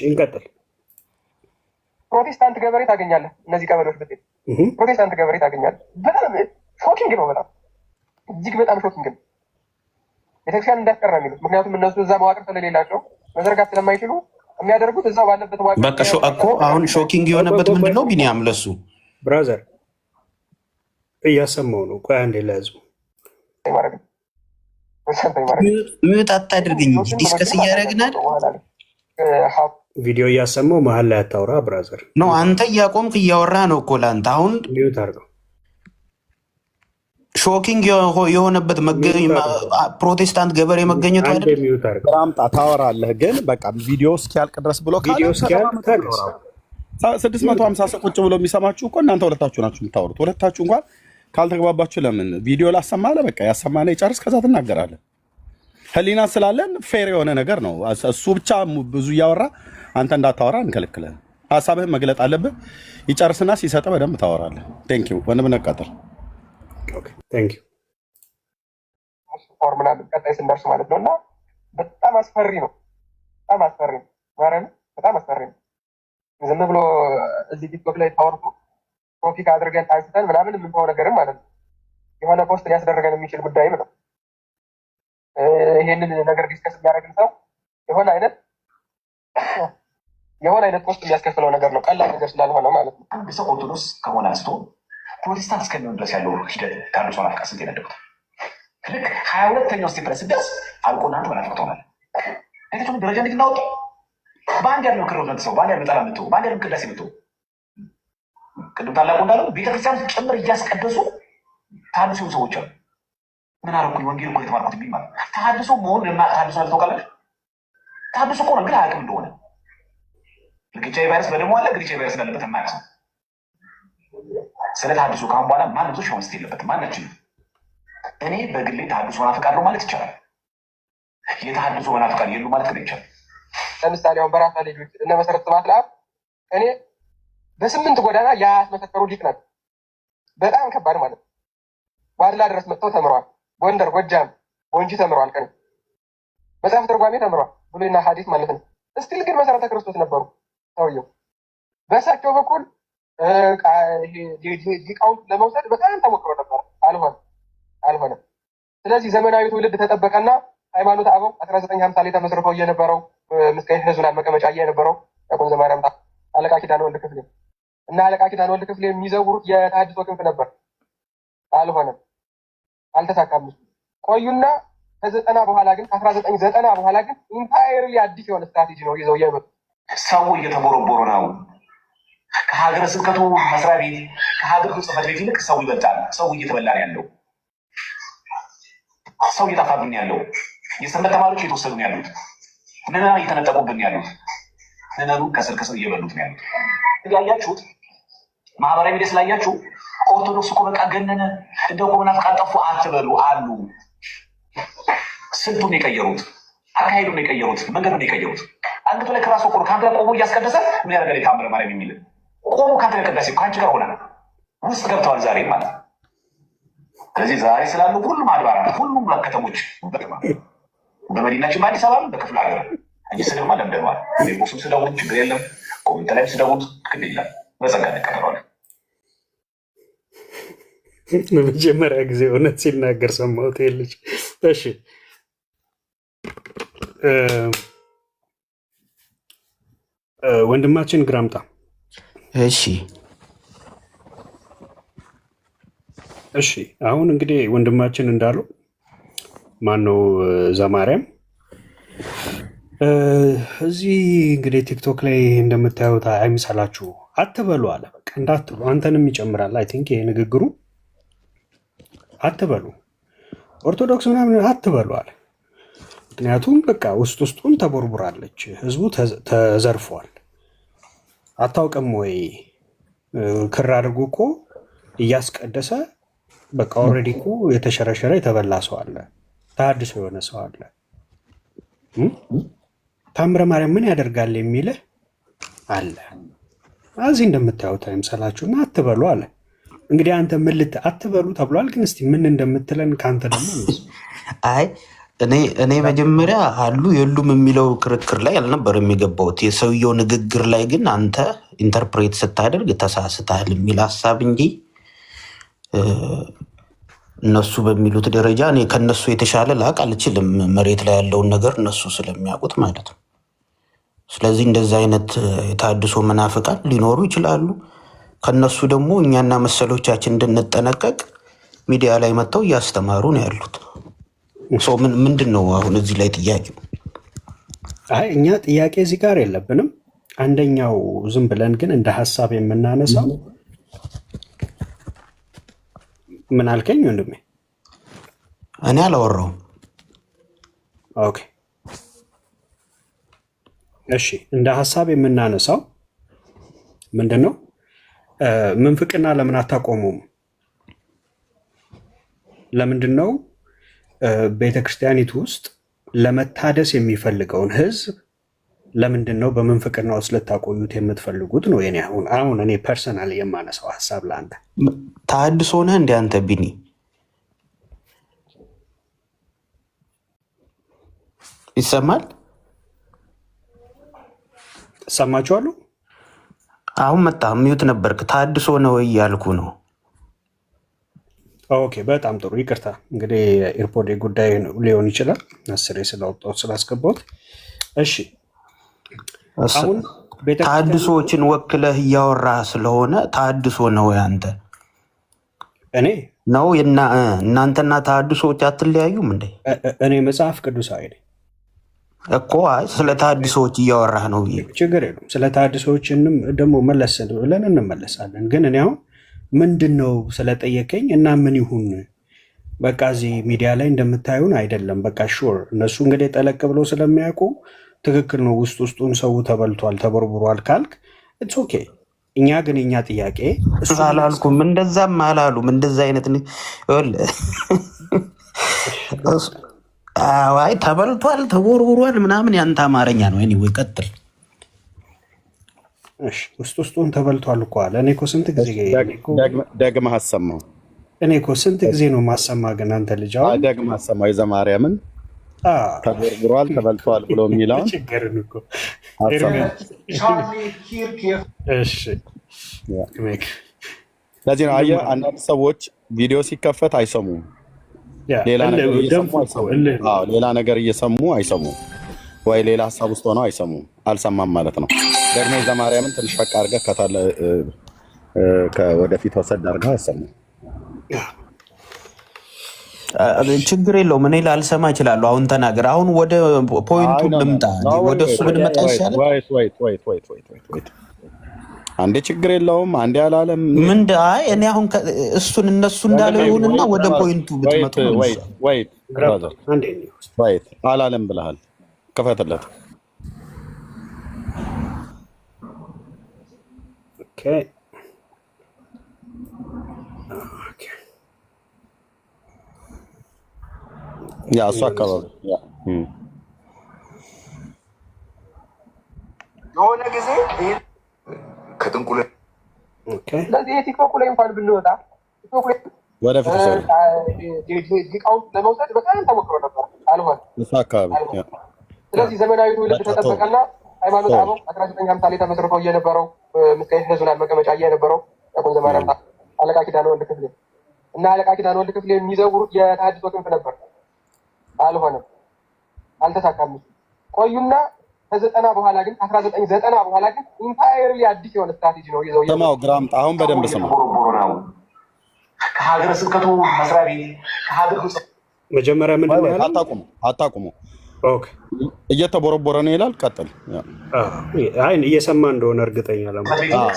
Speaker 13: እንቀጥል።
Speaker 3: ፕሮቴስታንት ገበሬ ታገኛለህ። እነዚህ ቀበሌዎች ብትሄድ ፕሮቴስታንት ገበሬ ታገኛለህ። በጣም ሾኪንግ ነው። በጣም እጅግ በጣም ሾኪንግ ነው። ቤተክርስቲያን እንዳትቀር ነው የሚሉት። ምክንያቱም እነሱ እዛ መዋቅር ስለሌላቸው መዘርጋት ስለማይችሉ የሚያደርጉት እዛው ባለበት መዋቅር
Speaker 14: በቃ እኮ አሁን ሾኪንግ የሆነበት ምንድነው? ቢኒያም ለሱ
Speaker 13: ብራዘር እያሰማው ነው። ቆይ አንዴ ለህዝቡ
Speaker 14: ሚወጣ አታድርገኝ። ዲስከስ እያደረግን አይደል?
Speaker 13: ቪዲዮ እያሰማው መሀል ላይ አታውራ ብራዘር።
Speaker 14: ነው አንተ እያቆምክ እያወራህ ነው እኮ ለአንተ አሁን
Speaker 13: ሚዩት አድርገው።
Speaker 14: ሾኪንግ የሆነበት ፕሮቴስታንት ገበሬ መገኘቱ አይደል?
Speaker 15: ራምጣ ታወራለህ፣ ግን በቃ ቪዲዮ እስኪያልቅ ድረስ ብሎ
Speaker 13: ቪዲዮ እስኪያልቅ
Speaker 15: 650 ሰው ቁጭ ብሎ የሚሰማችሁ እኮ እናንተ ሁለታችሁ ናችሁ የምታወሩት። ሁለታችሁ እንኳን ካልተግባባችሁ ለምን ቪዲዮ ላሰማለ? በቃ ያሰማነ ይጨርስ፣ ከዛ ትናገራለህ። ህሊና ስላለን ፌር የሆነ ነገር ነው። እሱ ብቻ ብዙ እያወራ አንተ እንዳታወራ እንከለክለን። ሀሳብህን መግለጥ አለብህ። ይጨርስና ሲሰጥ በደንብ ታወራለህ። ቴንክ ዩ ወንድም ነቃጥር።
Speaker 13: ቴንክ ዩ
Speaker 3: ፎርሙላ ቀጣይ ስንደርስ ማለት ነው። እና በጣም አስፈሪ ነው። በጣም አስፈሪ ነው። ማረም በጣም አስፈሪ ነው። ዝም ብሎ እዚህ ቲክቶክ ላይ ታወርቶ ቶፒክ አድርገን አንስተን ምናምን የምንተው ነገርም ማለት ነው። የሆነ ፖስት ሊያስደረገን የሚችል ጉዳይም ነው። ይሄንን ነገር ዲስከስ የሚያደርግን ሰው የሆነ አይነት ፖስት የሚያስከፍለው ነገር ነው። ቀላል ነገር ስላልሆነ ማለት ነው።
Speaker 1: አንድ ሰው ኦርቶዶክስ ከሆነ አንስቶ ፕሮቴስታንት እስከሚሆን ድረስ ያለው ሂደት ከአዲሱ መናፍቃ ስንት የነደቡት ልክ 22ኛው ስቴፕ ላይ ስደርስ አልቆ እናንተ መናፍቅ ሆናል። አይታችሁን ደረጃ እንዴት እናወጡ። በአንድ ያለው ክርነት ሰው በአንድ ያለው ጠላ ምትው በአንድ ያለው ቅዳሴ ምትው ቅድም ታላቁ እንዳለው ቤተክርስቲያን ጭምር እያስቀደሱ ታድሶ ሰዎች አሉ። ምን አረኩኝ ወንጌል እኮ የተማርኩት ቢል ማለት ታድሶ መሆን ታድሶ ታውቃለች። ታድሶ እኮ ነው ግን አያውቅም እንደሆነ ግሪቻ ቫይረስ በደሞ አለ። ግሪቻ ቫይረስ እንዳለበት የማያውቅ ሰው ስለ ታድሶ ካሁን በኋላ ማንም ሰው ሸወንስት የለበትም። ማናችንም እኔ በግሌ ታድሶ መናፍቃለሁ ማለት ይቻላል። የታድሶ መናፍቃን የሉ ማለት ግን ይቻላል።
Speaker 3: ለምሳሌ አሁን በራሳ ልጆች እነ መሰረት ስብሐት ለአብ እኔ በ8 ጎዳና ያስመሰከሩ ሊቅ ናቸው። በጣም ከባድ ማለት ነው። ዋድላ ድረስ መጥተው ተምረዋል። ጎንደር፣ ጎጃም፣ ወንጂ ተምረዋል። ቀን መጽሐፍ ትርጓሜ ተምረዋል። ብሉይና ሐዲስ ማለት ነው። እስቲል ግን መሰረተ ክርስቶስ ነበሩ ሰውየው። በእሳቸው በኩል ሊቃውንት ለመውሰድ በጣም ተሞክሮ ነበር። አልሆነም። ስለዚህ ዘመናዊ ትውልድ ተጠበቀና ሃይማኖት አበው 1950 ላይ ተመስርቶ እየነበረው ምስካየ ኅዙናን መቀመጫ እየነበረው ያቆን ዘማርያም አለቃ ኪዳነ ወልድ ክፍሌ እና አለቃ ኪዳነ ወልድ ክፍሌ የሚዘውሩት የተሐድሶ ክንፍ ነበር። አልሆነም፣ አልተሳካም። ቆዩና ከ1990 በኋላ ግን ኢንታየርሊ አዲስ የሆነ ስትራቴጂ ነው ይዘው የመጡት።
Speaker 1: ሰው እየተቦረቦረ ነው። ከሀገረ ስብከቱ መስሪያ ቤት ከሀገሪቱ ጽሕፈት ቤት ይልቅ ሰው ይበልጣል። ሰው እየተበላ ነው ያለው። ሰው እየጠፋብን ያለው። የሰንበት ተማሪዎች እየተወሰዱ ነው ያሉት። ምዕመናን እየተነጠቁብን ያሉት። ምዕመኑን ከስር እየበሉት ነው ያሉት። ያያችሁት ማህበራዊ ሚዲያ ስላያችሁ ኦርቶዶክስ እኮ በቃ ገነነ እንደው እኮ መናፍቃን ጠፉ አትበሉ አሉ። ስልቱን የቀየሩት፣ አካሄዱን የቀየሩት፣ መንገዱን የቀየሩት። አንገቱ ላይ ክራስ ቆሎ ከአንተ ቆሞ እያስቀደሰ ምን ያደርጋል? የታምረ ማርያም የሚል ቆሞ ከአንተ ቅዳሴ ከአንቺ ጋር ሆነ ውስጥ ገብተዋል ዛሬ ማለት። ስለዚህ ዛሬ ስላሉ ሁሉም አድባራት፣ ሁሉም ከተሞች በመዲናችን በአዲስ አበባ በክፍለ ሀገር እየስልማ ለምደነዋል። ቦሱም ስደውት ችግር የለም፣ ኮሜንት ላይም ስደውት ክል የለም። በጸጋ እንቀበለዋለን።
Speaker 13: በመጀመሪያ ጊዜ እውነት ሲናገር ሰማሁት ልጅ። እሺ ወንድማችን ግራምጣ። እሺ አሁን እንግዲህ ወንድማችን እንዳለው ማነው ዘማርያም እዚህ እንግዲህ ቲክቶክ ላይ እንደምታዩት አይምሰላችሁ አትበሉ አለ። በቃ እንዳትሉ፣ አንተንም ይጨምራል። አይ ቲንክ ይሄ ንግግሩ አትበሉ፣ ኦርቶዶክስ ምናምን አትበሉ አለ። ምክንያቱም በቃ ውስጡን ተቦርቡራለች፣ ህዝቡ ተዘርፏል። አታውቅም ወይ? ክር አድርጎ እኮ እያስቀደሰ በቃ ኦልሬዲ እኮ የተሸረሸረ የተበላ ሰው አለ፣ ተሐድሶ የሆነ ሰው አለ። ታምረ ማርያም ምን ያደርጋል የሚልህ አለ። እዚህ እንደምታዩት አይምሰላችሁና አትበሉ አለ። እንግዲህ አንተ ምን አትበሉ ተብሏል። ግን እስቲ ምን እንደምትለን ከአንተ ደግሞ
Speaker 14: አይ እኔ መጀመሪያ አሉ የሉም የሚለው ክርክር ላይ አልነበር የሚገባውት። የሰውየው ንግግር ላይ ግን አንተ ኢንተርፕሬት ስታደርግ ተሳስተሃል የሚል ሀሳብ እንጂ እነሱ በሚሉት ደረጃ እኔ ከነሱ የተሻለ ላቅ አልችልም። መሬት ላይ ያለውን ነገር እነሱ ስለሚያውቁት ማለት ነው። ስለዚህ እንደዚህ አይነት የተሐድሶ መናፍቃን ሊኖሩ ይችላሉ። ከነሱ ደግሞ እኛና መሰሎቻችን እንድንጠነቀቅ ሚዲያ ላይ መጥተው እያስተማሩ ነው ያሉት። ምንድን ነው አሁን እዚህ ላይ ጥያቄው?
Speaker 13: አይ እኛ ጥያቄ እዚህ ጋር የለብንም። አንደኛው ዝም ብለን ግን እንደ ሀሳብ የምናነሳው ምን አልከኝ ወንድሜ?
Speaker 14: እኔ አላወራሁም።
Speaker 13: ኦኬ እሺ፣ እንደ ሀሳብ የምናነሳው ምንድን ነው? ምንፍቅና ለምን አታቆሙም? ለምንድን ነው ቤተክርስቲያኒቱ ውስጥ ለመታደስ የሚፈልገውን ህዝብ ለምንድን ነው በምንፍቅና ውስጥ ልታቆዩት የምትፈልጉት ነው የኔ አሁን እኔ ፐርሰናል የማነሳው ሀሳብ ለአንተ።
Speaker 14: ተሐድሶ ነህ እንደ አንተ ቢኒ? ይሰማል?
Speaker 13: ሰማችኋለሁ?
Speaker 14: አሁን መጣ። ሚዩት ነበርክ። ተሐድሶ ነው ወይ ያልኩ ነው።
Speaker 13: ኦኬ በጣም ጥሩ ይቅርታ። እንግዲህ ኤርፖርት ጉዳይ ሊሆን ይችላል አስሬ ስላወጣሁት ስላስገባሁት። እሺ አሁን
Speaker 14: ተሐድሶዎችን ወክለህ እያወራ ስለሆነ ተሐድሶ ነው አንተ?
Speaker 13: እኔ
Speaker 14: ነው እናንተና ተሐድሶዎች አትለያዩም እንዴ?
Speaker 13: እኔ መጽሐፍ ቅዱሳዊ ነኝ
Speaker 14: እኮ። አይ ስለ ተሐድሶዎች እያወራህ ነው ብዬ።
Speaker 13: ችግር የለውም። ስለ ተሐድሶዎችንም ደግሞ መለስ ብለን እንመለሳለን። ግን እኔ አሁን ምንድን ነው ስለጠየቀኝ እና ምን ይሁን በቃ እዚህ ሚዲያ ላይ እንደምታዩን አይደለም። በቃ ሹር እነሱ እንግዲህ ጠለቅ ብለው ስለሚያውቁ ትክክል ነው። ውስጡን ሰው ተበልቷል ተቦርቡሯል ካልክ ኢትስ ኦኬ። እኛ ግን የኛ ጥያቄ
Speaker 14: እሱ አላልኩም፣ እንደዛም አላሉም። እንደዛ አይነት አይ ተበልቷል ተቦርቡሯል ምናምን ያንተ አማርኛ ነው። ኤኒዌይ ቀጥል።
Speaker 13: እሺ ውስጡን ተበልቷል እኮ አለ። እኔ እኮ ስንት ጊዜ
Speaker 15: ደግመህ አሰማው።
Speaker 13: እኔ እኮ ስንት ጊዜ ነው ማሰማ? ግን አንተ ልጅ አሁን
Speaker 15: ደግመህ አሰማው። የዘማርያምን ተቦርቡሯል ተበልቷል ብሎ የሚለውን
Speaker 13: ችግርን እኮ እሺ።
Speaker 15: ለዚህ ነው አየህ፣ አንዳንድ ሰዎች ቪዲዮ ሲከፈት አይሰሙም። ሌላ ነገር እየሰሙ አይሰሙም፣ ወይ ሌላ ሀሳብ ውስጥ ሆነው አይሰሙም። አልሰማም ማለት ነው። ደግሞ የዘማርያምን ትንሽ ፈቅ አድርገህ ወደፊት ወሰድ አድርገህ አሰሙ።
Speaker 14: ችግር የለውም። እኔ ላልሰማ እችላለሁ። አሁን ተናገር። አሁን ወደ ፖይንቱ ልምጣ። ወደ እሱ ብንመጣ ይሻላል።
Speaker 15: አንዴ ችግር የለውም አንዴ አላለም።
Speaker 14: አይ እኔ አሁን እሱን እነሱ እንዳለው ይሁንና ወደ ፖይንቱ ብትመጡ
Speaker 15: አላለም ብለሃል። ክፈትለት። ያ እሱ አካባቢ
Speaker 3: የሆነ ጊዜ ከጥንቁል ስለዚህ የቲክቶክ ላይ እንኳን ብንወጣ
Speaker 15: ወደፊት
Speaker 3: ሊቃውንት ለመውሰድ በጣም ተሞክሮ ነበር፣ አልሆነ።
Speaker 15: እሱ አካባቢ
Speaker 3: ስለዚህ ዘመናዊ ትውልድ ተጠበቀና ሃይማኖት አበው 1950 ላይ ተመስርተው እየነበረው ምስካየ ኅዙናን መቀመጫ እየነበረው ያቆን ዘማሪያ አለቃ ኪዳነ ወልድ ክፍሌ እና አለቃ ኪዳነ ወልድ ክፍሌ የሚዘውሩት የተሐድሶ ክንፍ ነበር። አልሆነም፣ አልተሳካም። ቆዩና ከ90 በኋላ ግን 1990 በኋላ ግን ኢንታየርሊ አዲስ የሆነ ስትራቴጂ ነው ይዘው
Speaker 15: ስማው። ግራምጣ አሁን በደንብ ስማው።
Speaker 1: ከሀገረ ስብከቱ መስሪያ ቤት ከሀገር
Speaker 13: መጀመሪያ ምንድን ነው ያለው?
Speaker 15: አታቁሙ። እየተቦረቦረ ነው ይላል። ቀጥል።
Speaker 13: አይ እየሰማ እንደሆነ እርግጠኛ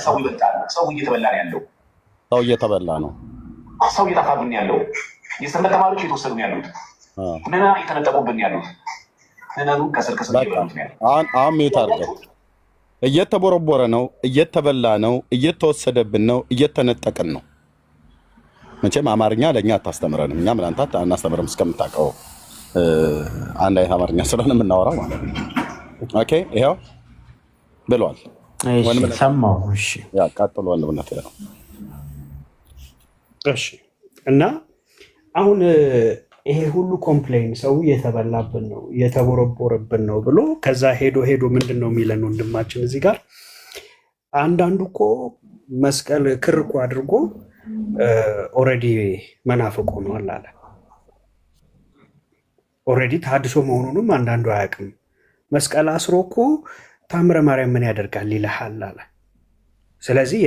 Speaker 1: ሰው ይበልጣል። ሰው እየተበላ ነው ያለው።
Speaker 15: ሰው እየተበላ ነው።
Speaker 1: ሰው እየጠፋብን ያለው። የሰንበት ተማሪዎች እየተወሰዱ ነው ያሉት። ምና እየተነጠቁብን ያሉት። ከስር
Speaker 15: አሁን ሚዩት አድርገው። እየተቦረቦረ ነው፣ እየተበላ ነው፣ እየተወሰደብን ነው፣ እየተነጠቅን ነው። መቼም አማርኛ ለእኛ አታስተምረንም። እኛ ምናንተ አናስተምርም እስከምታውቀው አንድ አይነት አማርኛ ስለሆነ የምናወራው ማለት ነው። ኦኬ ይኸው ብሏል።
Speaker 14: ሰማሁ።
Speaker 15: ቀጥሎ ወንድምነት ነው።
Speaker 13: እሺ እና አሁን ይሄ ሁሉ ኮምፕሌን ሰው እየተበላብን ነው እየተቦረቦረብን ነው ብሎ ከዛ ሄዶ ምንድን ነው የሚለን ወንድማችን እዚህ ጋር አንዳንዱ እኮ መስቀል ክር እኮ አድርጎ ኦልሬዲ መናፍቅ ሆኗል አለ። ኦልሬዲ ተሐድሶ መሆኑንም አንዳንዱ አያውቅም። መስቀል አስሮ እኮ ታምረ ማርያም ምን ያደርጋል ይልሃል አለ። ስለዚህ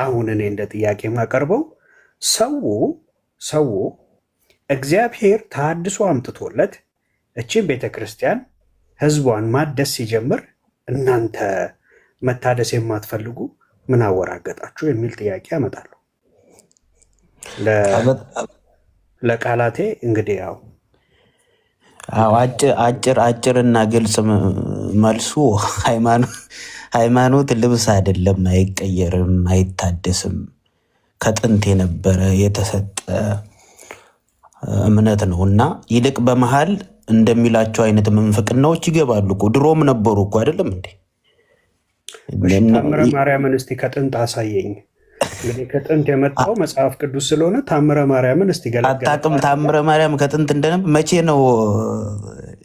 Speaker 13: አሁን እኔ እንደ ጥያቄ የማቀርበው ሰው እግዚአብሔር ተሐድሶ አምጥቶለት እቺን ቤተክርስቲያን ህዝቧን ማደስ ሲጀምር እናንተ መታደስ የማትፈልጉ ምን አወራገጣችሁ የሚል ጥያቄ ያመጣሉ። ለቃላቴ እንግዲህ ያው
Speaker 14: አጭርና ግልጽ መልሱ ሃይማኖት ልብስ አይደለም፣ አይቀየርም፣ አይታደስም። ከጥንት የነበረ የተሰጠ እምነት ነው እና ይልቅ በመሃል እንደሚላቸው አይነት ምንፍቅናዎች ይገባሉ እኮ ድሮም ነበሩ እኮ አይደለም እንዴ?
Speaker 13: ታምረ ማርያምን እስቲ ከጥንት አሳየኝ። እንግዲህ ከጥንት የመጣው መጽሐፍ ቅዱስ ስለሆነ ታምረ ማርያምን እስቲ ገለገለ።
Speaker 14: አታውቅም? ታምረ ማርያም ከጥንት እንደነበር መቼ ነው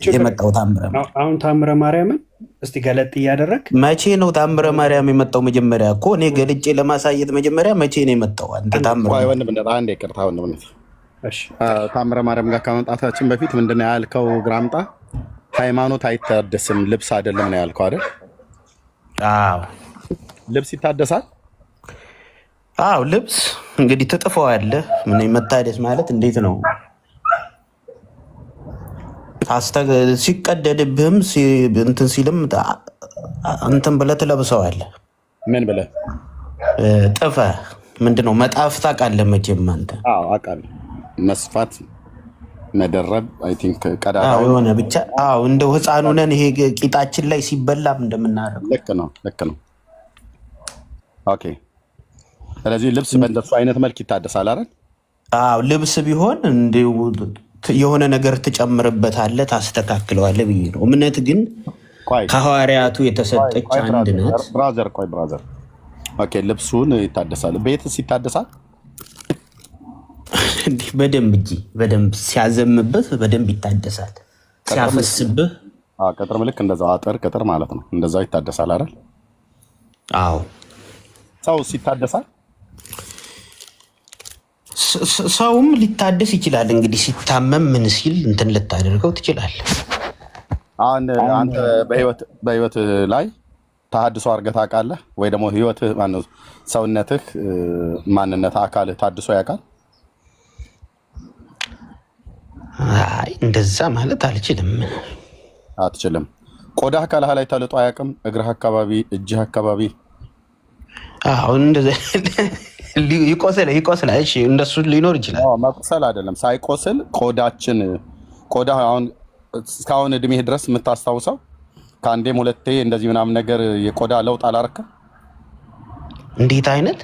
Speaker 14: የመጣው?
Speaker 13: አሁን ታምረ ማርያምን እስቲ ገለጥ እያደረግ
Speaker 14: መቼ ነው ታምረ ማርያም የመጣው? መጀመሪያ እኮ እኔ ገልጬ ለማሳየት መጀመሪያ መቼ ነው የመጣው? አንተ ታምረ
Speaker 15: ታምረ ማርያም ጋር ከመምጣታችን በፊት ምንድነው ያልከው? ግራምጣ ሃይማኖት አይታደስም ልብስ አይደለም ነው ያልከው አይደል?
Speaker 14: አዎ
Speaker 15: ልብስ ይታደሳል።
Speaker 14: አዎ ልብስ እንግዲህ ትጥፈዋለህ። ምን መታደስ ማለት እንዴት ነው? ሲቀደድብህም እንትን ሲልም እንትን ብለህ ትለብሰዋለህ።
Speaker 15: ምን ብለህ
Speaker 14: ጥፈህ ምንድነው መጣፍ ታውቃለህ መቼም አንተ?
Speaker 15: አዎ አውቃለሁ። መስፋት መደረብ አይ ቲንክ ቀዳዳው
Speaker 14: የሆነ ብቻ እንደው ህፃኑ ነን ይሄ ቂጣችን ላይ ሲበላም እንደምናደርገው
Speaker 15: ልክ ነው። ኦኬ ስለዚህ ልብስ በእንደሱ አይነት መልክ ይታደሳል አይደል?
Speaker 14: አዎ ልብስ ቢሆን እንደው የሆነ ነገር ትጨምርበታለህ፣ ታስተካክለዋለህ ብዬ ነው። እምነት ግን ከሐዋርያቱ የተሰጠች አንድ ናት።
Speaker 15: ብራዘር ኦኬ ልብሱን ይታደሳል። ቤትስ ይታደሳል?
Speaker 14: እንዲህ በደንብ ሲያዘምብህ በደንብ ይታደሳል። ሲያፈስብህ
Speaker 15: ቅጥር ልክ እንደዛው አጥር ቅጥር ማለት ነው። እንደዛው ይታደሳል አይደል?
Speaker 14: አዎ
Speaker 15: ሰውስ ይታደሳል?
Speaker 14: ሰውም ሊታደስ ይችላል። እንግዲህ ሲታመም ምን ሲል እንትን ልታደርገው ትችላለህ።
Speaker 15: አንተ በህይወት ላይ ተሐድሶ አድርገህ ታውቃለህ ወይ? ደግሞ ህይወትህ ማነው ሰውነትህ ማንነት አካልህ ታድሶ ያውቃል?
Speaker 14: አይ እንደዛ ማለት
Speaker 15: አትችልም። ቆዳህ ከላህ ላይ ተልጦ አያውቅም? እግርህ አካባቢ፣ እጅህ አካባቢ
Speaker 14: አሁን እንደዛ ይቆስላል። እሺ እንደሱ ሊኖር ይችላል።
Speaker 15: መቁሰል አይደለም ሳይቆስል ቆዳ አሁን እስካሁን እድሜህ ድረስ የምታስታውሰው ከአንዴም ሁለቴ እንደዚህ ምናምን ነገር የቆዳ ለውጥ አላረከም?
Speaker 14: እንዴት አይነት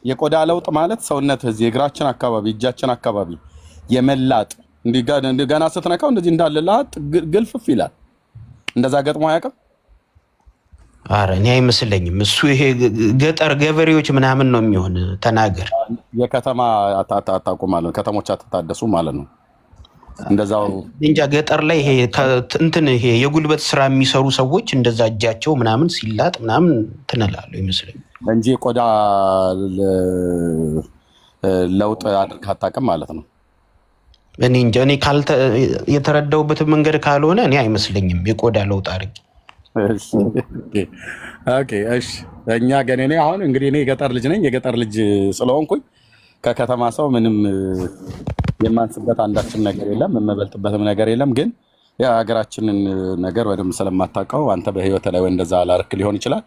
Speaker 15: የቆዳ ለውጥ ማለት ሰውነትህ እዚህ እግራችን አካባቢ እጃችን አካባቢ የመላጥ ገና ስትነካው እንደዚህ እንዳለላት ግልፍፍ ይላል። እንደዛ ገጥሞ አያውቅም?
Speaker 14: ኧረ እኔ አይመስለኝም። እሱ ይሄ ገጠር ገበሬዎች ምናምን ነው የሚሆን። ተናገር።
Speaker 15: የከተማ አታውቁም ማለት ነው። ከተሞች አትታደሱ ማለት ነው። እንደዛው
Speaker 14: እንጃ ገጠር ላይ ይሄ የጉልበት ስራ የሚሰሩ ሰዎች እንደዛ እጃቸው ምናምን ሲላጥ ምናምን ትነላሉ ይመስለኝ
Speaker 15: እንጂ የቆዳ ለውጥ አድርገህ አታውቅም ማለት ነው።
Speaker 14: እኔ እንጃ። እኔ የተረዳሁበት መንገድ ካልሆነ እኔ አይመስለኝም የቆዳ ለውጥ አድርጌ።
Speaker 15: እሺ እኛ ግን እኔ አሁን እንግዲህ እኔ የገጠር ልጅ ነኝ። የገጠር ልጅ ስለሆንኩኝ ከከተማ ሰው ምንም የማንስበት አንዳችም ነገር የለም፣ የምበልጥበትም ነገር የለም። ግን የሀገራችንን ነገር ወደም ስለማታውቀው አንተ በህይወት ላይ እንደዛ አላርክ ሊሆን ይችላል።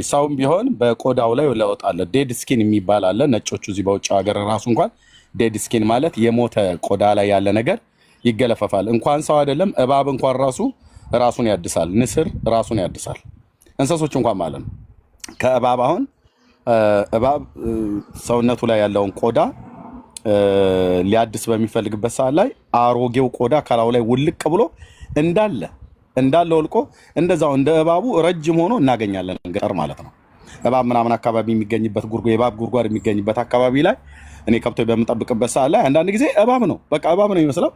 Speaker 15: ሰውም ቢሆን በቆዳው ላይ ለውጥ አለ። ዴድ ስኪን የሚባል አለ። ነጮቹ እዚህ በውጭ ሀገር ራሱ እንኳን ዴድ ስኪን ማለት የሞተ ቆዳ ላይ ያለ ነገር ይገለፈፋል። እንኳን ሰው አይደለም እባብ እንኳን ራሱን ያድሳል። ንስር ራሱን ያድሳል። እንስሶች እንኳን ማለት ነው። ከእባብ አሁን እባብ ሰውነቱ ላይ ያለውን ቆዳ ሊያድስ በሚፈልግበት ሰዓት ላይ አሮጌው ቆዳ ከላዩ ላይ ውልቅ ብሎ እንዳለ ወልቆ እንደዛው እንደ እባቡ ረጅም ሆኖ እናገኛለን። ገጠር ማለት ነው። እባብ ምናምን አካባቢ የሚገኝበት የእባብ ጉድጓድ የሚገኝበት አካባቢ ላይ እኔ ከብቶች በምጠብቅበት ሰዓት ላይ አንዳንድ ጊዜ እባብ ነው፣ በቃ እባብ ነው የሚመስለው።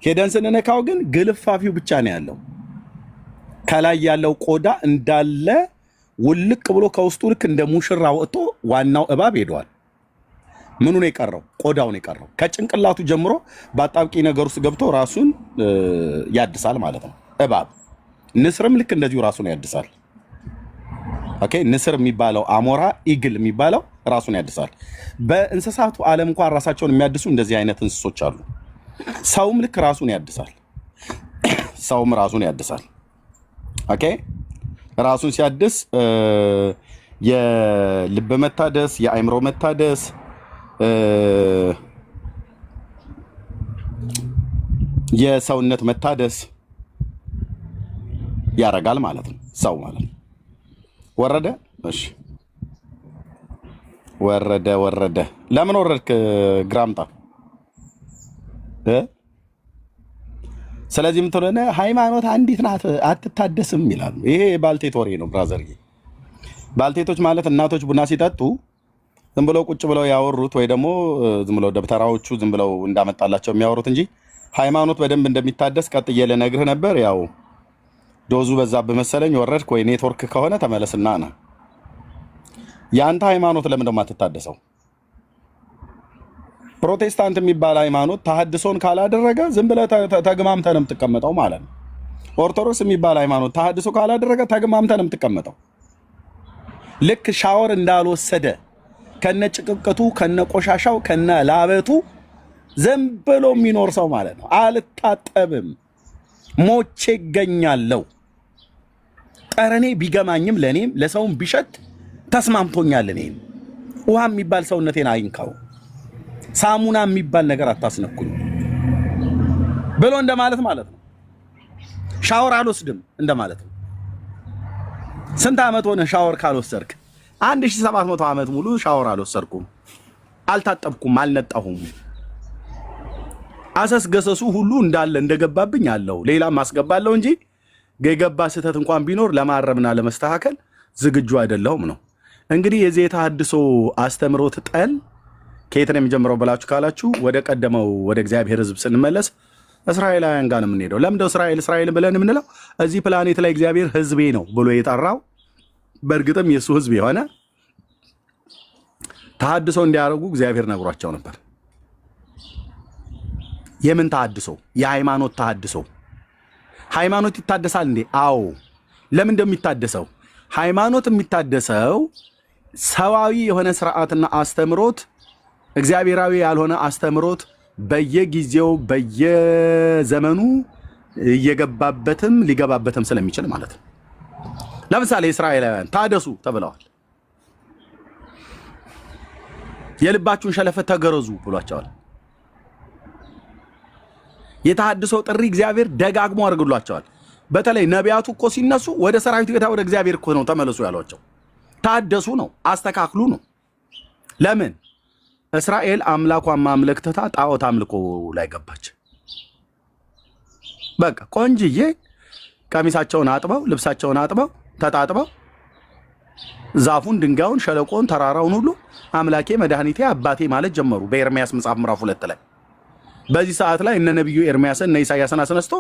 Speaker 15: ሄደን ስንነካው ግን ግልፋፊው ብቻ ነው ያለው። ከላይ ያለው ቆዳ እንዳለ ውልቅ ብሎ ከውስጡ ልክ እንደ ሙሽራ ወጥቶ ዋናው እባብ ሄደዋል። ምኑ ነው የቀረው? ቆዳው ነው የቀረው። ከጭንቅላቱ ጀምሮ በአጣብቂ ነገር ውስጥ ገብቶ ራሱን ያድሳል ማለት ነው እባብ። ንስርም ልክ እንደዚሁ ራሱን ያድሳል። ኦኬ ንስር የሚባለው አሞራ፣ ኢግል የሚባለው ራሱን ያድሳል። በእንስሳቱ ዓለም እንኳን ራሳቸውን የሚያድሱ እንደዚህ አይነት እንስሶች አሉ። ሰውም ልክ ራሱን ያድሳል። ኦኬ ራሱን ሲያድስ የልብ መታደስ፣ የአእምሮ መታደስ፣ የሰውነት መታደስ ያረጋል ማለት ነው። ሰው ማለት ነው። ወረደ። እሺ ወረደ። ለምን ወረድክ ግራምጣ? ስለዚህ ምትሆነ ሃይማኖት አንዲት ናት አትታደስም ይላሉ። ይሄ ባልቴት ወሬ ነው ብራዘር። ባልቴቶች ማለት እናቶች ቡና ሲጠጡ ዝም ብለው ቁጭ ብለው ያወሩት ወይ ደግሞ ዝም ብለው ደብተራዎቹ ዝም ብለው እንዳመጣላቸው የሚያወሩት እንጂ ሃይማኖት በደንብ እንደሚታደስ ቀጥዬ ልነግርህ ነበር። ያው ዶዙ በዛብህ መሰለኝ። ወረድክ ወይ? ኔትወርክ ከሆነ ተመለስና ና። የአንተ ሃይማኖት ለምን ደሞ አትታደሰው? ፕሮቴስታንት የሚባል ሃይማኖት ተሐድሶን ካላደረገ ዝም ብለህ ተግማምተህ ነው የምትቀመጠው ማለት ነው። ኦርቶዶክስ የሚባል ሃይማኖት ተሐድሶ ካላደረገ ተግማምተህ ነው የምትቀመጠው። ልክ ሻወር እንዳልወሰደ ከነ ጭቅቅቱ ከነ ቆሻሻው ከነ ላበቱ ዝም ብሎ የሚኖር ሰው ማለት ነው። አልታጠብም፣ ሞቼ ይገኛለሁ። ጠረኔ ቢገማኝም ለኔም ለሰውም ቢሸት ተስማምቶኛል። እኔም ውሃ የሚባል ሰውነቴን አይንካው፣ ሳሙና የሚባል ነገር አታስነኩኝ ብሎ እንደማለት ማለት ነው። ሻወር አልወስድም እንደማለት ነው። ስንት ዓመት ሆነ ሻወር ካልወሰድክ? 1700 ዓመት ሙሉ ሻወር አልወሰድኩም፣ አልታጠብኩም፣ አልነጣሁም። አሰስ ገሰሱ ሁሉ እንዳለ እንደገባብኝ አለው። ሌላም አስገባለሁ እንጂ የገባ ስህተት እንኳን ቢኖር ለማረምና ለመስተካከል ዝግጁ አይደለሁም ነው። እንግዲህ የዚህ የተሐድሶ አስተምሮት ጠል ከየት ነው የሚጀምረው ብላችሁ ካላችሁ ወደ ቀደመው ወደ እግዚአብሔር ሕዝብ ስንመለስ እስራኤላውያን ጋር ነው የምንሄደው። ለምንድነው እስራኤል ብለን የምንለው? እዚህ ፕላኔት ላይ እግዚአብሔር ሕዝቤ ነው ብሎ የጠራው በእርግጥም የሱ ሕዝብ የሆነ ተሐድሶ እንዲያደርጉ እግዚአብሔር ነግሯቸው ነበር። የምን ተሐድሶ? የሃይማኖት ተሐድሶ። ሃይማኖት ይታደሳል እንዴ? አዎ። ለምን እንደሚታደሰው? ሃይማኖት የሚታደሰው ሰዋዊ የሆነ ስርዓትና አስተምሮት፣ እግዚአብሔራዊ ያልሆነ አስተምሮት በየጊዜው በየዘመኑ እየገባበትም ሊገባበትም ስለሚችል ማለት ነው። ለምሳሌ እስራኤላውያን ታደሱ ተብለዋል። የልባችሁን ሸለፈት ተገረዙ ብሏቸዋል። የተሐድሶ ጥሪ እግዚአብሔር ደጋግሞ አድርግሏቸዋል። በተለይ ነቢያቱ እኮ ሲነሱ ወደ ሰራዊት ጌታ ወደ እግዚአብሔር እኮ ነው ተመለሱ ያሏቸው። ታደሱ ነው፣ አስተካክሉ ነው። ለምን? እስራኤል አምላኳን ማምለክ ትታ ጣዖት አምልኮ ላይ ገባች። በቃ ቆንጅዬ ቀሚሳቸውን አጥበው ልብሳቸውን አጥበው ተጣጥበው ዛፉን፣ ድንጋዩን፣ ሸለቆን፣ ተራራውን ሁሉ አምላኬ መድኃኒቴ አባቴ ማለት ጀመሩ። በኤርምያስ መጽሐፍ ምዕራፍ 2 ላይ በዚህ ሰዓት ላይ እነ ነቢዩ ኤርምያስን እነ ኢሳያስን አስነስቶ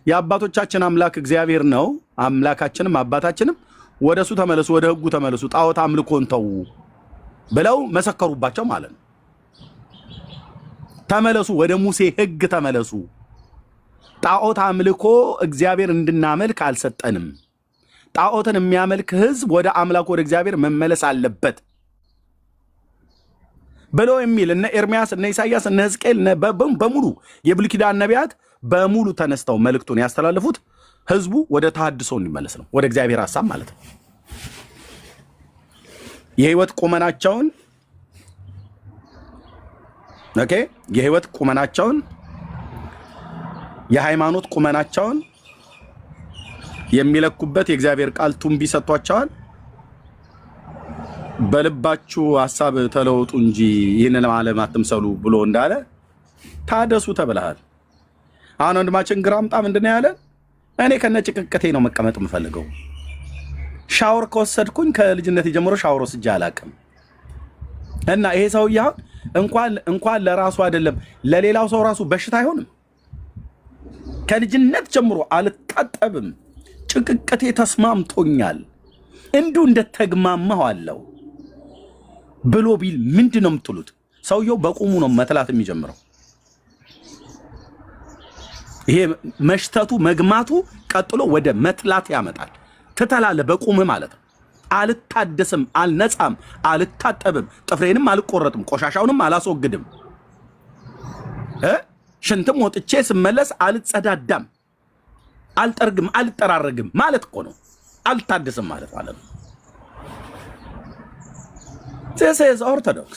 Speaker 15: የአባቶቻችን አምላክ እግዚአብሔር ነው፣ አምላካችንም አባታችንም፣ ወደሱ ተመለሱ፣ ወደ ሕጉ ተመለሱ፣ ጣዖት አምልኮን ተው ብለው መሰከሩባቸው ማለት ነው። ተመለሱ፣ ወደ ሙሴ ሕግ ተመለሱ። ጣዖት አምልኮ እግዚአብሔር እንድናመልክ አልሰጠንም። ጣዖትን የሚያመልክ ሕዝብ ወደ አምላኩ ወደ እግዚአብሔር መመለስ አለበት ብሎ የሚል እነ ኤርምያስ እነ ኢሳያስ እነ ሕዝቅኤል በሙሉ የብሉይ ኪዳን ነቢያት በሙሉ ተነስተው መልእክቱን ያስተላለፉት ህዝቡ ወደ ተሐድሶ እንዲመለስ ነው፣ ወደ እግዚአብሔር ሐሳብ ማለት ነው። የህይወት ቁመናቸውን የህይወት ቁመናቸውን የሃይማኖት ቁመናቸውን የሚለኩበት የእግዚአብሔር ቃል ቱንቢ ሰጥቷቸዋል። በልባችሁ ሐሳብ ተለውጡ እንጂ ይህንን ዓለም አትምሰሉ ብሎ እንዳለ ታደሱ ተብለሃል። አሁን ወንድማችን ግራምጣ ምንድነው ያለ? እኔ ከነጭቅቅቴ ነው መቀመጥ የምፈልገው። ሻወር ከወሰድኩኝ ከልጅነት ጀምሮ ሻወር ወስጄ አላውቅም። እና ይሄ ሰውዬ እንኳን ለራሱ አይደለም ለሌላው ሰው ራሱ በሽታ አይሆንም። ከልጅነት ጀምሮ አልታጠብም፣ ጭቅቅቴ ተስማምቶኛል፣ እንዲሁ እንደተግማማው አለው ብሎ ቢል ምንድን ነው የምትሉት? ሰውየው በቁሙ ነው መትላት የሚጀምረው። ይሄ መሽተቱ መግማቱ ቀጥሎ ወደ መትላት ያመጣል። ትተላለህ በቁም ማለት ነው። አልታደስም፣ አልነጻም፣ አልታጠብም፣ ጥፍሬንም አልቆረጥም፣ ቆሻሻውንም አላስወግድም፣ ሽንትም ወጥቼ ስመለስ አልጸዳዳም፣ አልጠርግም፣ አልጠራረግም ማለት እኮ ነው።
Speaker 2: አልታደስም ማለት ነው። This is Orthodox.